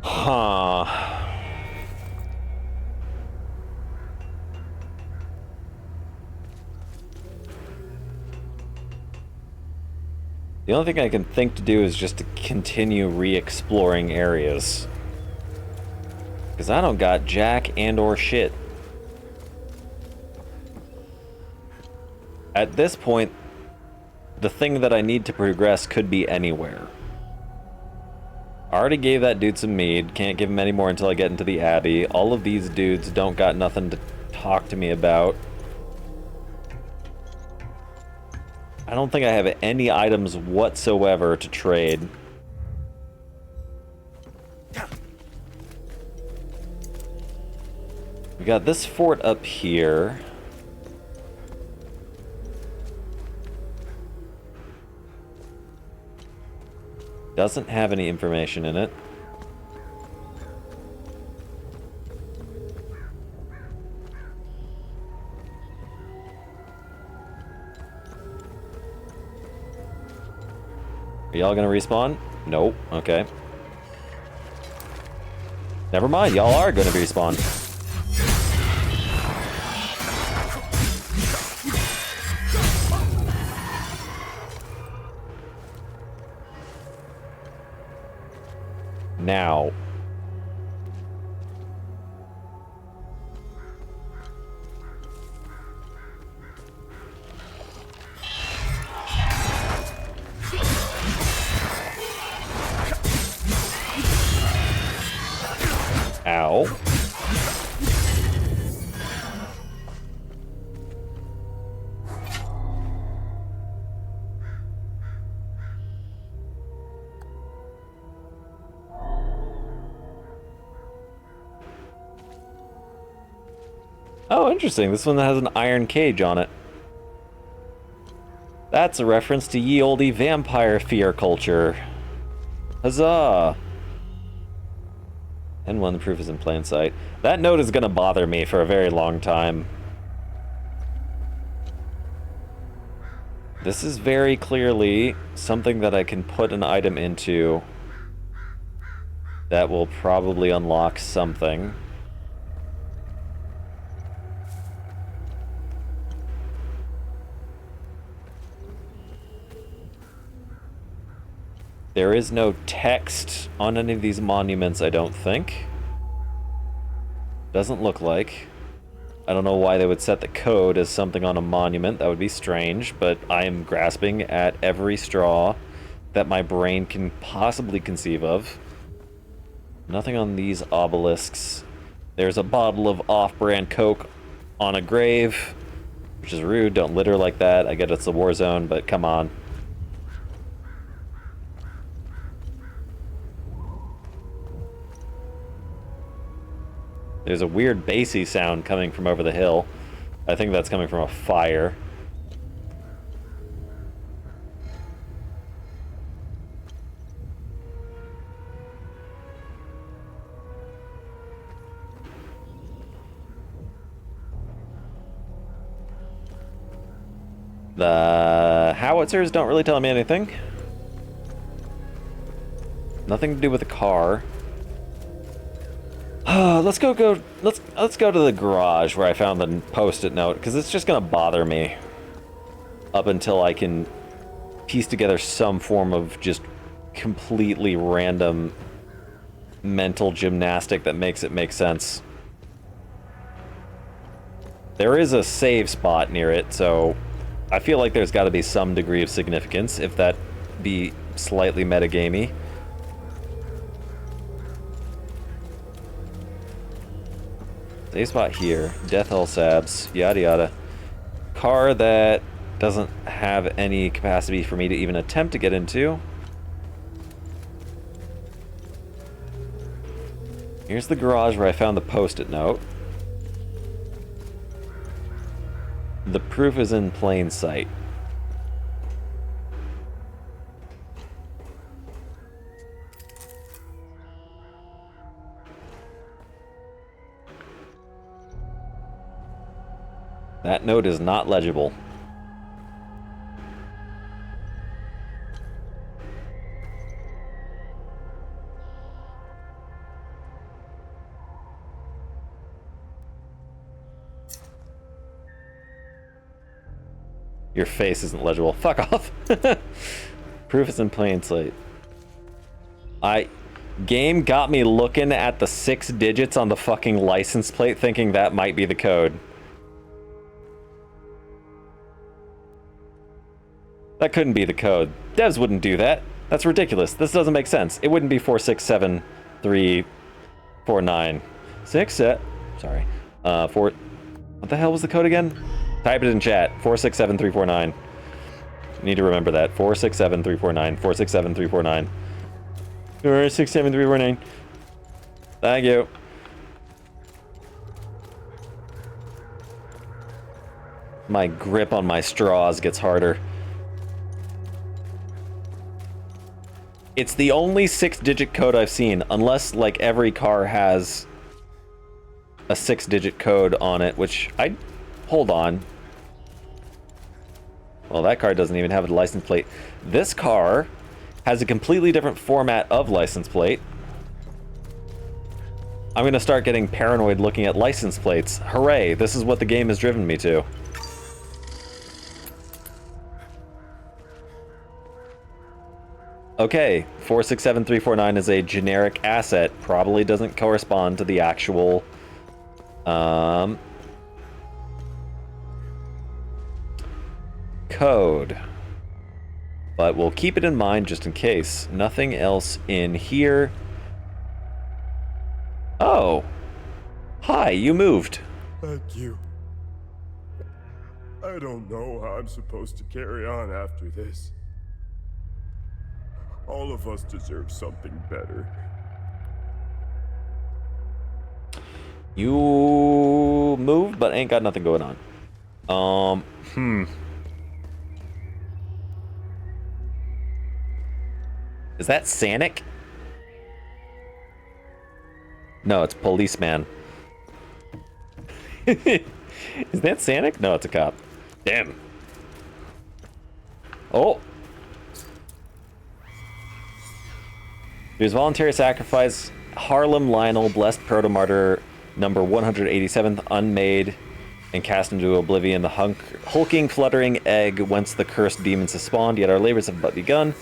Huh. The only thing I can think to do is just to continue re-exploring areas. Because I don't got jack and or shit. At this point, the thing that I need to progress could be anywhere. I already gave that dude some mead. Can't give him any more until I get into the Abbey. All of these dudes don't got nothing to talk to me about. I don't think I have any items whatsoever to trade. We got this fort up here. Doesn't have any information in it. Are y'all gonna respawn? Nope. Okay. Never mind, y'all are gonna respawn. Now. Ow. Oh, interesting. This one has an iron cage on it. That's a reference to ye olde vampire fear culture. Huzzah! And one, the proof is in plain sight. That note is gonna bother me for a very long time. This is very clearly something that I can put an item into that will probably unlock something. There is no text on any of these monuments, I don't think. Doesn't look like. I don't know why they would set the code as something on a monument. That would be strange, but I am grasping at every straw that my brain can possibly conceive of. Nothing on these obelisks. There's a bottle of off-brand Coke on a grave, which is rude. Don't litter like that. I get it's a war zone, but come on. There's a weird bassy sound coming from over the hill. I think that's coming from a fire. The howitzers don't really tell me anything. Nothing to do with the car. Let's go to the garage where I found the post-it note, because it's just gonna bother me up until I can piece together some form of just completely random mental gymnastic that makes it make sense. There is a save spot near it, so I feel like there's got to be some degree of significance, if that be slightly metagamey. Save spot here. Death Hell Sabs. Yada yada. Car that doesn't have any capacity for me to even attempt to get into. Here's the garage where I found the post-it note. The proof is in plain sight. That note is not legible. Your face isn't legible. Fuck off. Proof is in plain sight. Game got me looking at the 6 digits on the fucking license plate thinking that might be the code. That couldn't be the code. Devs wouldn't do that. That's ridiculous. This doesn't make sense. It wouldn't be 467-349. Sorry. 4... What the hell was the code again? Type it in chat. 467-349. You need to remember that. 467-349. 467-349. 467-349. Thank you. My grip on my straws gets harder. It's the only 6-digit code I've seen, unless, like, every car has a 6-digit code on it, which I... Hold on. Well, that car doesn't even have a license plate. This car has a completely different format of license plate. I'm gonna start getting paranoid looking at license plates. Hooray, this is what the game has driven me to. Okay, 467349 is a generic asset. Probably doesn't correspond to the actual code. But we'll keep it in mind just in case. Nothing else in here. Oh. Hi, you moved. Thank you. I don't know how I'm supposed to carry on after this. All of us deserve something better. You moved, but ain't got nothing going on. Is that Sanic? No, it's Policeman. Is that Sanic? No, it's a cop. Damn. Oh. Through his voluntary sacrifice, Harlem Lionel, blessed proto-martyr, number 187th, unmade and cast into oblivion, the hulking, fluttering egg whence the cursed demons have spawned, yet our labors have but begun.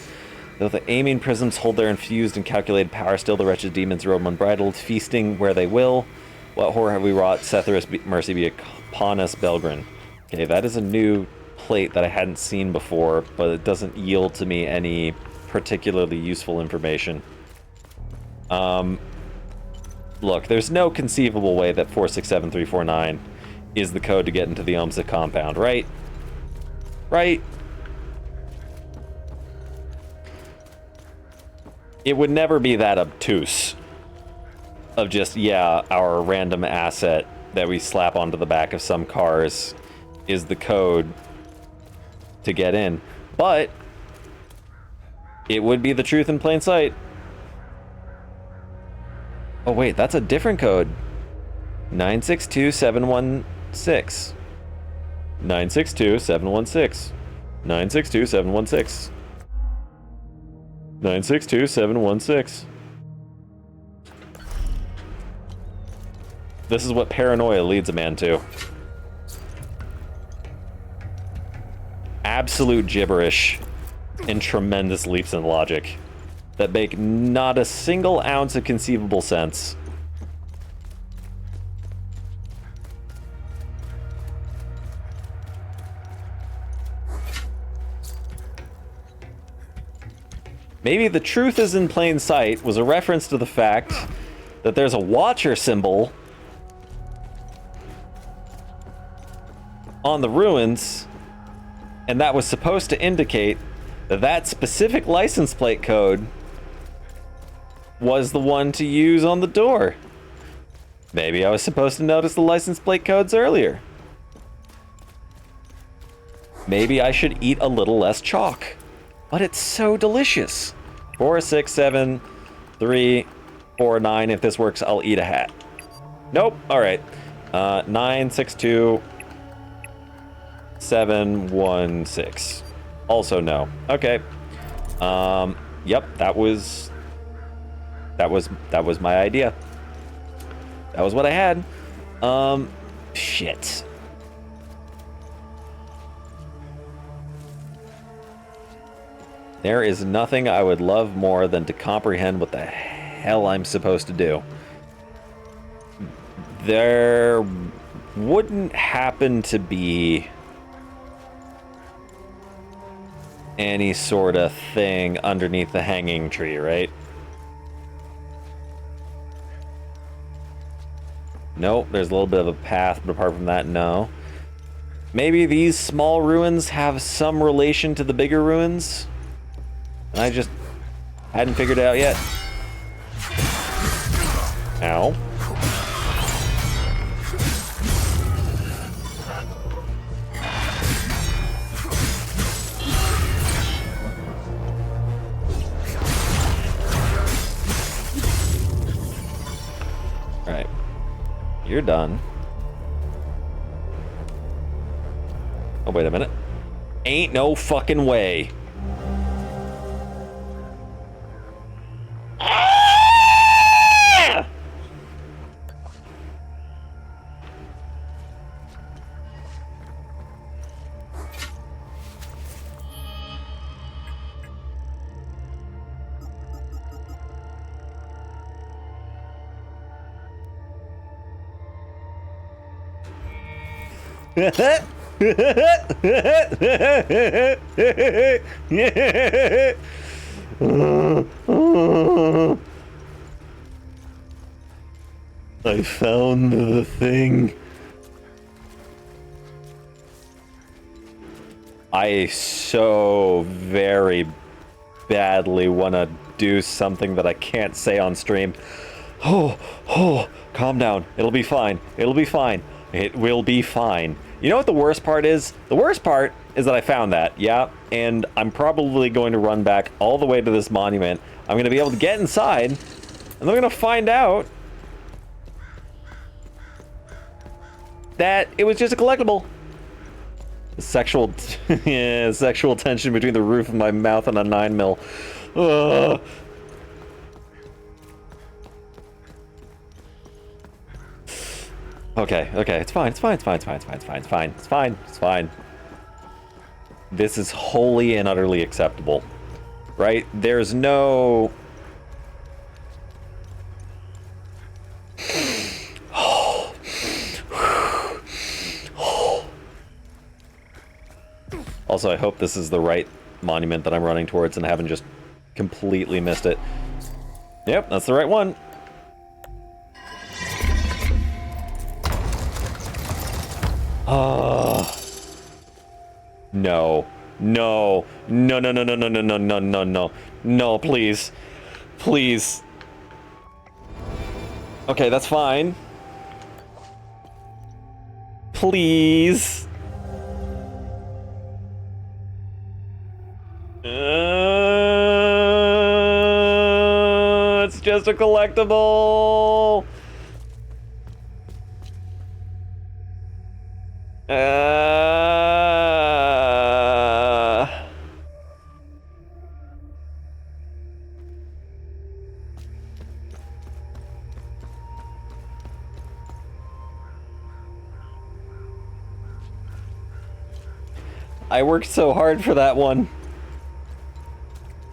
Though the aiming prisms hold their infused and calculated power, still the wretched demons roam unbridled, feasting where they will. What horror have we wrought? Setherus mercy be upon us, Belgrin. Okay, that is a new plate that I hadn't seen before, but it doesn't yield to me any particularly useful information. Look, there's no conceivable way that 467349 is the code to get into the Omza compound, right? Right? It would never be that obtuse of just, yeah, our random asset that we slap onto the back of some cars is the code to get in. But it would be the truth in plain sight. Oh wait, that's a different code. 962716. 962716. 962716. 962716. This is what paranoia leads a man to. Absolute gibberish and tremendous leaps in logic that make not a single ounce of conceivable sense. Maybe the truth is in plain sight was a reference to the fact that there's a watcher symbol on the ruins, and that was supposed to indicate that that specific license plate code was the one to use on the door. Maybe I was supposed to notice the license plate codes earlier. Maybe I should eat a little less chalk. But it's so delicious. 4, 6, 7, 3, 4, 9. If this works, I'll eat a hat. Nope. All right. 9, 6, 2, 7, 1, 6. Also no. Okay. Yep. That was my idea. That was what I had. Shit. There is nothing I would love more than to comprehend what the hell I'm supposed to do. There wouldn't happen to be any sort of thing underneath the hanging tree, right? Nope, there's a little bit of a path, but apart from that, no. Maybe these small ruins have some relation to the bigger ruins? I just hadn't figured it out yet. Ow. Alright. You're done. Oh, wait a minute. Ain't no fucking way. Ah! I found the thing. I so very badly want to do something that I can't say on stream. Oh, calm down. It'll be fine. It'll be fine. It will be fine. You know what the worst part is? The worst part is that I found that, yeah, and I'm probably going to run back all the way to this monument. I'm going to be able to get inside, and I'm going to find out that it was just a collectible. Sexual, yeah, sexual tension between the roof of my mouth and a 9mm. Ugh. Okay, it's fine, it's fine, it's fine, it's fine, it's fine, it's fine, it's fine, it's fine, it's fine. This is wholly and utterly acceptable, right? There's no... Also, I hope this is the right monument that I'm running towards and I haven't just completely missed it. Yep, that's the right one. No. No. No, no, no, no, no, no, no, no, no, no. No, please. Please. Okay, that's fine. Please. It's just a collectible. I worked so hard for that one.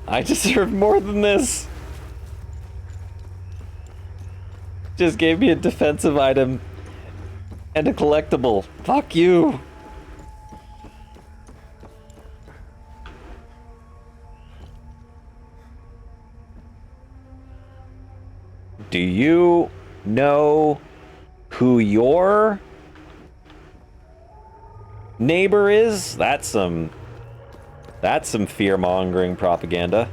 I deserve more than this. Just gave me a defensive item and a collectible. Fuck you. Do you know who your neighbor is? That's some fear-mongering propaganda.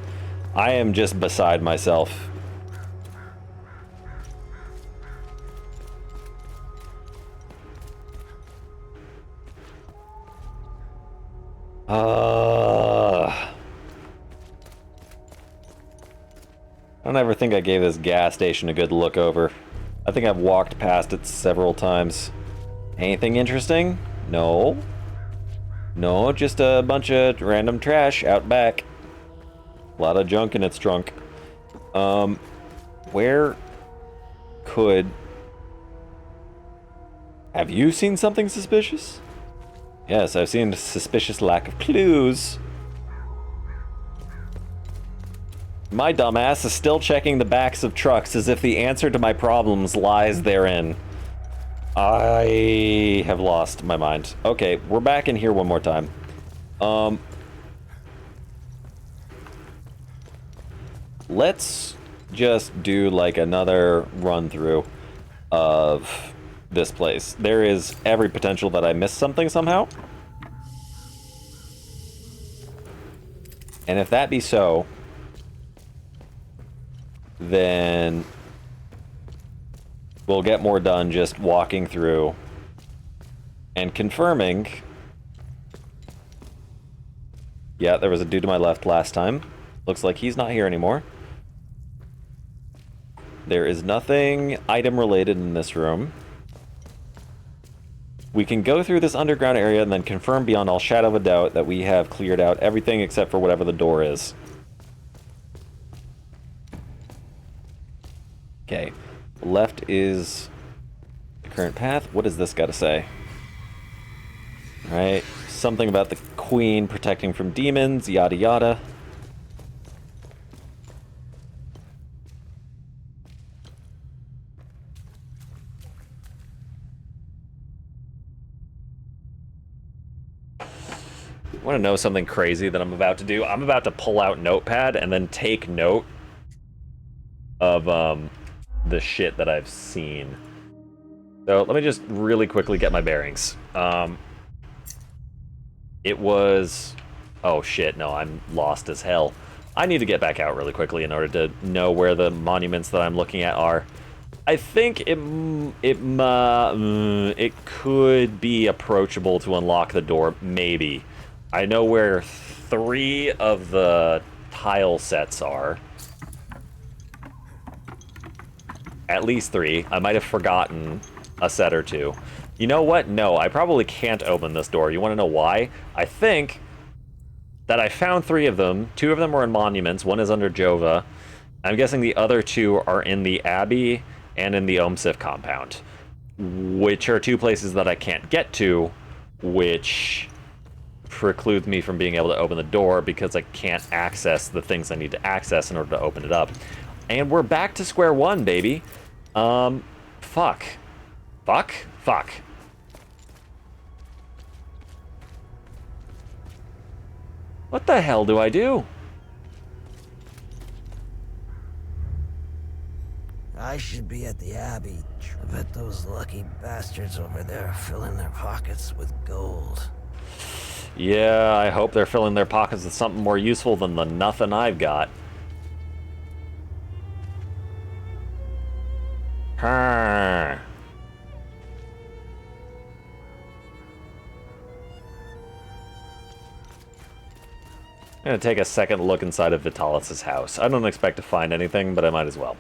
I am just beside myself. I don't ever think I gave this gas station a good look over. I think I've walked past it several times. Anything interesting? No. No, just a bunch of random trash out back. A lot of junk in its trunk. Where could... Have you seen something suspicious? Yes, I've seen a suspicious lack of clues. My dumbass is still checking the backs of trucks as if the answer to my problems lies therein. I have lost my mind. Okay, we're back in here one more time. let's just do like another run through of this place. There is every potential that I missed something somehow. And if that be so, then we'll get more done just walking through and confirming. Yeah, there was a dude to my left last time. Looks like he's not here anymore. There is nothing item related in this room. We can go through this underground area and then confirm beyond all shadow of a doubt that we have cleared out everything except for whatever the door is. Okay. Left is the current path. What does this got to say? Alright. Something about the queen protecting from demons, yada yada. Want to know something crazy that I'm about to do? I'm about to pull out Notepad and then take note of the shit that I've seen. So let me just really quickly get my bearings. It was... Oh shit, no, I'm lost as hell. I need to get back out really quickly in order to know where the monuments that I'm looking at are. I think it could be approachable to unlock the door, maybe. I know where 3 of the tile sets are. At least 3. I might have forgotten a set or 2. You know what? No, I probably can't open this door. You want to know why? I think that I found 3 of them. 2 of them were in monuments. 1 is under Jova. I'm guessing the other 2 are in the Abbey and in the Omsif compound, which are 2 places that I can't get to, which precludes me from being able to open the door because I can't access the things I need to access in order to open it up. And we're back to square one, baby. Fuck. What the hell do I do? I should be at the Abbey. I bet those lucky bastards over there are filling their pockets with gold. Yeah, I hope they're filling their pockets with something more useful than the nothing I've got. I'm gonna take a second look inside of Vitalis' house. I don't expect to find anything, but I might as well.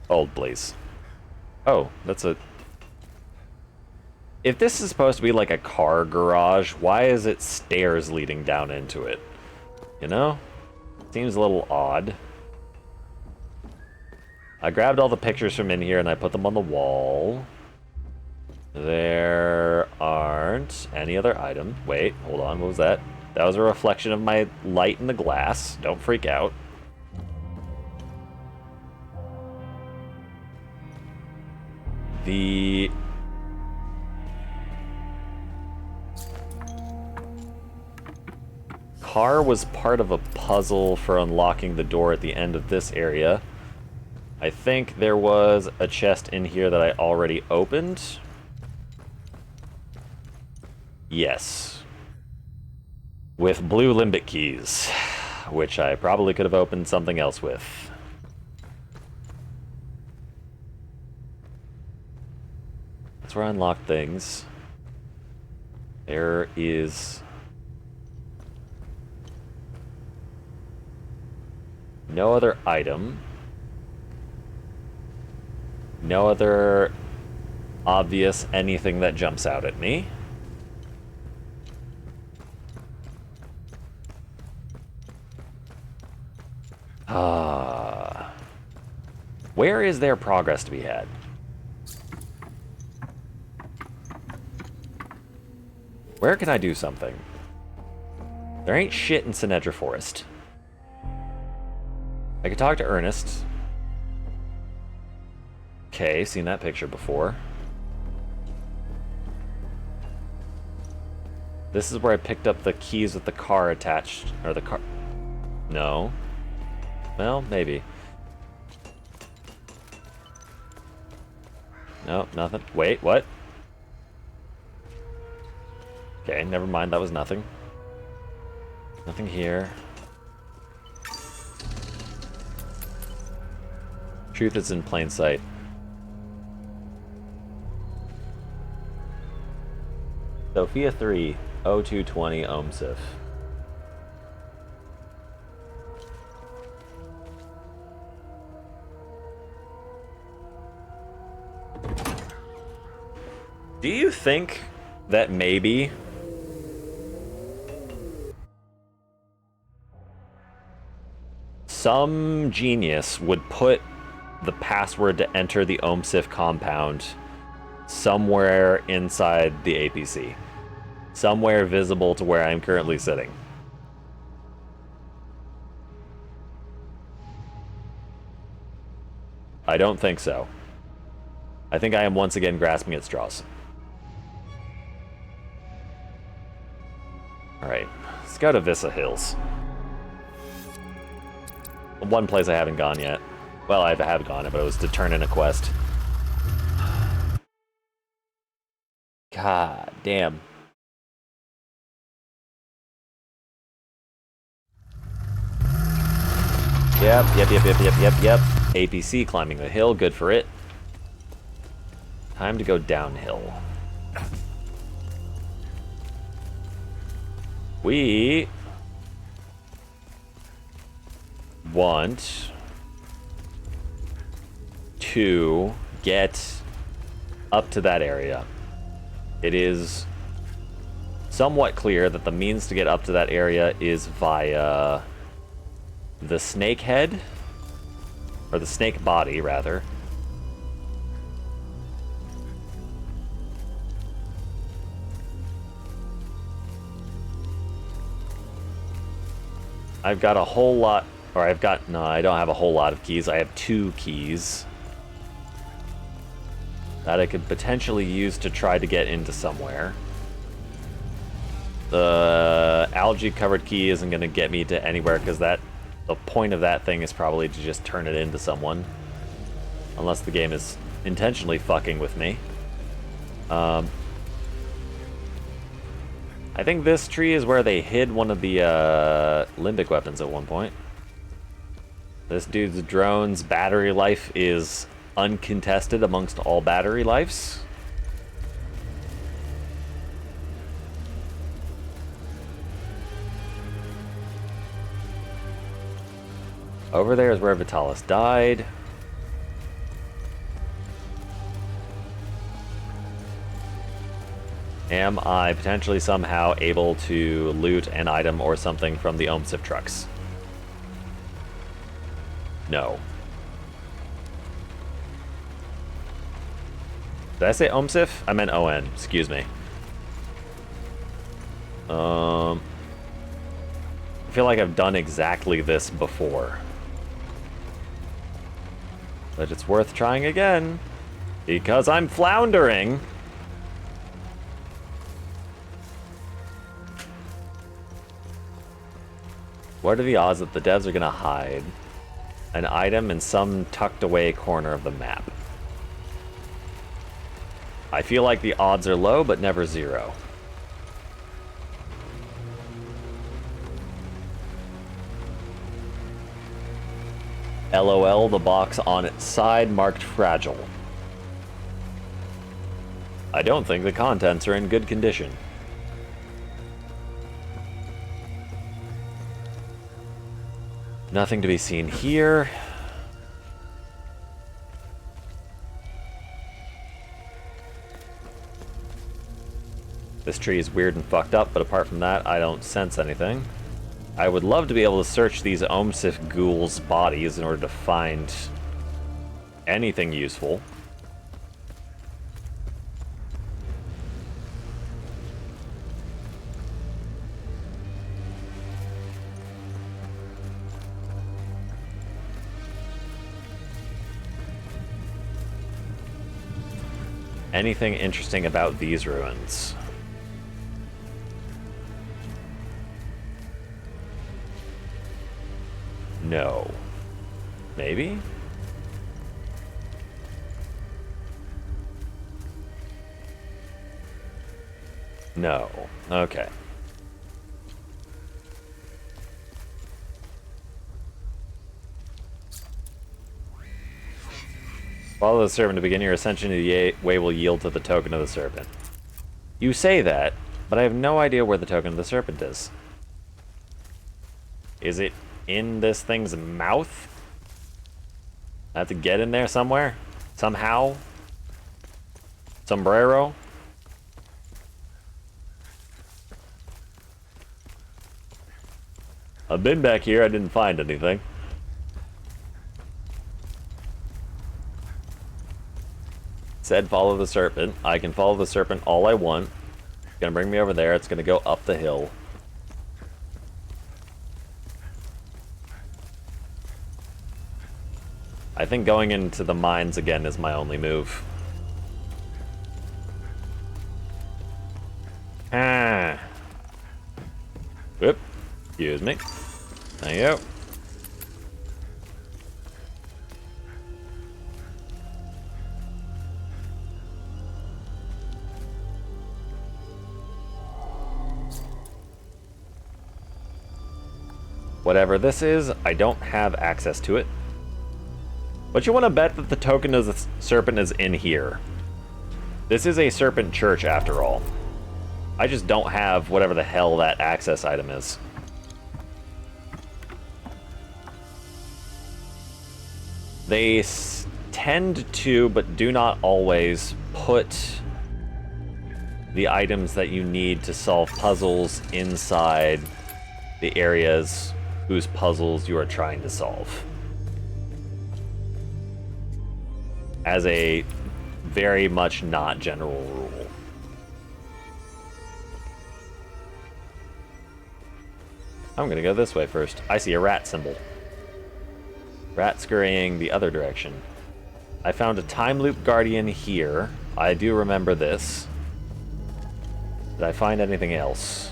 Hold, please. Oh, that's a... If this is supposed to be like a car garage, why is it stairs leading down into it? You know? Seems a little odd. I grabbed all the pictures from in here and I put them on the wall. There aren't any other items. Wait, hold on, what was that? That was a reflection of my light in the glass. Don't freak out. The... car was part of a puzzle for unlocking the door at the end of this area. I think there was a chest in here that I already opened. Yes. With blue limbic keys, which I probably could have opened something else with. That's where I unlock things. There is... no other item. No other obvious anything that jumps out at me. Where is there progress to be had? Where can I do something? There ain't shit in Sinedra Forest. I could talk to Ernest. Okay, seen that picture before. This is where I picked up the keys with the car attached. Or the car... No. Well, maybe. No, nothing. Wait, what? Okay, never mind. That was nothing. Nothing here. Truth is in plain sight. Sophia 3, 0220 ohmsif. Do you think that maybe some genius would put the password to enter the ohmsif compound somewhere inside the APC? Somewhere visible to where I'm currently sitting? I don't think so. I think I am once again grasping at straws. Alright, let's go to Vissa Hills. One place I haven't gone yet. Well, I have gone it, but it was to turn in a quest. God damn. Yep. APC climbing the hill, good for it. Time to go downhill. We want to get up to that area. It is somewhat clear that the means to get up to that area is via the snake head, or the snake body, rather. I've got a whole lot, or no, I don't have a whole lot of keys. I have 2 keys that I could potentially use to try to get into somewhere. The algae-covered key isn't going to get me to anywhere, because the point of that thing is probably to just turn it into someone. Unless the game is intentionally fucking with me. I think this tree is where they hid one of the limbic weapons at one point. This dude's drone's battery life is uncontested amongst all battery lives. Over there is where Vitalis died. Am I potentially somehow able to loot an item or something from the ohmsif trucks? No. Did I say ohmsif? I meant ON, excuse me. I feel like I've done exactly this before. But it's worth trying again, because I'm floundering. What are the odds that the devs are going to hide an item in some tucked away corner of the map? I feel like the odds are low, but never zero. LOL, the box on its side marked fragile. I don't think the contents are in good condition. Nothing to be seen here. This tree is weird and fucked up, but apart from that, I don't sense anything. I would love to be able to search these ohmsif ghouls' bodies in order to find anything useful. Anything interesting about these ruins? No. Maybe? No. Okay. Follow the serpent to begin your ascension to the way will yield to the token of the serpent. You say that, but I have no idea where the token of the serpent is. Is it in this thing's mouth? I have to get in there somewhere? Somehow? Sombrero? I've been back here, I didn't find anything. Said follow the serpent. I can follow the serpent all I want. It's gonna bring me over there, it's gonna go up the hill. I think going into the mines again is my only move. Ah. Whoop. Excuse me. There you go. Whatever this is, I don't have access to it. But you want to bet that the token of the serpent is in here. This is a serpent church after all. I just don't have whatever the hell that access item is. They tend to, but do not always, put the items that you need to solve puzzles inside the areas whose puzzles you are trying to solve. As a very much not general rule. I'm gonna go this way first. I see a rat symbol. Rat scurrying the other direction. I found a time loop guardian here. I do remember this. Did I find anything else?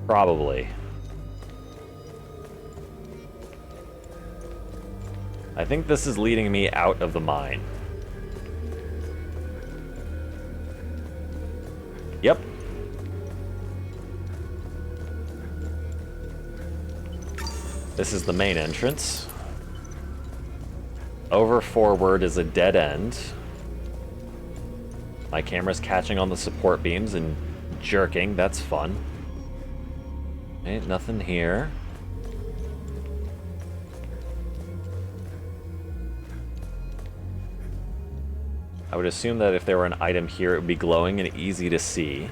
Probably. I think this is leading me out of the mine. Yep. This is the main entrance. Over forward is a dead end. My camera's catching on the support beams and jerking. That's fun. Ain't nothing here. I would assume that if there were an item here, it would be glowing and easy to see.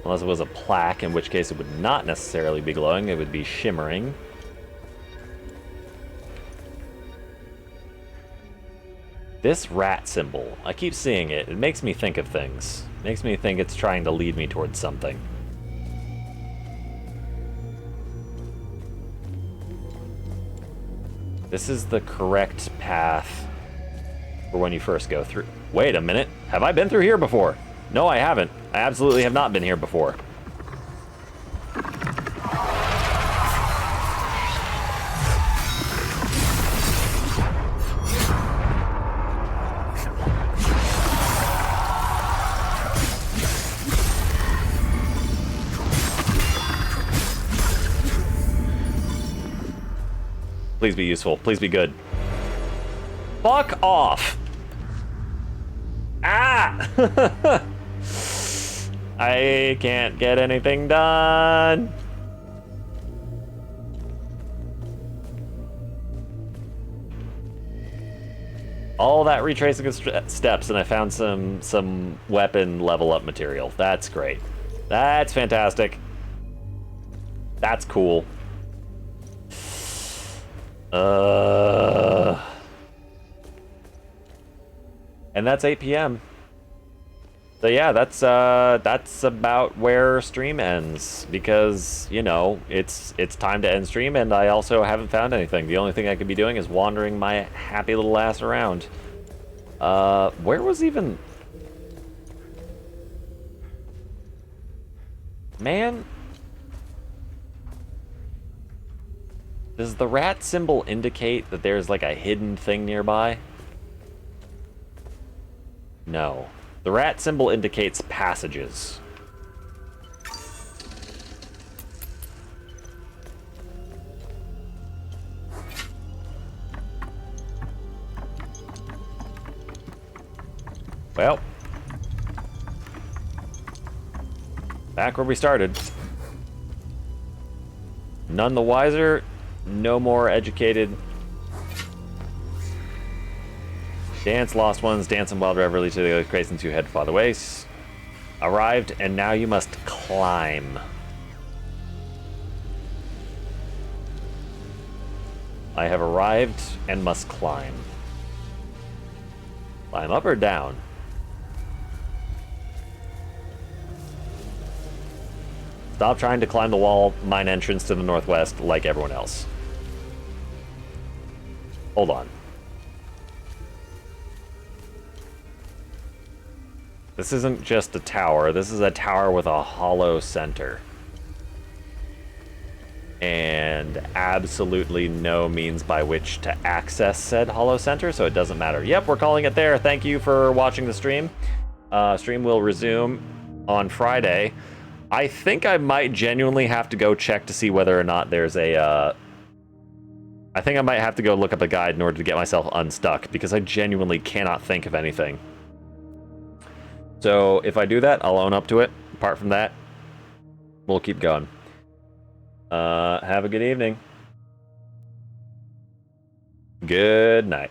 Unless it was a plaque, in which case it would not necessarily be glowing, it would be shimmering. This rat symbol, I keep seeing it. It makes me think of things. It makes me think it's trying to lead me towards something. This is the correct path for when you first go through. Wait a minute. Have I been through here before? No, I haven't. I absolutely have not been here before. Please be useful. Please be good. Fuck off! Ah! I can't get anything done. All that retracing of steps, and I found some weapon level up material. That's great. That's fantastic. That's cool. And that's 8 p.m. So yeah, that's about where stream ends, because, you know, it's time to end stream, and I also haven't found anything. The only thing I could be doing is wandering my happy little ass around. Where was even... Man? Does the rat symbol indicate that there's like a hidden thing nearby? No. The rat symbol indicates passages. Well. Back where we started. None the wiser, no more educated. Dance, lost ones, dance in wild reverie to the crazens who head farther ways. Arrived, and now you must climb. I have arrived and must climb. Climb up or down? Stop trying to climb the wall, mine entrance to the northwest like everyone else. Hold on. This isn't just a tower, this is a tower with a hollow center. And absolutely no means by which to access said hollow center, so it doesn't matter. Yep, we're calling it there. Thank you for watching the stream. Stream will resume on Friday. I think I might genuinely have to go check to see whether or not there's a, I think I might have to go look up a guide in order to get myself unstuck, because I genuinely cannot think of anything. So if I do that, I'll own up to it. Apart from that, we'll keep going. Have a good evening. Good night.